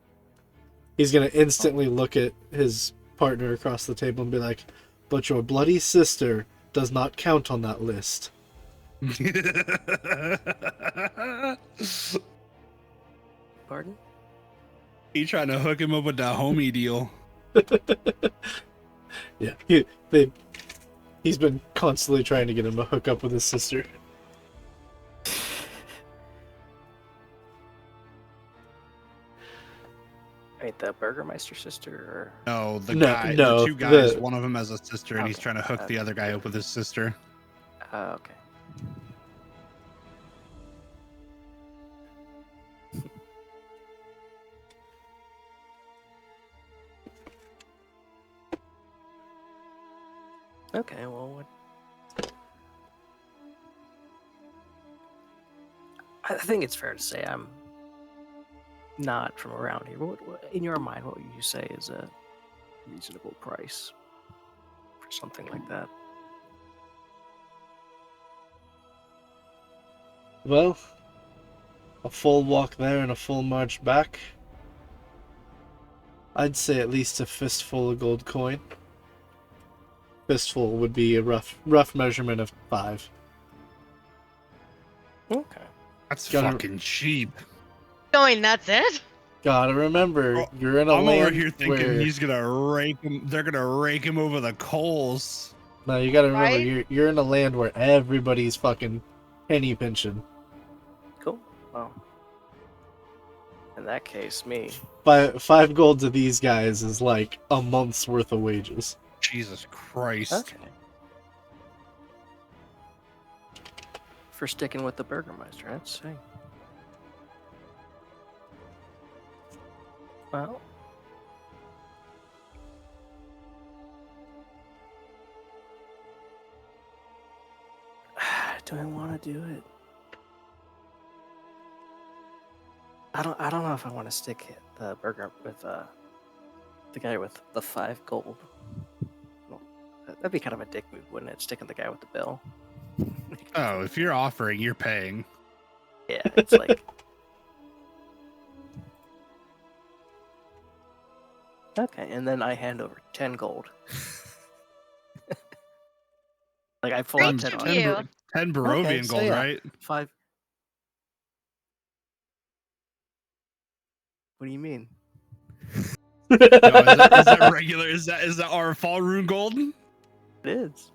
He's gonna instantly look at his partner across the table and be like, but your bloody sister does not count on that list. Pardon? He trying to hook him up with that homie deal. Yeah, he's been constantly trying to get him to hook up with his sister. Wait, the Burgermeister sister, or No, the No, two guys. the- One of them has a sister, and he's Okay, trying to hook the other guy up with his sister. okay. Okay, well, I think it's fair to say I'm not from around here. In your mind, what would you say is a reasonable price for something like that? Well, a full walk there and a full march back. I'd say at least a fistful of gold coin. Fistful would be a rough measurement of 5. Okay. That's Gotta- fucking cheap. Going, that's it? Gotta remember, Oh, you're in a I'm over land here thinking where... he's gonna rake him. They're gonna rake him over the coals. No, you gotta remember, Right? you're in a land where everybody's fucking penny pinching. Cool. Well, in that case, me. 5 gold to these guys is like a month's worth of wages. Jesus Christ. Okay. For sticking with the Burgermeister, I'd say. Well, do I want to do it? I don't know if I want to stick the burger with the guy with the 5 gold. Well, that'd be kind of a dick move, wouldn't it? Sticking the guy with the bill. Oh, if you're offering, you're paying. Yeah, it's like. Okay, and then I hand over 10 gold. Like I pull out Great 10 of gold. you. 10 Barovian Okay, so gold, yeah. right? 5. What do you mean? No, is that regular? Is that our fall rune gold? It is.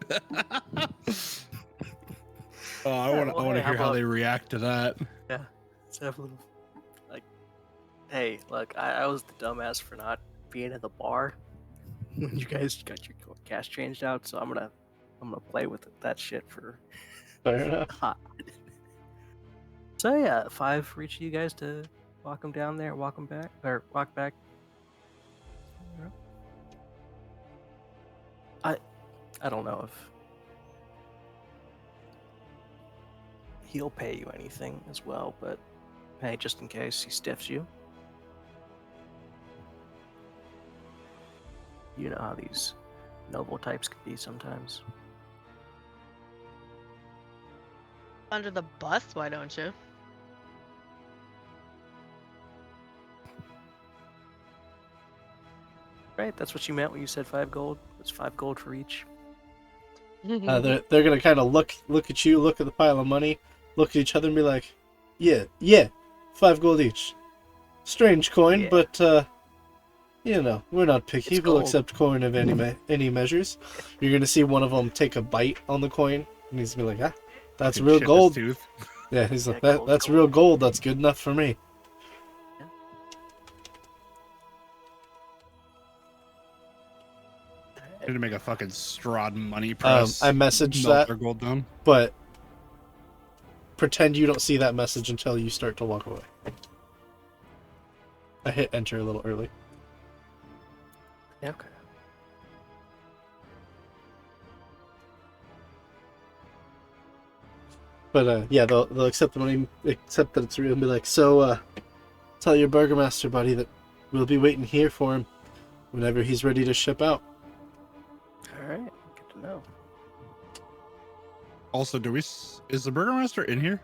Oh, I Yeah, want well, to hey, hear how how about- they react to that. Yeah, let's have a little. Like, hey, look, I was the dumbass for not being at the bar when you guys got your cash changed out, so I'm gonna play with that shit for Fair enough. hot. So yeah, 5 for each of you guys to walk them down there, walk them back, or walk back. I don't know if he'll pay you anything as well, but hey, just in case he stiffs you. You know how these noble types can be sometimes. Under the bus, why don't you? Right, that's what you meant when you said 5 gold. It's 5 gold for each. They're gonna kind of look at you, look at the pile of money, look at each other and be like, yeah, 5 gold each. Strange coin, Yeah. but we're not picky. It's We'll gold. accept coin of any measures. You're gonna see one of them take a bite on the coin, and he's gonna be like, that's Can real chip his gold. tooth. Yeah, he's like, Yeah, gold's that's gold." real gold. That's good enough for me. Need to make a fucking Strahd money press. I messaged melt that, their gold down. but pretend you don't see that message until you start to walk away. I hit enter a little early. Yeah, okay. But yeah, they'll accept the money, accept that it's real, and be like, so tell your burgomaster buddy that we'll be waiting here for him whenever he's ready to ship out. Alright, good to know. Also, is the Burgermaster in here?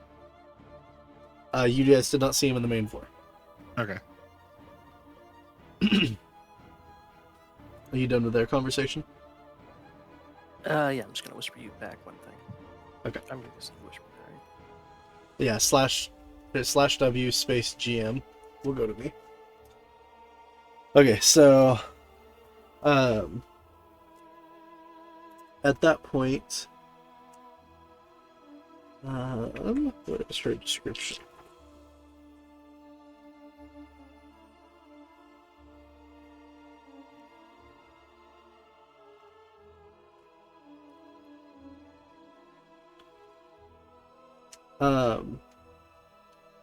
You guys did not see him in the main floor. Okay. Are you done with their conversation? Yeah, I'm just gonna whisper you back one thing. Okay. I'm gonna just whisper, alright? Yeah, /W space GM will go to me. Okay, so at that point, what is her description?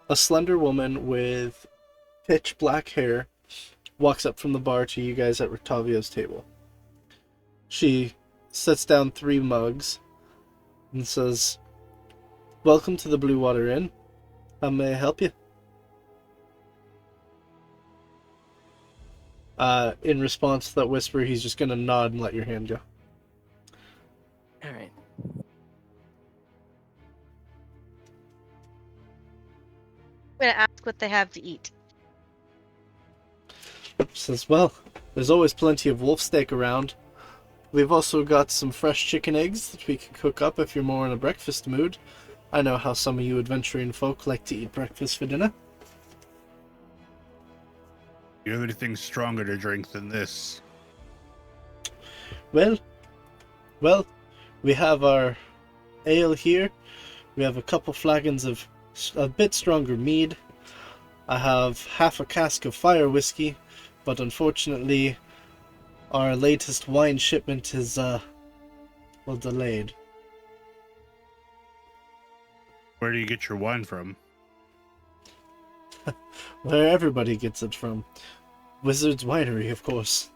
A slender woman with pitch black hair walks up from the bar to you guys at Rictavio's table. She sets down 3 mugs and says, "Welcome to the Blue Water Inn. How may I help you?" In response to that whisper, he's just gonna nod and let your hand go. All right. I'm gonna ask what they have to eat. Says, well, there's always plenty of wolf steak around. We've also got some fresh chicken eggs that we can cook up if you're more in a breakfast mood. I know how some of you adventuring folk like to eat breakfast for dinner. You have anything stronger to drink than this? Well, we have our ale here. We have a couple flagons of a bit stronger mead. I have half a cask of fire whiskey, but unfortunately, our latest wine shipment is, delayed. Where do you get your wine from? Where everybody gets it from. Wizard's Winery, of course.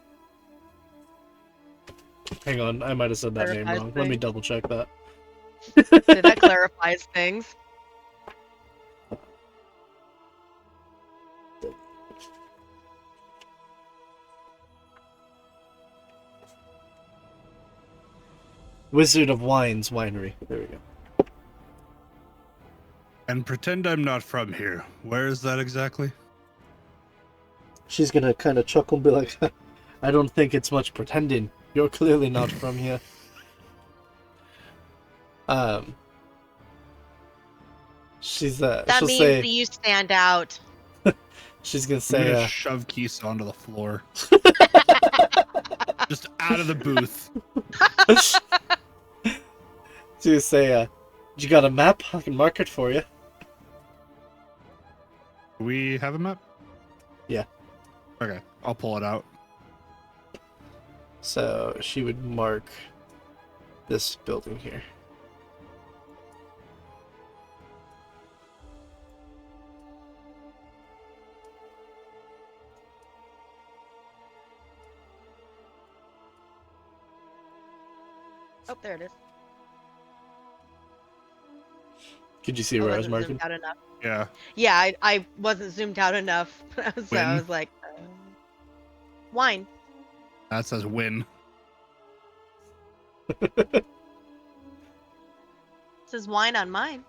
Hang on, I might have said that name Clarifies wrong. Let me things. double check that. So that clarifies things. Wizard of Wines Winery. There we go. And pretend I'm not from here. Where is that exactly? She's gonna kind of chuckle and be like, I don't think it's much pretending. You're clearly not from here. She's That she'll means say, that you stand out. she's gonna I'm say, gonna shove Keith onto the floor. Just out of the booth. she's gonna say, you got a map? I can mark it for you. Do we have a map? Yeah. Okay, I'll pull it out. So she would mark this building here. Oh, there it is. Could you see I where I was wasn't marking? zoomed out enough. Yeah. Yeah, I wasn't zoomed out enough. So I Win. was like, wine. That says win. It says wine on mine.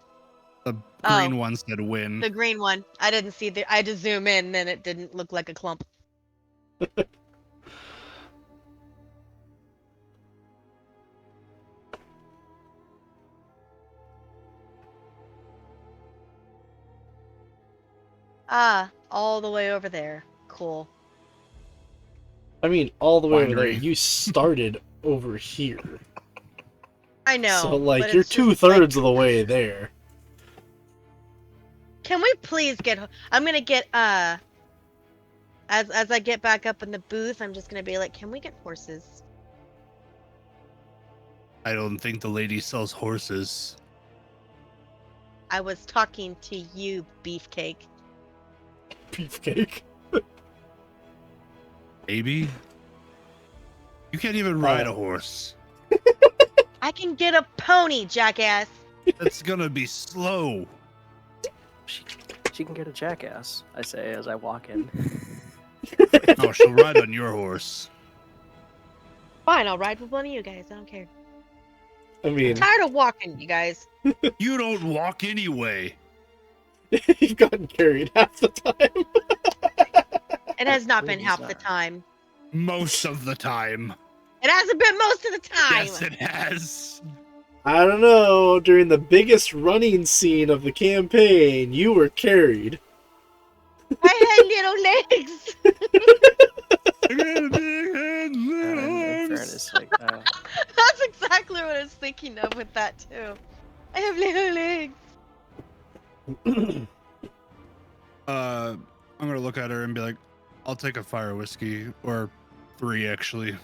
The Oh. green one said win. The green one. I didn't see the. I had to zoom in, and it didn't look like a clump. Ah, all the way over there. Cool. I mean, all the way over there. Winery. You started over here. I know. So, like, but you're it's just, 2/3 of the way there. Can we please get? I'm gonna get as I get back up in the booth, I'm just gonna be like, can we get horses? I don't think the lady sells horses. I was talking to you, Beefcake. Beefcake. Maybe? You can't even ride a horse. I can get a pony, jackass. That's gonna be slow. She can get a jackass, I say as I walk in. Oh, she'll ride on your horse. Fine, I'll ride with one of you guys. I don't care. I mean, Tired of walking, you guys. You don't walk anyway. you've gotten carried half the time. It has not been Really half the bizarre. time. Most of the time. It hasn't been most of the time. Yes, it has. I don't know. During the biggest running scene of the campaign, you were carried. I had little legs. In fairness, like, That's exactly what I was thinking of with that too. I have little legs. I'm gonna look at her and be like, I'll take a fire whiskey, or 3 actually.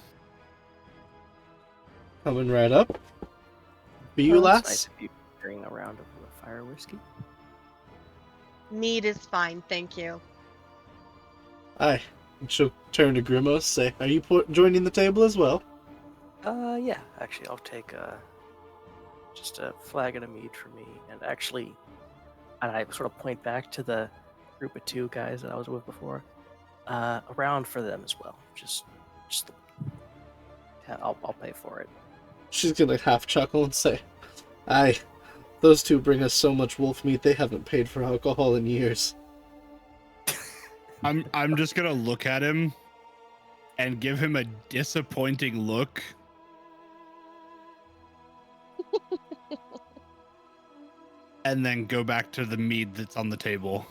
Coming right up. For you, well, lass? it's nice of you carrying a round of the fire whiskey. Meat is fine, thank you. Aye. And she'll turn to Grimos, say, are you joining the table as well? Yeah, actually, I'll take just a flagon of mead for me, and actually, and I sort of point back to the group of 2 guys that I was with before. around for them as well. Just yeah, I'll pay for it. She's gonna half chuckle and say, "Aye, those two bring us so much wolf meat they haven't paid for alcohol in years." I'm just gonna look at him and give him a disappointing look. And then go back to the mead that's on the table.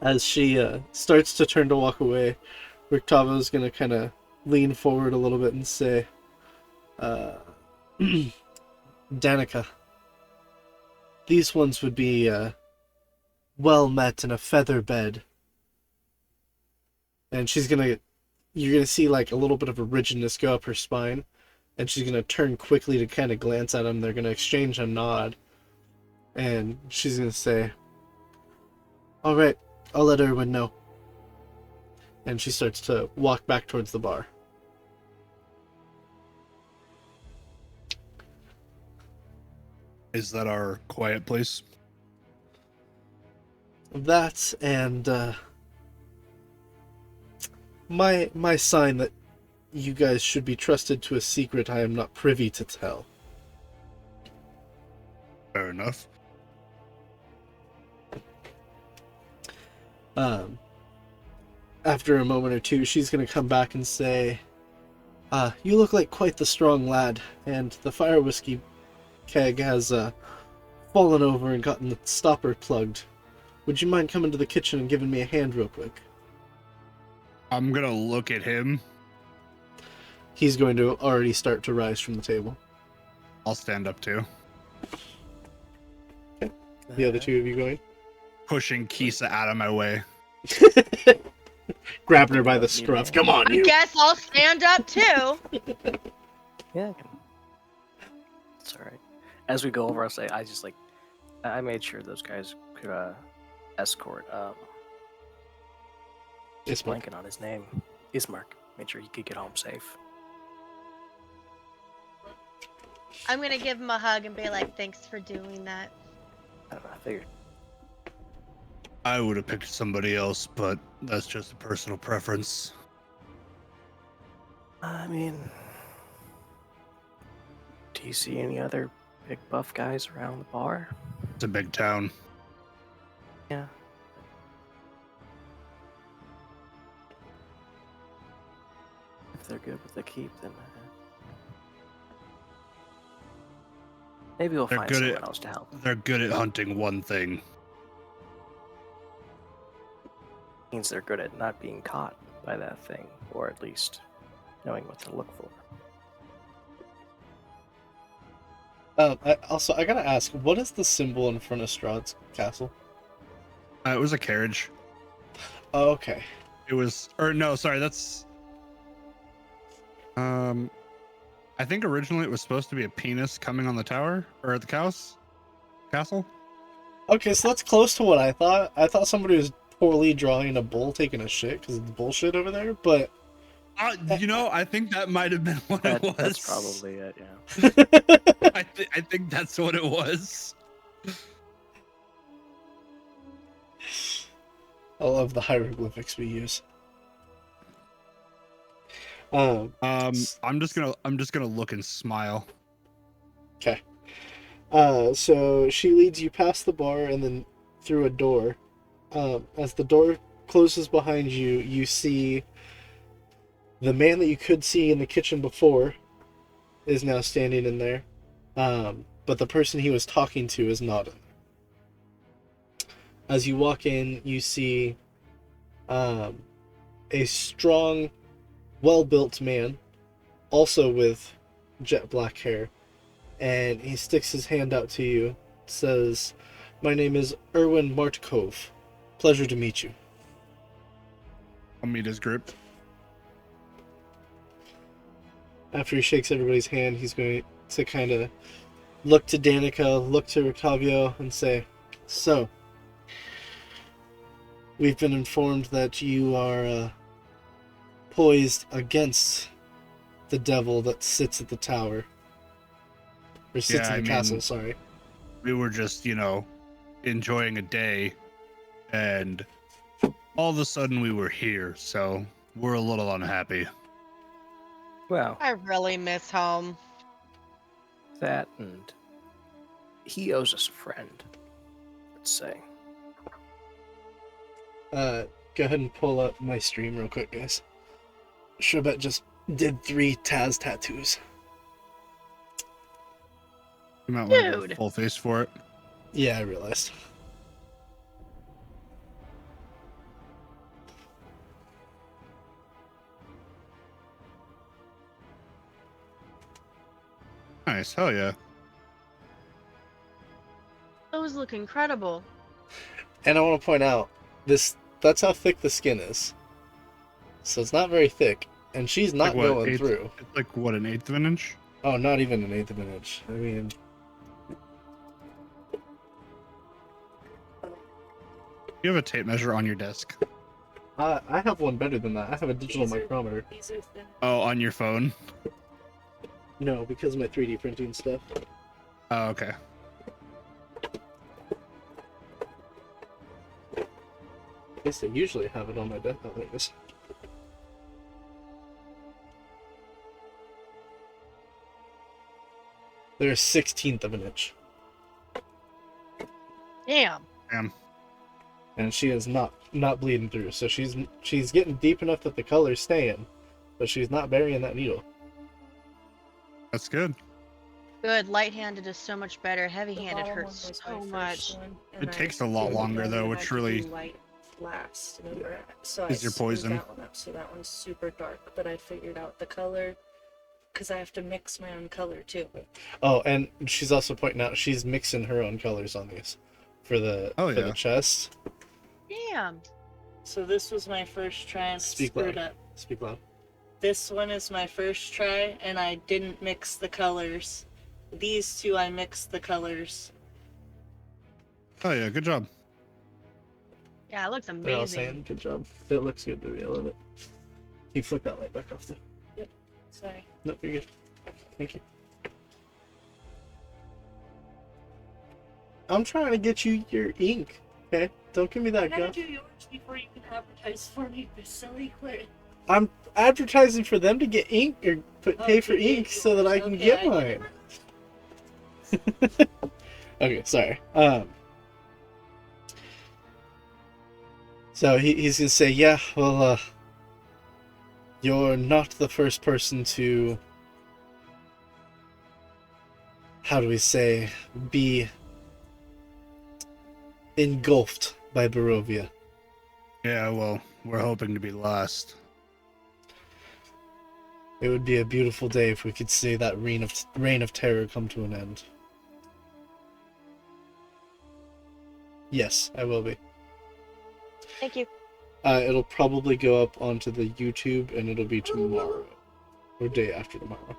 As she starts to turn to walk away, Rictavo's gonna kind of lean forward a little bit and say, Danica, these ones would be well met in a feather bed. And you're gonna see like a little bit of a rigidness go up her spine, and she's gonna turn quickly to kind of glance at him. They're gonna exchange a nod, and she's gonna say, "All right, I'll let Erwin know." And she starts to walk back towards the bar. Is that our quiet place? That and my sign that you guys should be trusted to a secret I am not privy to tell. Fair enough. After a moment or two, she's going to come back and say, you look like quite the strong lad, and the fire whiskey keg has fallen over and gotten the stopper plugged. Would you mind coming to the kitchen and giving me a hand real quick?" I'm gonna look at him. He's going to already start to rise from the table. I'll stand up too. The other two of you going? Pushing Kisa out of my way. Grabbing her by the scruff. Come on, I you! guess I'll stand up too. Yeah, it's all right. As we go over, I'll say I made sure those guys could escort just Ismark. blanking on his name. Ismark. Made sure he could get home safe. I'm gonna give him a hug and be like, "Thanks for doing that." I don't know. I figured. I would have picked somebody else, but that's just a personal preference. I mean, do you see any other big buff guys around the bar? It's a big town. Yeah. If they're good with the keep, then maybe we'll They're find good someone at- else to help. They're good at hunting one thing. Means they're good at not being caught by that thing, or at least knowing what to look for. I gotta ask, what is the symbol in front of Strahd's castle? It was a carriage. Oh, okay. It was, or no, sorry, that's. I think originally it was supposed to be a penis coming on the tower or at the castle. Okay, so that's close to what I thought. I thought somebody was poorly drawing a bull taking a shit because of the bullshit over there, but I think that might have been what it was. That's probably it. Yeah. I think that's what it was. I love the hieroglyphics we use. I'm just gonna look and smile. Okay. So she leads you past the bar and then through a door. As the door closes behind you, you see the man that you could see in the kitchen before is now standing in there. But the person he was talking to is not in there. As you walk in, you see a strong, well-built man, also with jet black hair, and he sticks his hand out to you, says, "My name is Erwin Martkov. Pleasure to meet you." I'll meet his group. After he shakes everybody's hand, he's going to kind of look to Danica, look to Rictavio, and say, "So, we've been informed that you are poised against the devil that sits at the tower. Or sits Yeah, in the I castle, mean- sorry." We were just, enjoying a day, and all of a sudden we were here, so we're a little unhappy. Well, I really miss home. that and he owes us a friend, let's say. Go ahead and pull up my stream real quick, guys. Shobet just did 3 Taz tattoos. You might want to go Dude. full face for it. Yeah, I realized. Nice, hell yeah. Those look incredible. And I want to point out, that's how thick the skin is. So it's not very thick, and she's not Like what, going through. It's like, what, an eighth of an inch? Oh, not even an eighth of an inch. I mean... You have a tape measure on your desk. I have one better than that. I have a digital micrometer. Oh, on your phone? No, because of my 3D printing stuff. Oh, okay. I guess I usually have it on my desk. Oh, there it is. They're a 16th of an inch. Damn. Damn. And she is not bleeding through, so she's getting deep enough that the color's staying, but she's not burying that needle. That's good. Good. Light-handed is so much better. The Heavy-handed bottom hurts one was so my much. first one, and It takes a lot I longer, though, had which to really do light last. So is your screwed poison. That one up, so that one's super dark. But I figured out the color because I have to mix my own color too. Oh, and she's also pointing out she's mixing her own colors on these for the Oh, for yeah. the chest. Damn. So this was my first try and I Speak screwed loud. up. Speak loud. This one is my first try and I didn't mix the colors. These two I mixed the colors. Oh yeah, good job. Yeah, it looks They're all amazing. saying good job. It looks good to me. I love it. You flick that light back off too. Sorry. No, you're good. Thank you. I'm trying to get you your ink. Okay, don't give me I that gotta gun. do yours before you can advertise for me, you silly quit. I'm advertising for them to get ink or pay for ink so that I can get mine. Okay, sorry. So he's gonna say, yeah, well, you're not the first person to, how do we say, be engulfed by Barovia. Yeah, well, we're hoping to be the last. It would be a beautiful day if we could see that reign of terror come to an end. Yes, I will be. Thank you. It'll probably go up onto the YouTube, and it'll be tomorrow. Or day after tomorrow.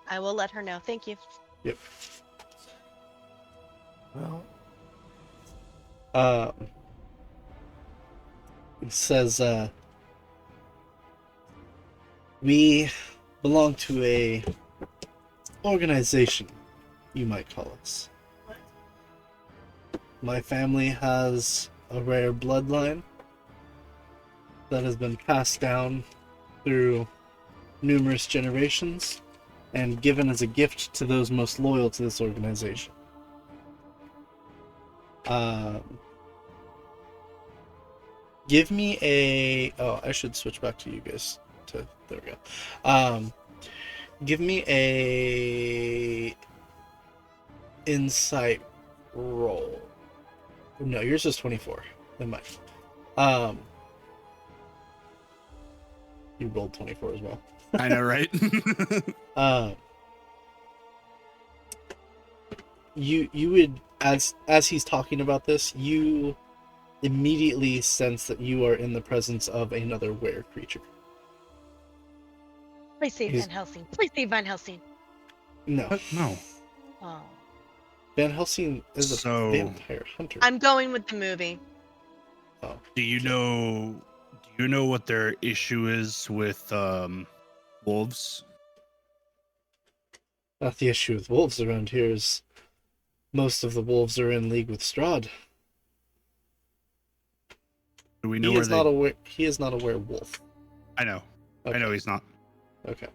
I will let her know. Thank you. Yep. Well, It says, we belong to a organization, you might call us. My family has a rare bloodline that has been passed down through numerous generations and given as a gift to those most loyal to this organization. Give me a... Oh, I should switch back to you guys. There we go. Give me a... Insight roll. No, yours is 24. Never mind. You rolled 24 as well. I know, right? You would, as he's talking about this, you immediately sense that you are in the presence of another were creature. Please save He's- Van Helsing. Please save Van Helsing. No, What? No. Oh. Van Helsing is a So- vampire hunter. I'm going with the movie. Oh, Do you know what their issue is with wolves? not the issue with wolves around here is most of the wolves are in league with Strahd. Do we know He where is they? not a he is not a werewolf. I know. Okay. I know he's not. Okay. Do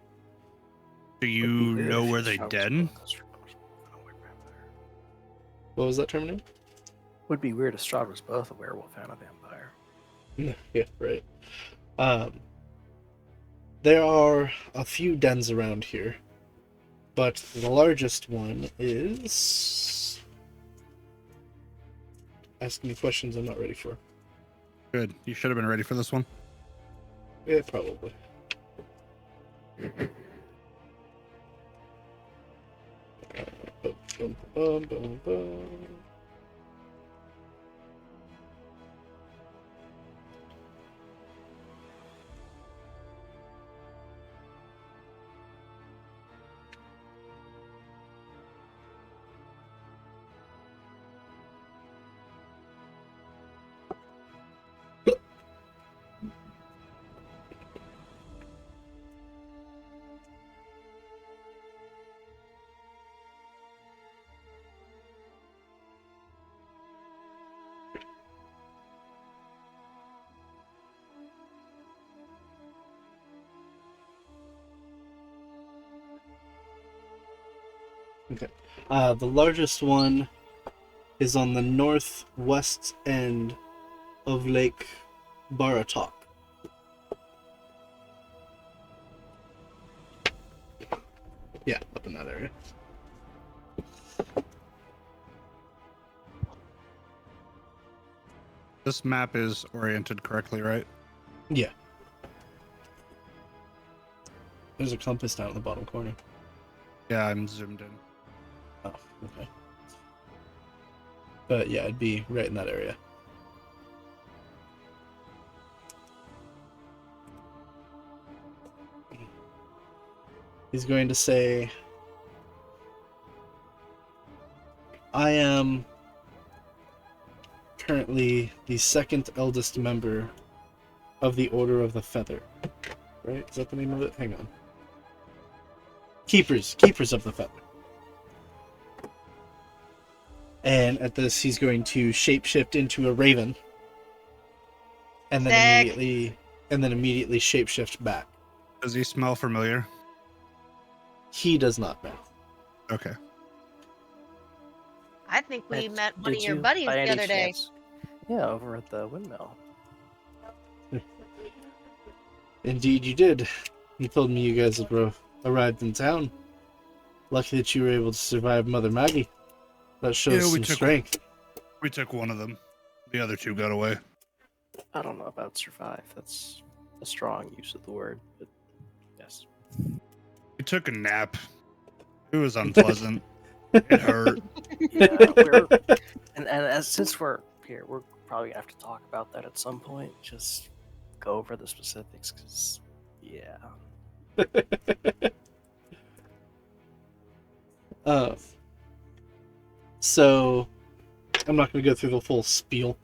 Would be you weird know if where Strahd they was dead? both a vampire. What was that term name? Would be weird if Strahd was both a werewolf and a vampire. Yeah, right. There are a few dens around here, but the largest one is asking me questions I'm not ready for. Good. You should have been ready for this one. Yeah, probably. Bum, bum, bum, bum. Okay. The largest one is on the northwest end of Lake Baratok. Yeah, up in that area. This map is oriented correctly, right? Yeah. There's a compass down in the bottom corner. Yeah, I'm zoomed in. Oh, okay. But yeah, it'd be right in that area. He's going to say, I am currently the second eldest member of the Order of the Feather. Right? Is that the name of it? Hang on. Keepers of the Feather. And at this, he's going to shapeshift into a raven, and then Sick. immediately shapeshift back. Does he smell familiar? He does not know. Okay. I think we Ed, met one did of your you, buddies by the any other day. chance- Yeah, over at the windmill. Indeed, you did. He told me you guys had arrived in town. Lucky that you were able to survive Mother Maggie. That shows Yeah, we some took- strength. We took one of them. The other two got away. I don't know about survive. That's a strong use of the word, but yes. We took a nap. It was unpleasant. It hurt. Yeah, and as since we're here, we're probably gonna have to talk about that at some point. Just go over the specifics, because yeah. So I'm not going to go through the full spiel.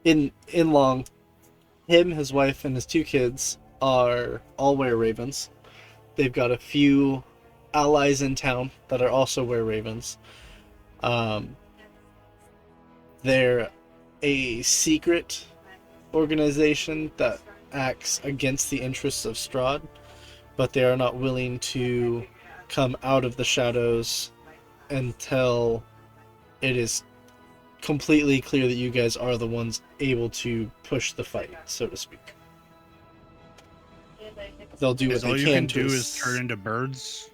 In long, him, his wife, and his two kids are all were-ravens. They've got a few allies in town that are also were-ravens. They're a secret organization that acts against the interests of Strahd, but they are not willing to come out of the shadows until it is completely clear that you guys are the ones able to push the fight, so to speak. They'll do what Because all they you can can to do is turn into birds.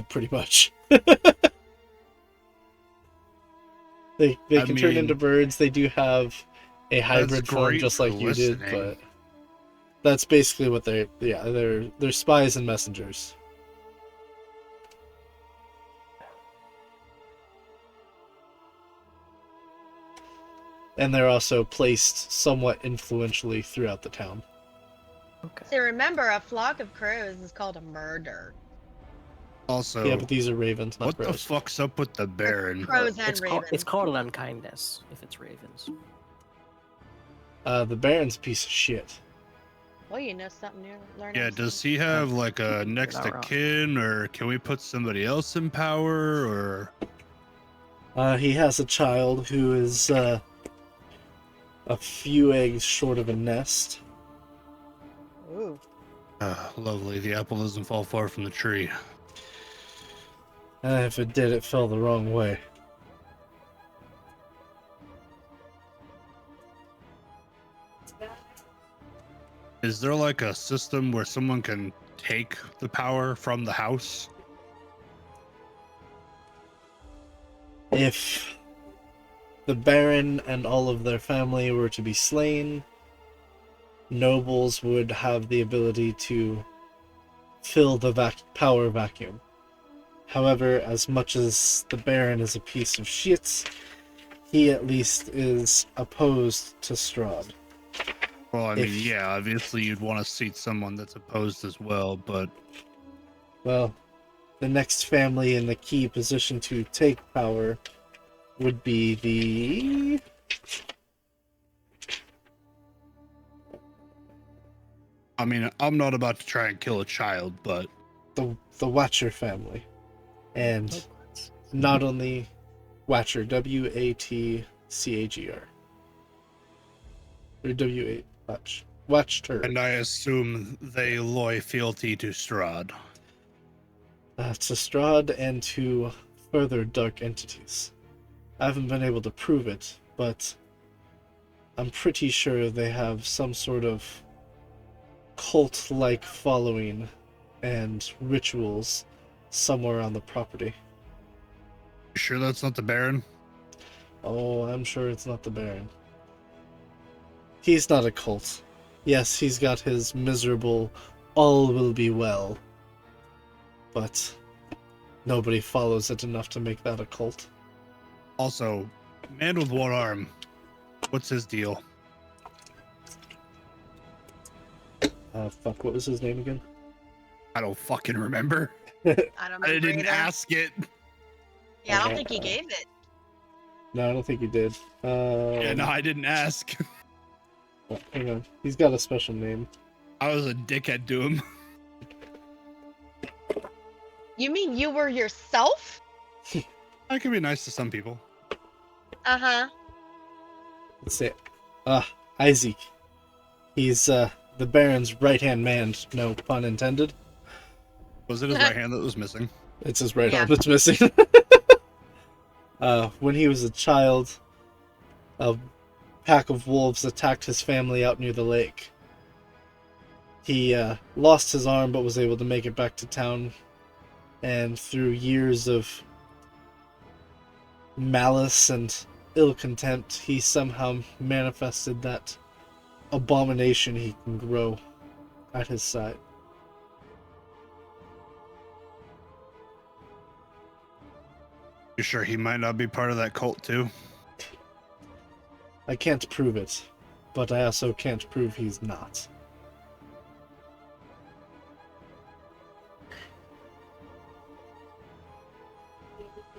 pretty much. They I can turn into mean, birds. They do have a hybrid form great just for like you did, listening. but that's basically what they're spies and messengers. And they're also placed somewhat influentially throughout the town. Okay. So remember, a flock of crows is called a murder. Also, Yeah, but these are ravens, not what the crows. fuck's up with the Baron? Crows and It's ravens. called an unkindness if it's ravens. The Baron's a piece of shit. Well, you know something new. Learn Yeah, every does day. he have like a next not of wrong. kin, or can we put somebody else in power, or He has a child who is a few eggs short of a nest. Ooh. lovely, the apple doesn't fall far from the tree. If it did, it fell the wrong way. Is there like a system where someone can take the power from the house? If the Baron and all of their family were to be slain, nobles would have the ability to fill the power vacuum. However, as much as the Baron is a piece of shit, he at least is opposed to Strahd. Well, I mean, If- yeah, obviously you'd want to seat someone that's opposed as well, but Well, the next family in the key position to take power would be I mean, I'm not about to try and kill a child, but the Watcher family. And not only Watcher, Watcagr. Or W8 Watch. Watcher. and I assume they loy fealty to Strahd. To Strahd and to further dark entities. I haven't been able to prove it, but I'm pretty sure they have some sort of cult-like following and rituals somewhere on the property. You sure that's not the Baron? Oh, I'm sure it's not the Baron. He's not a cult. Yes, he's got his miserable all will be well, but nobody follows it enough to make that a cult. Also, man with one arm, what's his deal? Fuck, what was his name again? I don't fucking remember. I don't I remember didn't either. ask it. Yeah, I don't think he gave it. No, I don't think he did. Yeah, no, I didn't ask. Hang on. He's got a special name. I was a dickhead to him. You mean you were yourself? I can be nice to some people. Uh-huh. Let's see. Isaac. He's the Baron's right-hand man, no pun intended. Was it his right hand that was missing? It's his right Yeah. arm that's missing. When he was a child, a pack of wolves attacked his family out near the lake. He lost his arm but was able to make it back to town, and through years of malice and ill contempt, he somehow manifested that abomination he can grow at his side. You sure he might not be part of that cult too? I can't prove it, but I also can't prove he's not.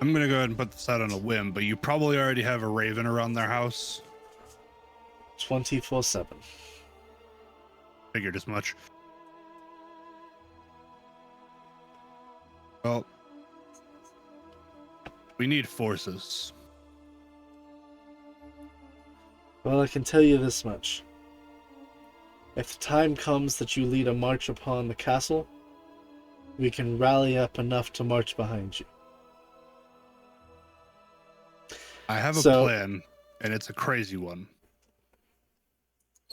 I'm gonna go ahead and put this out on a whim, but you probably already have a raven around their house. 24/7. Figured as much. Well, we need forces. Well, I can tell you this much. If the time comes that you lead a march upon the castle, we can rally up enough to march behind you. I have a So- plan, and it's a crazy one.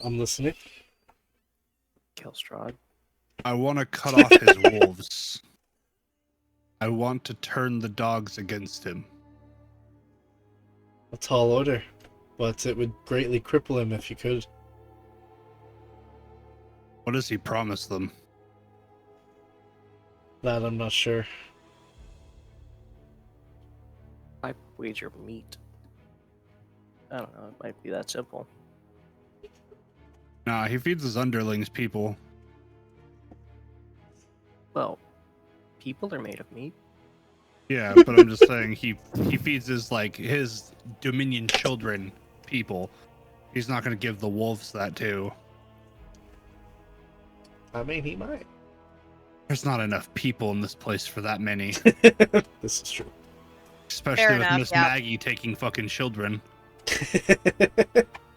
I'm listening. Kill Strahd. I want to cut off his wolves. I want to turn the dogs against him. A tall order, but it would greatly cripple him if you could. What does he promise them? That I'm not sure. I wager meat. I don't know. It might be that simple. Nah, he feeds his underlings people. Well, people are made of meat. Yeah, but I'm just saying he feeds his Dominion children people. He's not going to give the wolves that too. I mean, he might. There's not enough people in this place for that many. This is true. Especially Fair with enough, Miss yeah. Maggie taking fucking children.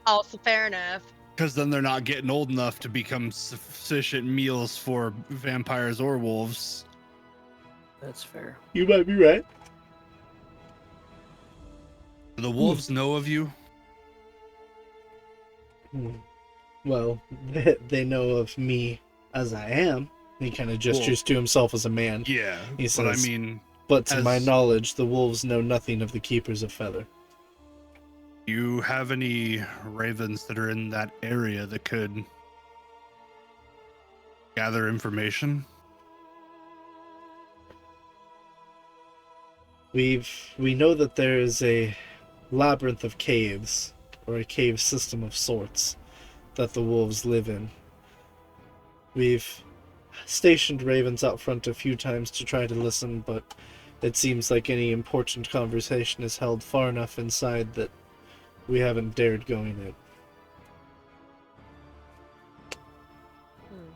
Also fair enough. Because then they're not getting old enough to become sufficient meals for vampires or wolves. That's fair. You might be right. Do the wolves know of you? Well, they know of me as I am. He kind of gestures to himself as a man. Yeah, He but I says, mean, but to my as- knowledge, the wolves know nothing of the Keepers of Feather. do you have any ravens that are in that area that could gather information? We know that there is a labyrinth of caves, or a cave system of sorts, that the wolves live in. We've stationed ravens out front a few times to try to listen, but it seems like any important conversation is held far enough inside that we haven't dared going in. Hmm.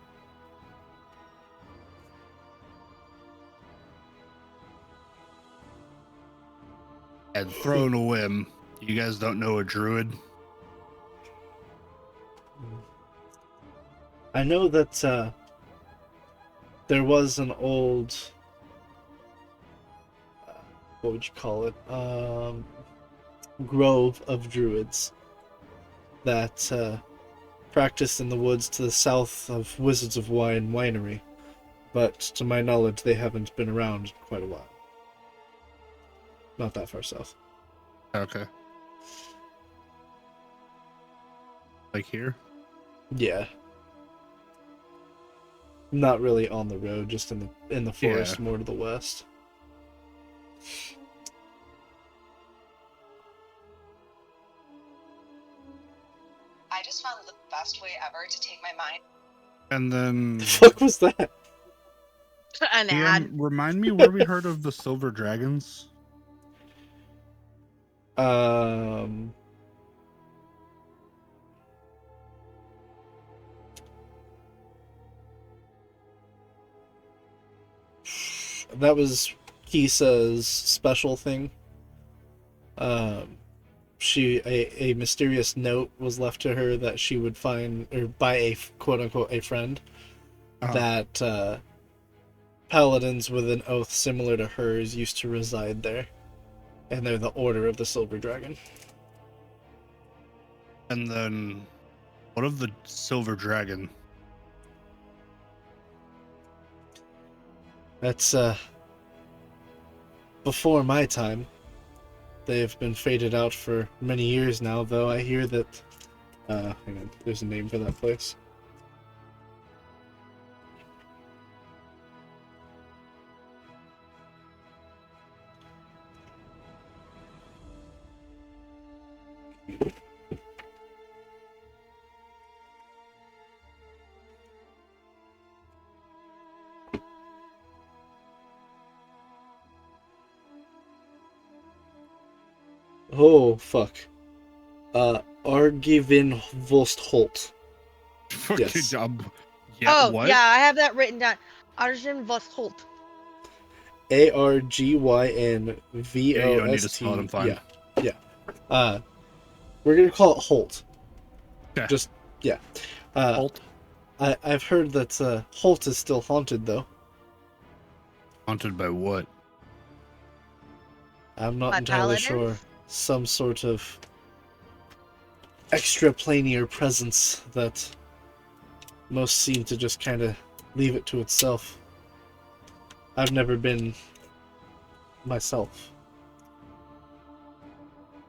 And thrown a whim, you guys don't know a druid? I know that there was an old, what would you call it? Grove of druids that practiced in the woods to the south of Wizards of Wine Winery, but to my knowledge, they haven't been around in quite a while. Not that far south. Okay. Like here? Yeah. Not really on the road, just in the forest, more to the west. I just found the best way ever to take my mind. And then The fuck was that? An ad. remind me where we heard of the silver dragons? That was Kisa's special thing. A mysterious note was left to her that she would find, or by a quote unquote a friend, that paladins with an oath similar to hers used to reside there, and they're the Order of the Silver Dragon. And then, what of the silver dragon? That's before my time. They've been faded out for many years now, though I hear that hang on, there's a name for that place. Oh, fuck. Argivin Vostholt. Fucking Yes. job. Yeah, Oh, what? yeah, I have that written down. Arjun Vosholt. Argynvosht. Yeah, you don't need to spell it, I'm fine. Yeah. We're gonna call it Holt. Okay. Just, yeah. Holt? I've heard that Holt is still haunted, though. Haunted by what? I'm not By entirely paladins? sure. Some sort of extraplanar presence that most seem to just kind of leave it to itself. I've never been myself.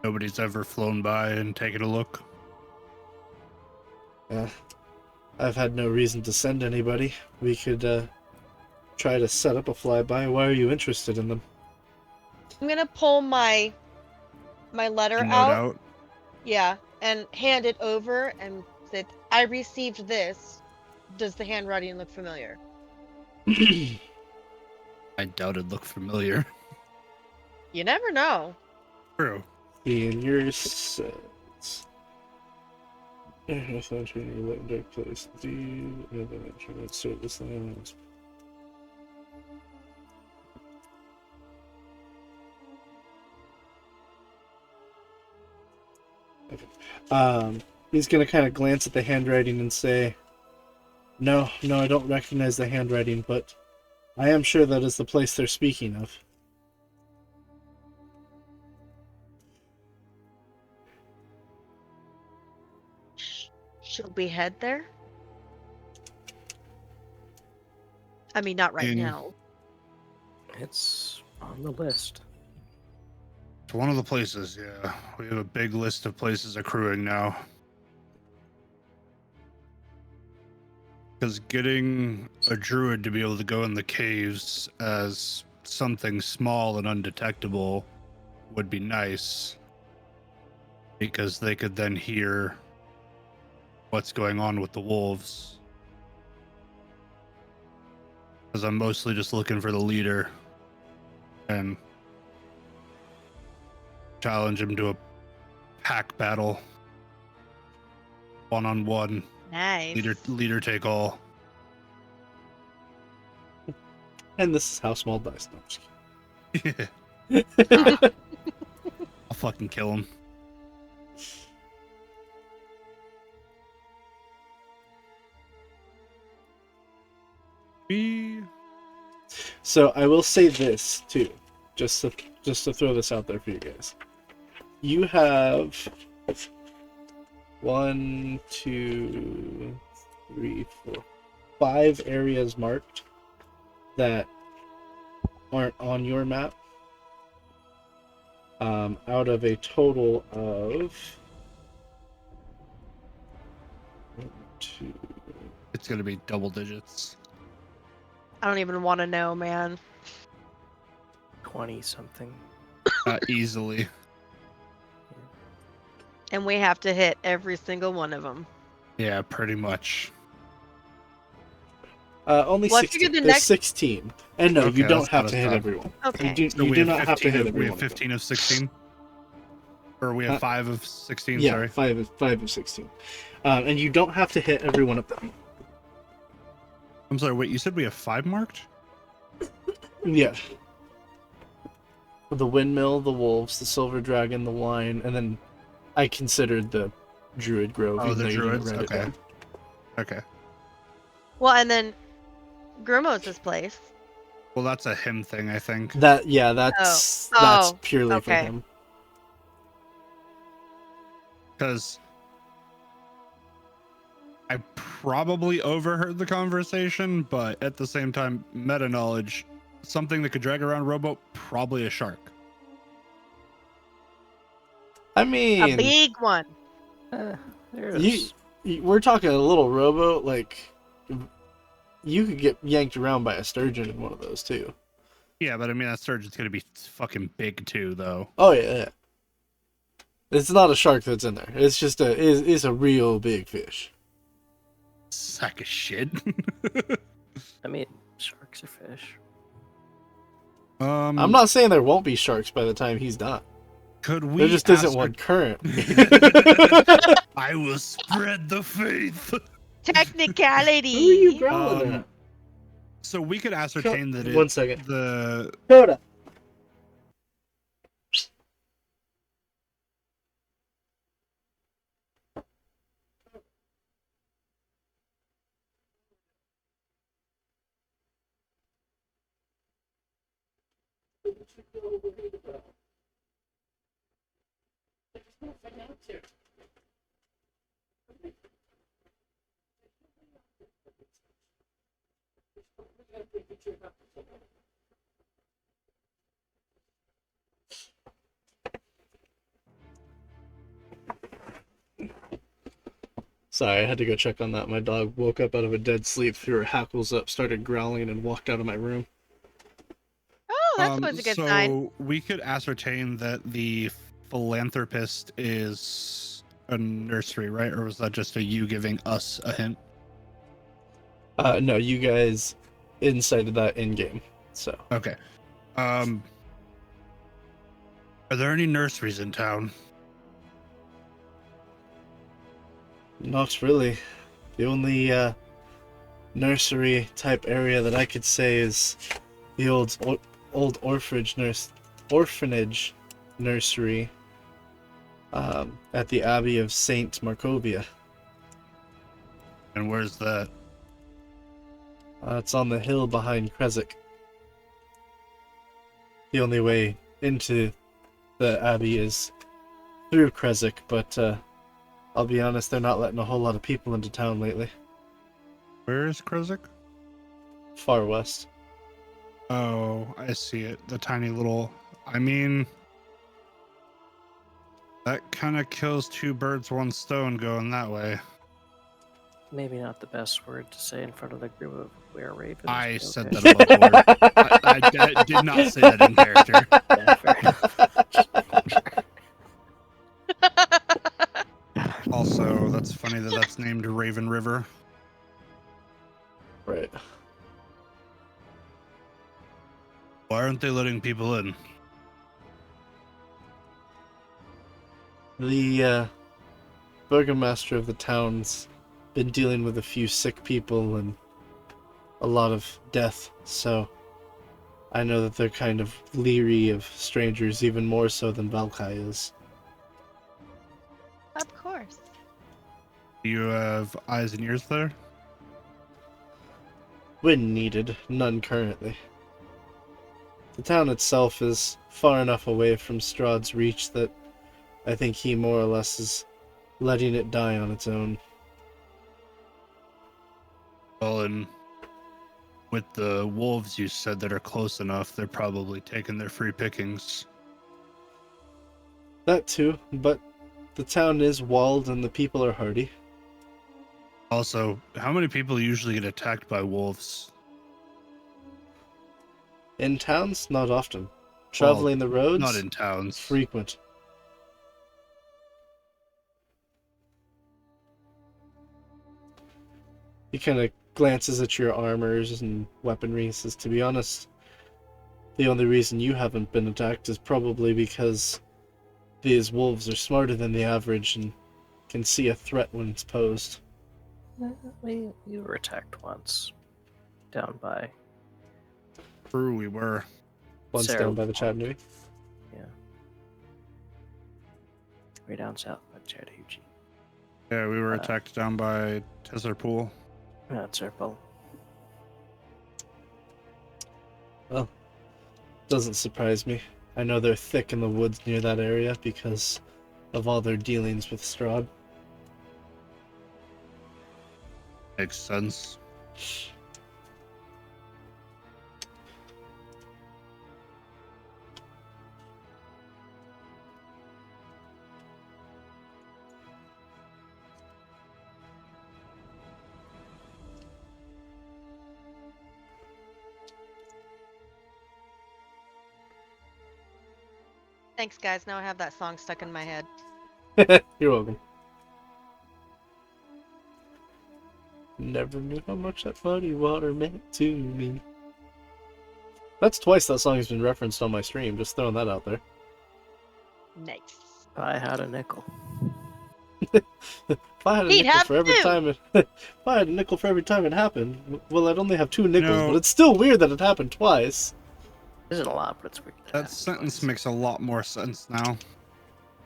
Nobody's ever flown by and taken a look? I've had no reason to send anybody. We could try to set up a flyby. Why are you interested in them? I'm gonna pull my letter Note out. out? Yeah, and hand it over and say, I received this. Does the handwriting look familiar? I doubt it'd look familiar. You never know. True. In your sets. Let's enter your dark place. Let's start this thing. He's gonna kind of glance at the handwriting and say, "No, no, I don't recognize the handwriting, but I am sure that is the place they're speaking of." Should we head there? I mean, not right In- now. It's on the list. It's one of the places, yeah. We have a big list of places accruing now. Because getting a druid to be able to go in the caves as something small and undetectable would be nice. Because they could then hear what's going on with the wolves. Because I'm mostly just looking for the leader and challenge him to a pack battle. One-on-one. Nice. Leader take all. And this is how small dice. No, I'm just I'll kidding. fucking kill him. So I will say this too, just to throw this out there for you guys. You have 1, 2, 3, 4, 5 areas marked that aren't on your map. Out of a total of 1, 2. It's gonna be double digits. I don't even want to know, man. 20 something. Easily. And we have to hit every single one of them. Yeah, pretty much. Only Well, I 16. figured the There's next- 16. And no, Okay, you don't that's have not to as hit bad. everyone. Okay. You So do we have not have to 15 hit of, every we one have of them. 15 of 16? Or we have 5 of 16, Yeah, sorry. 5 of 16. And you don't have to hit every one of them. I'm sorry, wait, you said we have 5 marked? Yeah. The windmill, the wolves, the silver dragon, the wine, and then I considered the druid grove. Oh, even the though you didn't druids? write it Okay. down. Okay. Well, and then Grumos' place. Well, that's a him thing, I think. That's Oh, purely for okay. him. Because I probably overheard the conversation, but at the same time, meta knowledge, something that could drag around a rowboat, probably a shark. I A mean, big one. There's we're talking a little rowboat. Like, you could get yanked around by a sturgeon in one of those too. Yeah, but I mean, that sturgeon's gonna be fucking big too, though. Oh yeah. It's not a shark that's in there. It's just it's a real big fish. Sack of shit. I mean, sharks are fish. I'm not saying there won't be sharks by the time he's done. Could we? There just isn't one current. I will spread the faith. Technicality. Who are you growling at? So we could ascertain that One second. the Coda. Sorry, I had to go check on that. My dog woke up out of a dead sleep, threw her hackles up, started growling, and walked out of my room. Oh, that's always a good so sign. we could ascertain that the philanthropist is a nursery, right? Or was that just you giving us a hint? No, you guys incited that in game. So Okay. Are there any nurseries in town? Not really. The only nursery type area that I could say is the old orphanage nursery at the Abbey of Saint Markovia. And where's that? It's on the hill behind Kresik. The only way into the Abbey is through Kresik, but I'll be honest, they're not letting a whole lot of people into town lately. Where is Krezik? Far west. Oh, I see it. The tiny little. I mean, that kind of kills two birds, one stone going that way. Maybe not the best word to say in front of the group of were-ravens. I but said okay. that above board. I did not say that in character. Yeah, fair enough. Also, that's funny that that's named Raven River. Right. Why aren't they letting people in? The burgomaster of the town's been dealing with a few sick people and a lot of death, so I know that they're kind of leery of strangers, even more so than Vallaki is. Of course. Do you have eyes and ears there? When needed, none currently. The town itself is far enough away from Strahd's reach that I think he more or less is letting it die on its own. Well, and with the wolves you said that are close enough, they're probably taking their free pickings. That too, but the town is walled and the people are hardy. Also, how many people usually get attacked by wolves? In towns, not often. Traveling the roads, Not in towns. frequent. He kind of glances at your armors and weaponry and says, to be honest, the only reason you haven't been attacked is probably because these wolves are smarter than the average and can see a threat when it's posed. We were attacked once. Down by... True, we were. Once Sarah. down by the Chattanooga. Yeah. Way down south by Chattahoochee. Yeah, we were attacked down by Tesserpool. That's Circle. Well, doesn't surprise me. I know they're thick in the woods near that area because of all their dealings with Strahd. Makes sense. Thanks, guys. Now I have that song stuck in my head. You're welcome. Never knew how much that muddy water meant to me. That's twice that song has been referenced on my stream, just throwing that out there. Nice. I had a nickel. If I had a He'd nickel have for every two. time if I had a nickel for every time it happened, well, I'd only have 2 nickels, No. but it's still weird that it happened twice. Isn't a lot, but it's weird. That sentence makes a lot more sense now.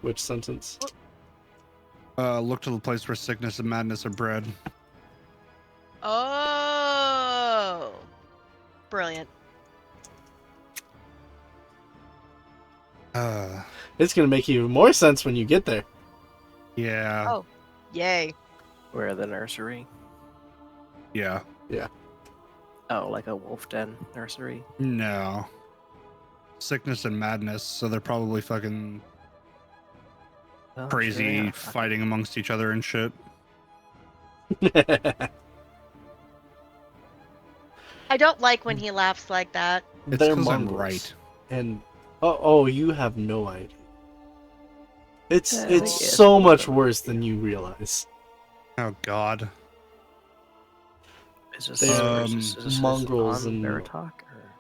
Which sentence? Look to the place where sickness and madness are bred. Oh. Brilliant. It's gonna make even more sense when you get there. Yeah. Oh. Yay. Where the nursery? Yeah. Oh, like a wolf den nursery? No. Sickness and madness, so they're probably fucking Oh, crazy sure, yeah. fighting amongst each other and shit. I don't like when he laughs like that. It's They're 'cause I'm mongrels. right. And oh, you have no idea. It's Yeah, I think it's it's so one of much them. worse than you realize. Oh god. Is this, They're is this mongrels on and- Veritalk, or...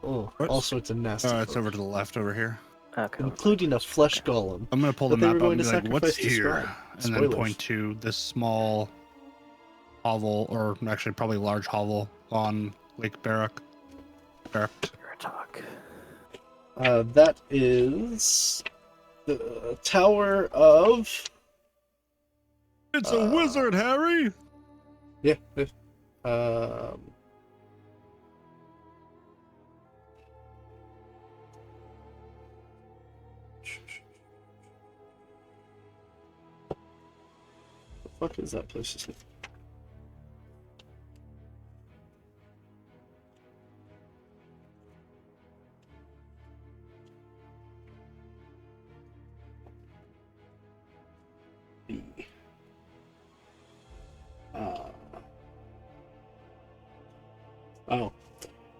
Oh, What? all sorts of nasty. It's folk. over to the left over here. Okay. including a flesh golem. I'm gonna pull the That they map were up going and to be like, "What's sacrifice to here?" Strahd. And then Spoilers. point to this small hovel, or actually probably large hovel on Lake Barak. Talk. That is the Tower of. It's a wizard, Harry. Yeah. Um. The fuck is that place's name? B. Oh.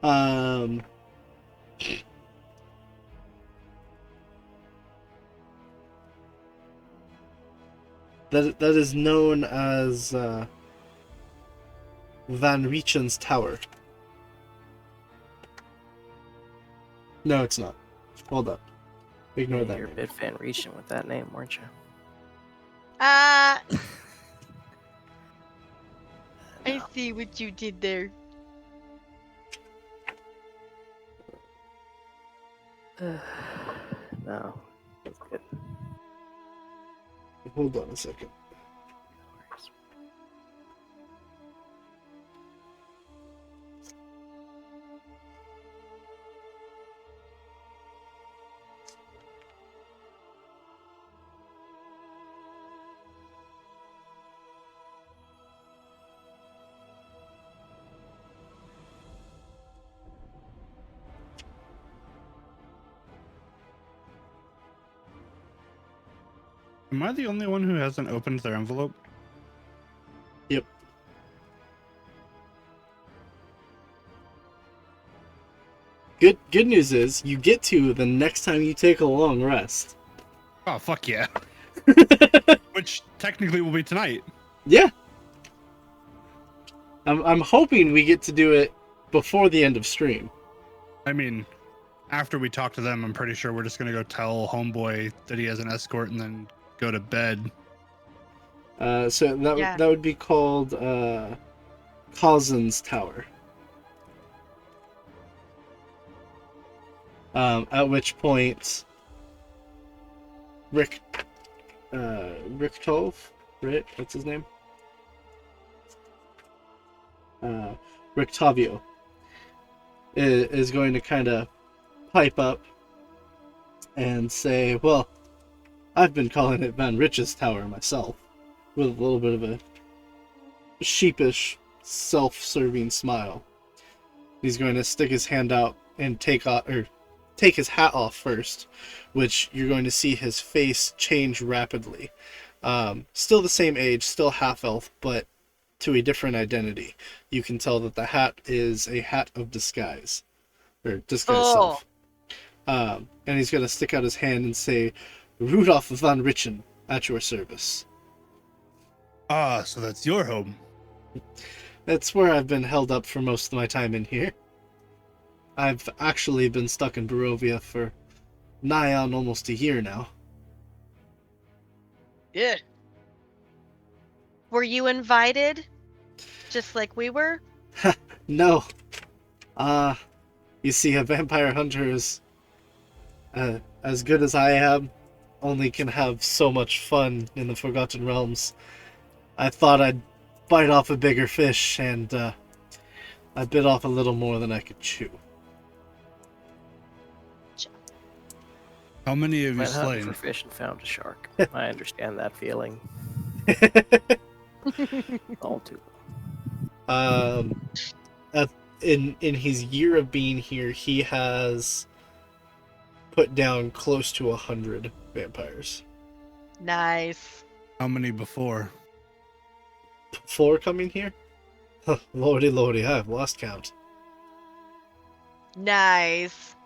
Um. That is known as Van Riechen's Tower. No, it's not. Hold up. Ignore that. You're a name. bit Van Richten with that name, weren't you? I see what you did there. No, that's good. Hold on a second. Am I the only one who hasn't opened their envelope? Yep. Good news is you get to the next time you take a long rest. Oh, fuck yeah. Which technically will be tonight. Yeah. I'm hoping we get to do it before the end of stream. I mean, after we talk to them, I'm pretty sure we're just gonna go tell Homeboy that he has an escort and then go to bed. So that Yeah. that would be called Cozen's Tower. At which point Rick Tove, right? That's his name. Rictavio is going to kind of pipe up and say, well, I've been calling it Van Rich's Tower myself, with a little bit of a sheepish, self-serving smile. He's going to stick his hand out and take his hat off first, which you're going to see his face change rapidly. Still the same age, still half-elf, but to a different identity. You can tell that the hat is a hat of disguise, or disguise self. And he's going to stick out his hand and say, Rudolph von Richen, at your service. Ah, so that's your home. That's where I've been held up for most of my time in here. I've actually been stuck in Barovia for nigh on almost a year now. Yeah. Were you invited? Just like we were? No. You see, a vampire hunter is as good as I am, only can have so much fun in the Forgotten Realms. I thought I'd bite off a bigger fish, and I bit off a little more than I could chew. How many have you Went hunting slain? for fish and found a shark. I understand that feeling all too well. In his year of being here, he has put down close to 100 vampires. Nice. How many before? Before coming here? Lordy, I've lost count. Nice.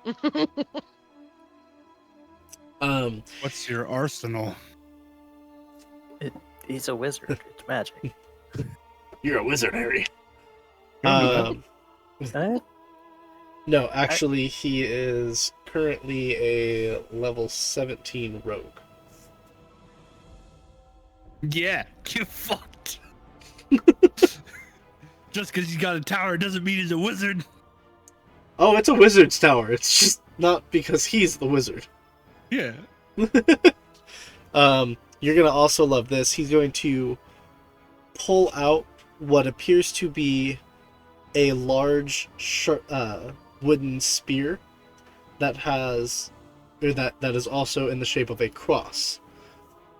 What's your arsenal? He's a wizard. It's magic. You're a wizard, Harry. Remember that? Eh? No, actually, he is currently a level 17 rogue. Yeah, get fucked. Just because he's got a tower doesn't mean he's a wizard. Oh, it's a wizard's tower. It's just not because he's the wizard. Yeah. You're gonna also love this. He's going to pull out what appears to be a large wooden spear that is also in the shape of a cross.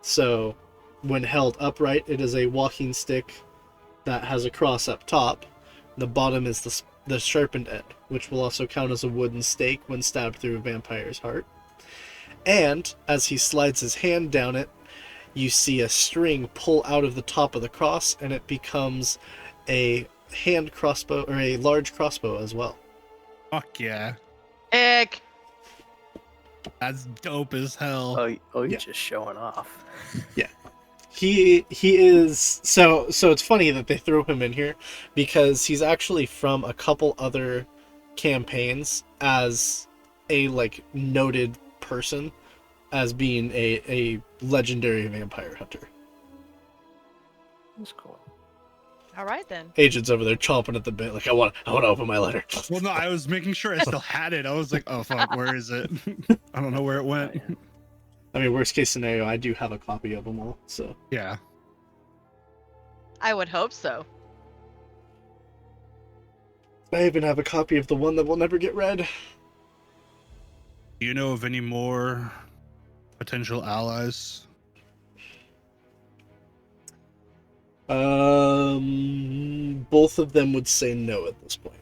So, when held upright, it is a walking stick that has a cross up top. The bottom is the sharpened end, which will also count as a wooden stake when stabbed through a vampire's heart. And as he slides his hand down it, you see a string pull out of the top of the cross, and it becomes a hand crossbow, or a large crossbow as well. Fuck yeah. Ick. That's dope as hell. You're Yeah. just showing off. Yeah. He is so it's funny that they threw him in here, because he's actually from a couple other campaigns as a noted person as being a legendary vampire hunter. That's cool. All right then. Agent's over there chomping at the bit, like I want to open my letter. Well, no, I was making sure I still had it. I was like, oh fuck, where is it? I don't know where it went. Oh, yeah. I mean, worst case scenario, I do have a copy of them all, so. Yeah. I would hope so. I even have a copy of the one that will never get read. Do you know of any more potential allies? Both of them would say no at this point.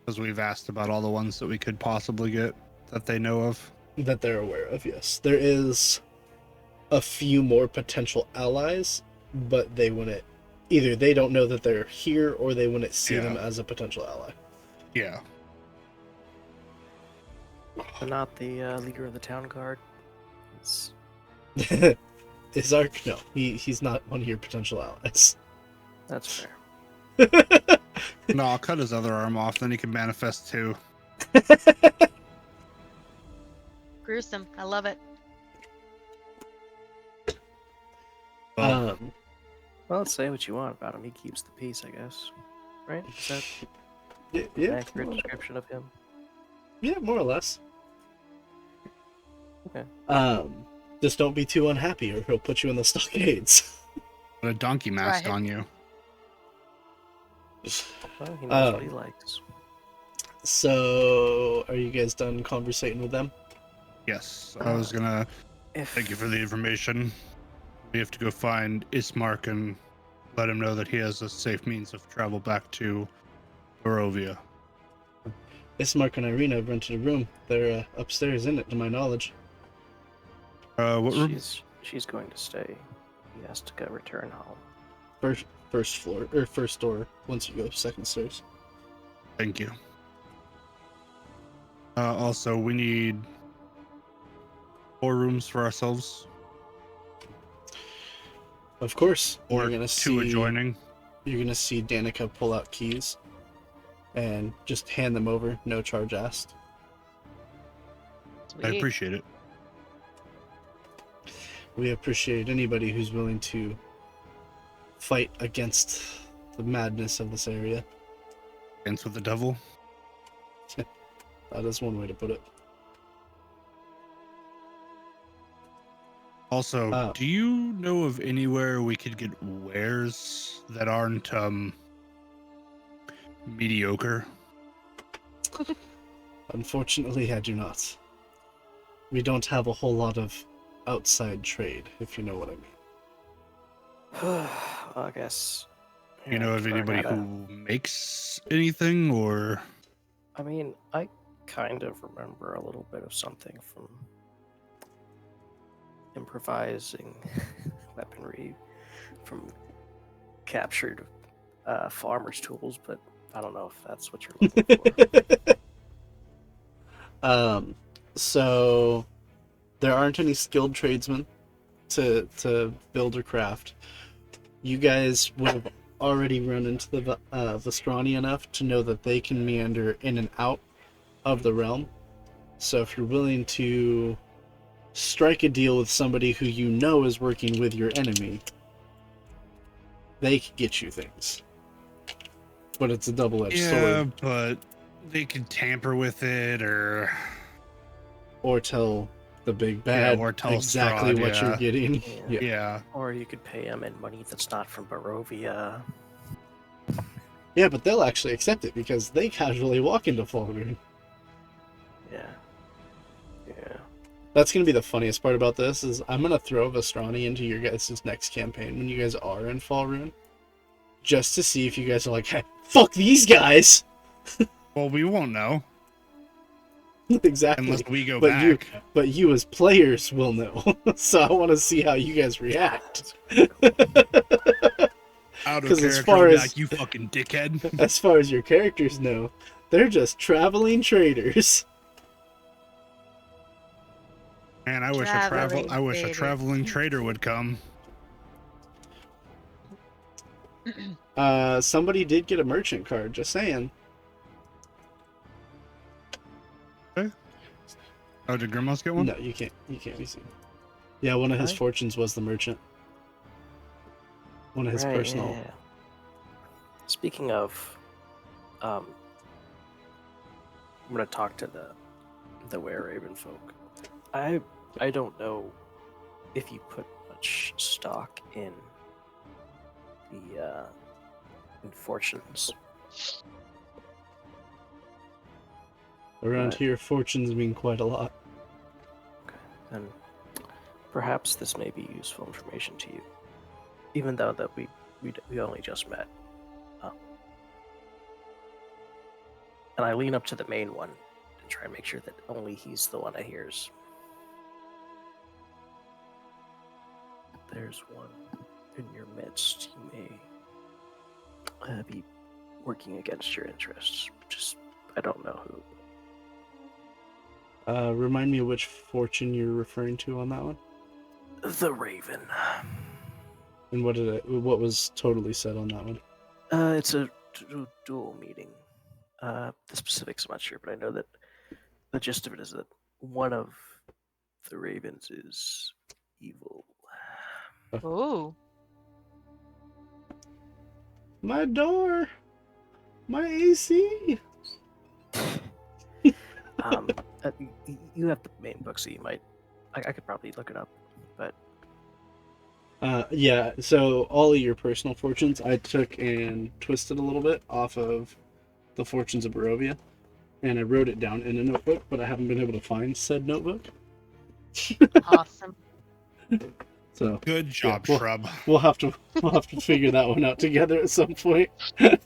Because we've asked about all the ones that we could possibly get that they know of. That they're aware of, yes. There is a few more potential allies, but they wouldn't... Either they don't know that they're here, or they wouldn't see them as a potential ally. Yeah. But not the leader of the town guard. It's... Izark? No, he's not one of your potential allies. That's fair. No, I'll cut his other arm off, then he can manifest too. Gruesome. I love it. Well, let's say what you want about him. He keeps the peace, I guess. Right? Is that an yeah, accurate description of him? yeah, more or less. Okay. Just don't be too unhappy, or he'll put you in the stockades. Put a donkey mask Right. on you. Well, he knows what he likes. So, are you guys done conversating with them? Yes, I was gonna thank you for the information. We have to go find Ismark and let him know that he has a safe means of travel back to Barovia. Ismark and Irina have rented a room. They're upstairs in it, to my knowledge. What room? She's going to stay. He has to go return home. First floor, or first door, once you go second stairs. Thank you. Also, we need 4 rooms for ourselves, Of course, or you're gonna 2 see adjoining. You're gonna see Danica pull out keys and just hand them over, no charge asked. I Sweet. appreciate it. We appreciate anybody who's willing to fight against the madness of this area. Dance with the devil. That is one way to put it. Also, do you know of anywhere we could get wares that aren't mediocre? Unfortunately, I do not. We don't have a whole lot of outside trade, if you know what I mean. I guess. Do you know of anybody who makes anything, or? I mean, I kind of remember a little bit of something from improvising weaponry from captured farmers' tools, but I don't know if that's what you're looking for. So there aren't any skilled tradesmen to build or craft. You guys would have already run into the Vestrani enough to know that they can meander in and out of the realm. So if you're willing to strike a deal with somebody who you know is working with your enemy, they can get you things. But it's a double-edged sword. but they can tamper with it Or tell the big bad or tell exactly Strahd, what you're getting. Yeah. Yeah. Or you could pay them in money that's not from Barovia. Yeah, but they'll actually accept it because they casually walk into Fallrune. Yeah. Yeah. That's going to be the funniest part about this is I'm going to throw Vestrani into your guys' next campaign when you guys are in Fallrune. Just to see if you guys are like, hey, fuck these guys! Well, we won't know Exactly. unless we go but back. But you as players will know. So I want to see how you guys react. Out of 'Cause character, as far I'll be as- like, you fucking dickhead. As far as your characters know, they're just traveling traders. Man, I wish Traveling a trader. traveling trader would come. Somebody did get a merchant card, just saying. Oh, did Grimos get one? No, you can't be seen. Yeah, one of his Right. fortunes was the merchant. One of his Right, personal. yeah. Speaking of, I'm gonna talk to the Were-Raven folk. I don't know if you put much stock in the in fortunes. Around Right. here, fortunes mean quite a lot. Okay, then perhaps this may be useful information to you, even though that we only just met. And I lean up to the main one and try and make sure that only he's the one that hears. There's one in your midst. You may be working against your interests. Just, I don't know who. Remind me of which fortune you're referring to on that one, The Raven. and what was totally said on that one. It's a dual meeting. The specifics I'm not sure, but I know that the gist of it is that one of the ravens is evil. Ooh. My door, my AC. You have the main book, so you might. I could probably look it up, but Yeah. So all of your personal fortunes, I took and twisted a little bit off of the fortunes of Barovia, and I wrote it down in a notebook, but I haven't been able to find said notebook. Awesome. So Good job, well- Shrub. we'll have to figure that one out together at some point. I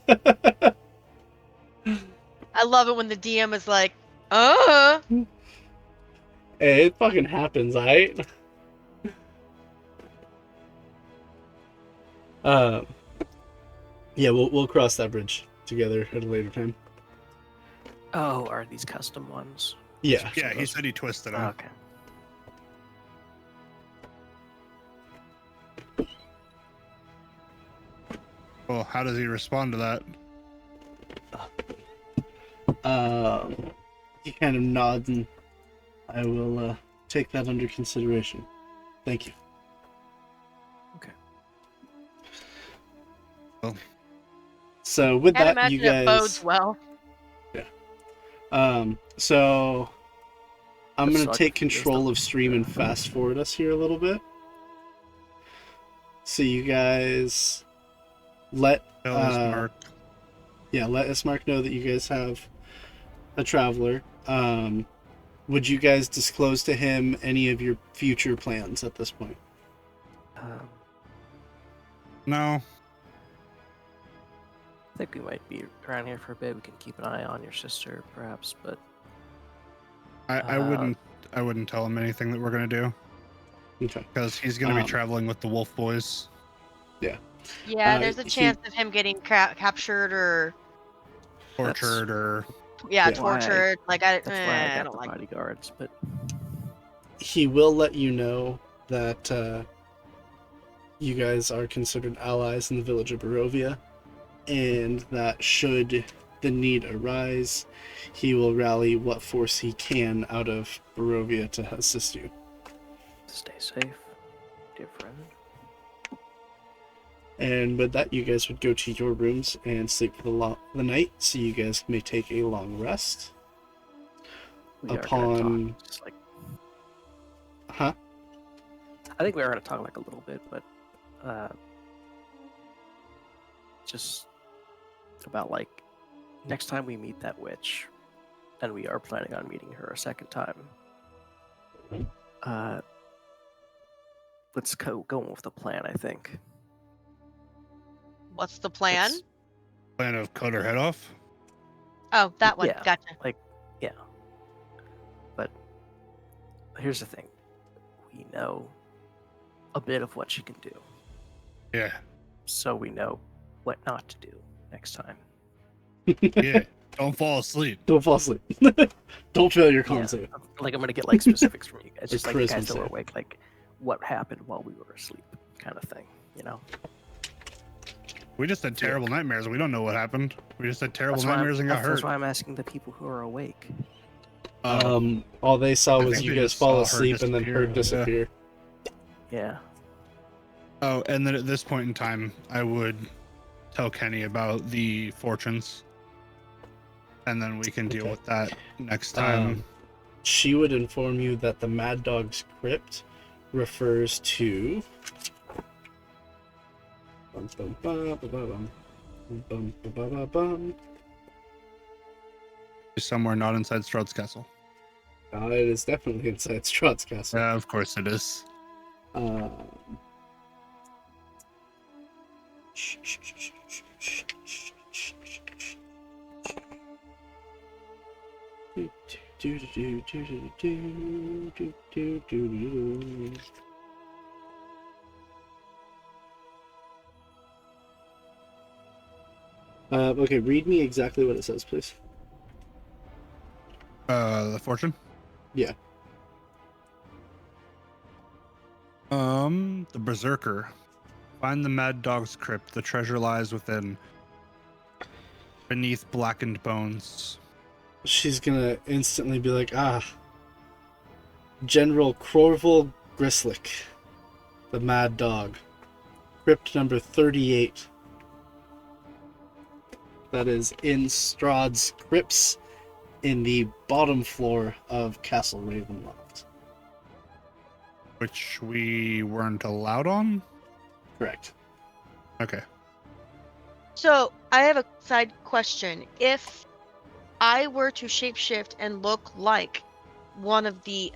love it when the DM is like, Hey, it fucking happens, alright? Yeah, we'll cross that bridge together at a later time. oh, are these custom ones? Yeah. Yeah, he said he twisted him. Okay. Well, how does he respond to that? He kind of nods, and I will take that under consideration. Thank you. Okay. Well. So with can't that, imagine you it bodes guys. well. So I'm That gonna sucks take for you, control though. of stream and fast forward us here a little bit. So you guys let Tell us, Uh, Mark. let Ismark know that you guys have a traveler. Would you guys disclose to him any of your future plans at this point? No. I think we might be around here for a bit. We can keep an eye on your sister, perhaps, but I wouldn't tell him anything that we're gonna do Okay. because he's gonna be Um, traveling with the Wolf Boys. Yeah, there's a he- chance of him getting captured or Tortured or Yeah. tortured. Like that's why I I got don't the like. bodyguards. But He will let you know that you guys are considered allies in the village of Barovia, and that should the need arise, he will rally what force he can out of Barovia to assist you. Stay safe, dear friend. And with that, you guys would go to your rooms and sleep for the night, so you guys may take a long rest. We are Upon... gonna talk, just like, Huh? I think we are gonna talk like a little bit, but just about like next time we meet that witch, and we are planning on meeting her a second time. Let's go with the plan. I think. What's the plan? Let's- Plan of cut her head off. Oh, that one. Yeah. Gotcha. Yeah. But here's the thing. We know a bit of what she can do. Yeah. So we know what not to do next time. Yeah. Don't fall asleep. Don't fall asleep. Don't fail your con Yeah. save. Like I'm gonna get like specifics from you guys. Or Just like you charisma guys that were save. awake, like what happened while we were asleep, kind of thing. You know? We just had terrible nightmares. We don't know what happened. We just had terrible That's why nightmares and got that's hurt. why I'm asking the people who are awake. All they saw I was think you they guys just saw fall her asleep and then her disappear, disappear. Yeah. Oh, and then at this point in time, I would tell Kenny about the fortunes, and then we can deal Okay. with that next time. She would inform you that the Mad Dog's crypt refers to... Somewhere not inside Strahd's castle. It is definitely inside Strahd's castle. Yeah, of course it is. Okay, read me exactly what it says, please. The fortune. Yeah. The Berserker. Find the Mad Dog's crypt. The treasure lies within. Beneath blackened bones. She's gonna instantly be like, General Corval Grislick, the Mad Dog. Crypt number 38. That is in Strahd's crypts in the bottom floor of Castle Ravenloft. Which we weren't allowed on? Correct. Okay. So I have a side question. If I were to shapeshift and look like one of the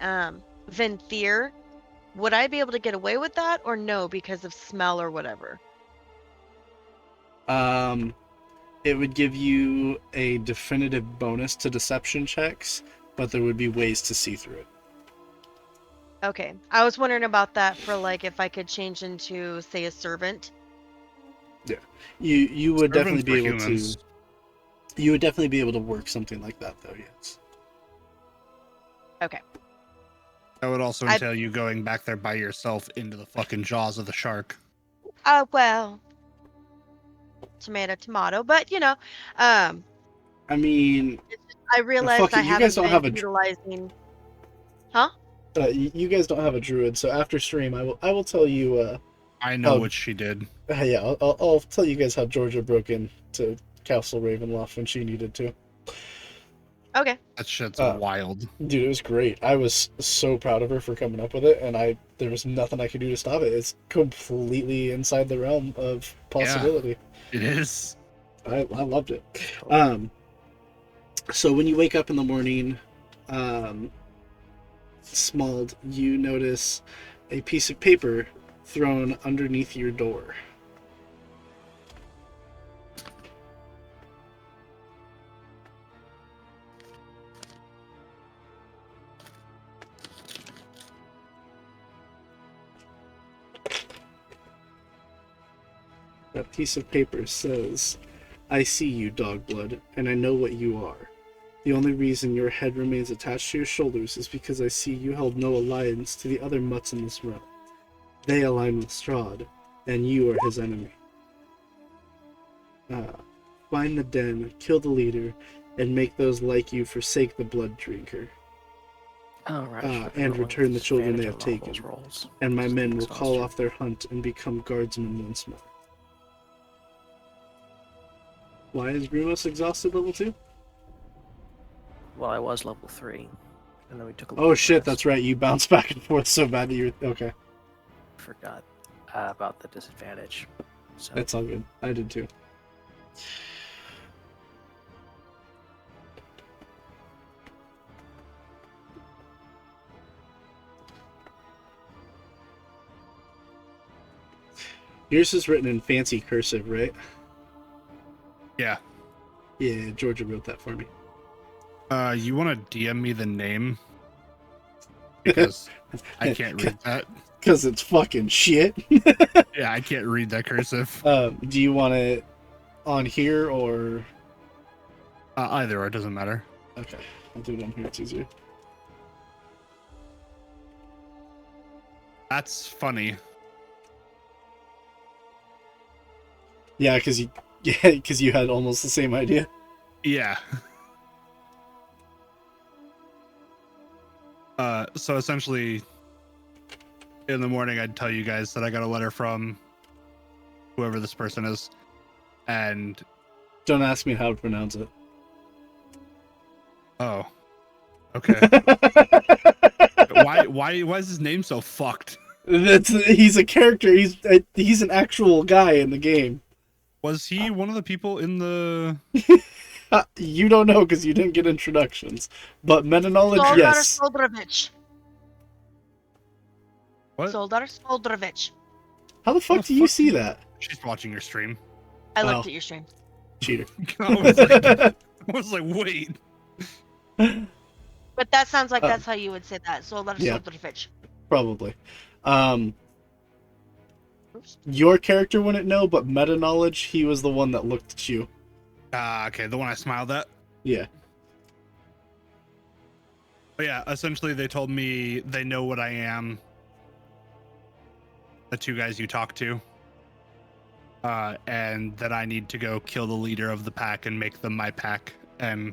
Venthyr, would I be able to get away with that or no because of smell or whatever? It would give you a definitive bonus to deception checks, but there would be ways to see through it. Okay. I was wondering about that for like if I could change into say a servant. You would definitely Servants be were able humans. to. You would definitely be able to work something like that, though. Yes. Okay. That would also I- entail you going back there by yourself into the fucking jaws of the shark. Well, tomato, but you know, I mean, I realized fuck it, I you haven't guys don't been have a- utilizing. you guys don't have a druid, so after stream, I will tell you. I know Oh. what she did. Yeah, I'll tell you guys how Georgia broke into Castle Ravenloft when she needed to. Okay. That shit's Uh, wild. Dude, it was great. I was so proud of her for coming up with it, and there was nothing I could do to stop it. It's completely inside the realm of possibility. It is. I loved it. So when you wake up in the morning, Smald, you notice a piece of paper thrown underneath your door. That piece of paper says, "I see you, Dogblood, and I know what you are. The only reason your head remains attached to your shoulders is because I see you held no alliance to the other mutts in this realm. They align with Strahd. and you are his enemy. Find the den, kill the leader, and make those like you forsake the blood drinker. All right. And return the children they have Advantage on all taken. those rolls. And my Just men will call exhaustion. off their hunt and become guardsmen once more. Why is Grimos exhausted level 2? Well, I was level 3, and then we took a Oh little shit, rest. that's right. You bounce back and forth so bad that you're okay. Forgot about the disadvantage. So That's all good. I did too. Yours is written in fancy cursive, right? Yeah. Yeah, Georgia wrote that for me. You want to DM me the name? Because I can't read that. Because it's fucking shit. Yeah, I can't read that cursive. Do you want it on here or... Either or, it doesn't matter. Okay, I'll do it on here. It's easier. That's funny. Yeah, because you had almost the same idea. Yeah. So essentially, in the morning, I'd tell you guys that I got a letter from whoever this person is, and Don't ask me how to pronounce it. oh, okay. Why is his name so fucked? He's a character. He's an actual guy in the game. Was he one of the people in the? You don't know because you didn't get introductions. But meta knowledge, Soldar yes. Soldrovich. What? Soldar Soldrovich. How the fuck do you see that? She's watching your stream. I looked Oh. at your stream. Cheater. I was like, wait. But that sounds like that's how you would say that. Soldar Yeah. Soldrovich. Probably. Oops. Your character wouldn't know, but meta knowledge, he was the one that looked at you. Okay, the one I smiled at. Yeah. But yeah, essentially they told me they know what I am. The two guys you talked to. And that I need to go kill the leader of the pack and make them my pack and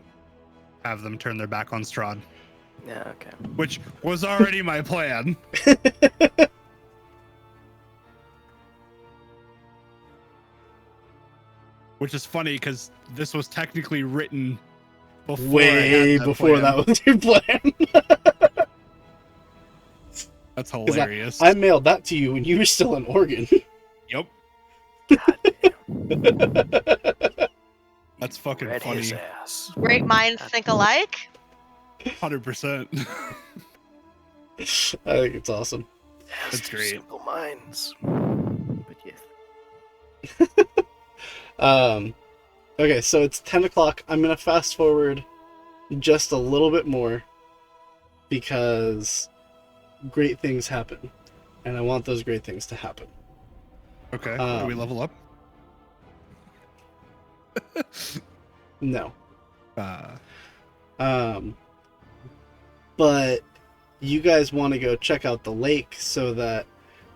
have them turn their back on Strahd. yeah, okay. Which was already my plan. Which is funny because this was technically written before Way before that was your plan. That's 'Cause hilarious. I mailed that to you when you were still in Oregon. Yep. God damn. That's fucking Read funny. his ass. Great minds think alike. 100%. I think it's awesome. Yes, That's two great. Simple minds. But yes. Okay, so it's 10 o'clock. I'm going to fast forward just a little bit more because great things happen. And I want those great things to happen. Okay. Do we level up? No. Uh, But you guys want to go check out the lake so that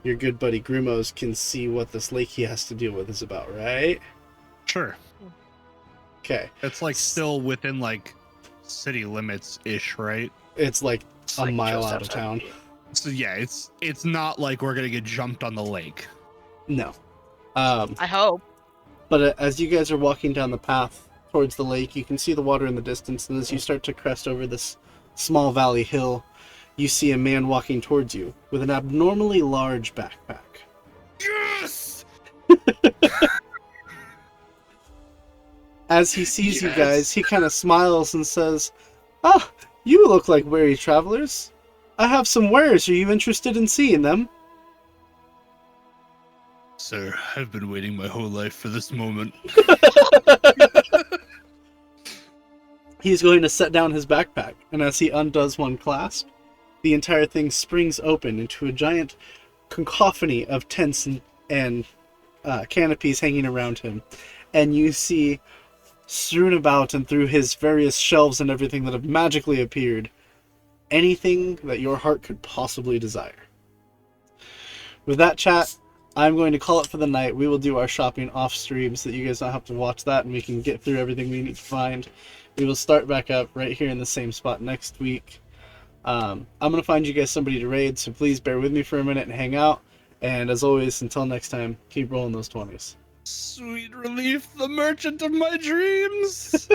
your good buddy Grimos can see what this lake he has to deal with is about, right? sure. Okay. It's like still within like city limits ish, right? It's like It's a like mile just out of outside town. the gate. So yeah, it's not like we're gonna get jumped on the lake. No. I hope. But as you guys are walking down the path towards the lake, you can see the water in the distance, and as you start to crest over this small valley hill, you see a man walking towards you with an abnormally large backpack. Yes! As he sees you guys, he kind of smiles and says, "Ah, you look like weary travelers. I have some wares. Are you interested in seeing them?" Sir, I've been waiting my whole life for this moment. He's going to set down his backpack, and as he undoes one clasp, the entire thing springs open into a giant cacophony of tents and canopies hanging around him. And you see, strewn about and through his various shelves and everything that have magically appeared, anything that your heart could possibly desire. With that, chat, I'm going to call it for the night. We will do our shopping off stream so that you guys don't have to watch that and we can get through everything we need to find. We will start back up right here in the same spot next week. I'm going to find you guys somebody to raid, so please bear with me for a minute and hang out. And as always, until next time, keep rolling those 20s. Sweet relief, the merchant of my dreams.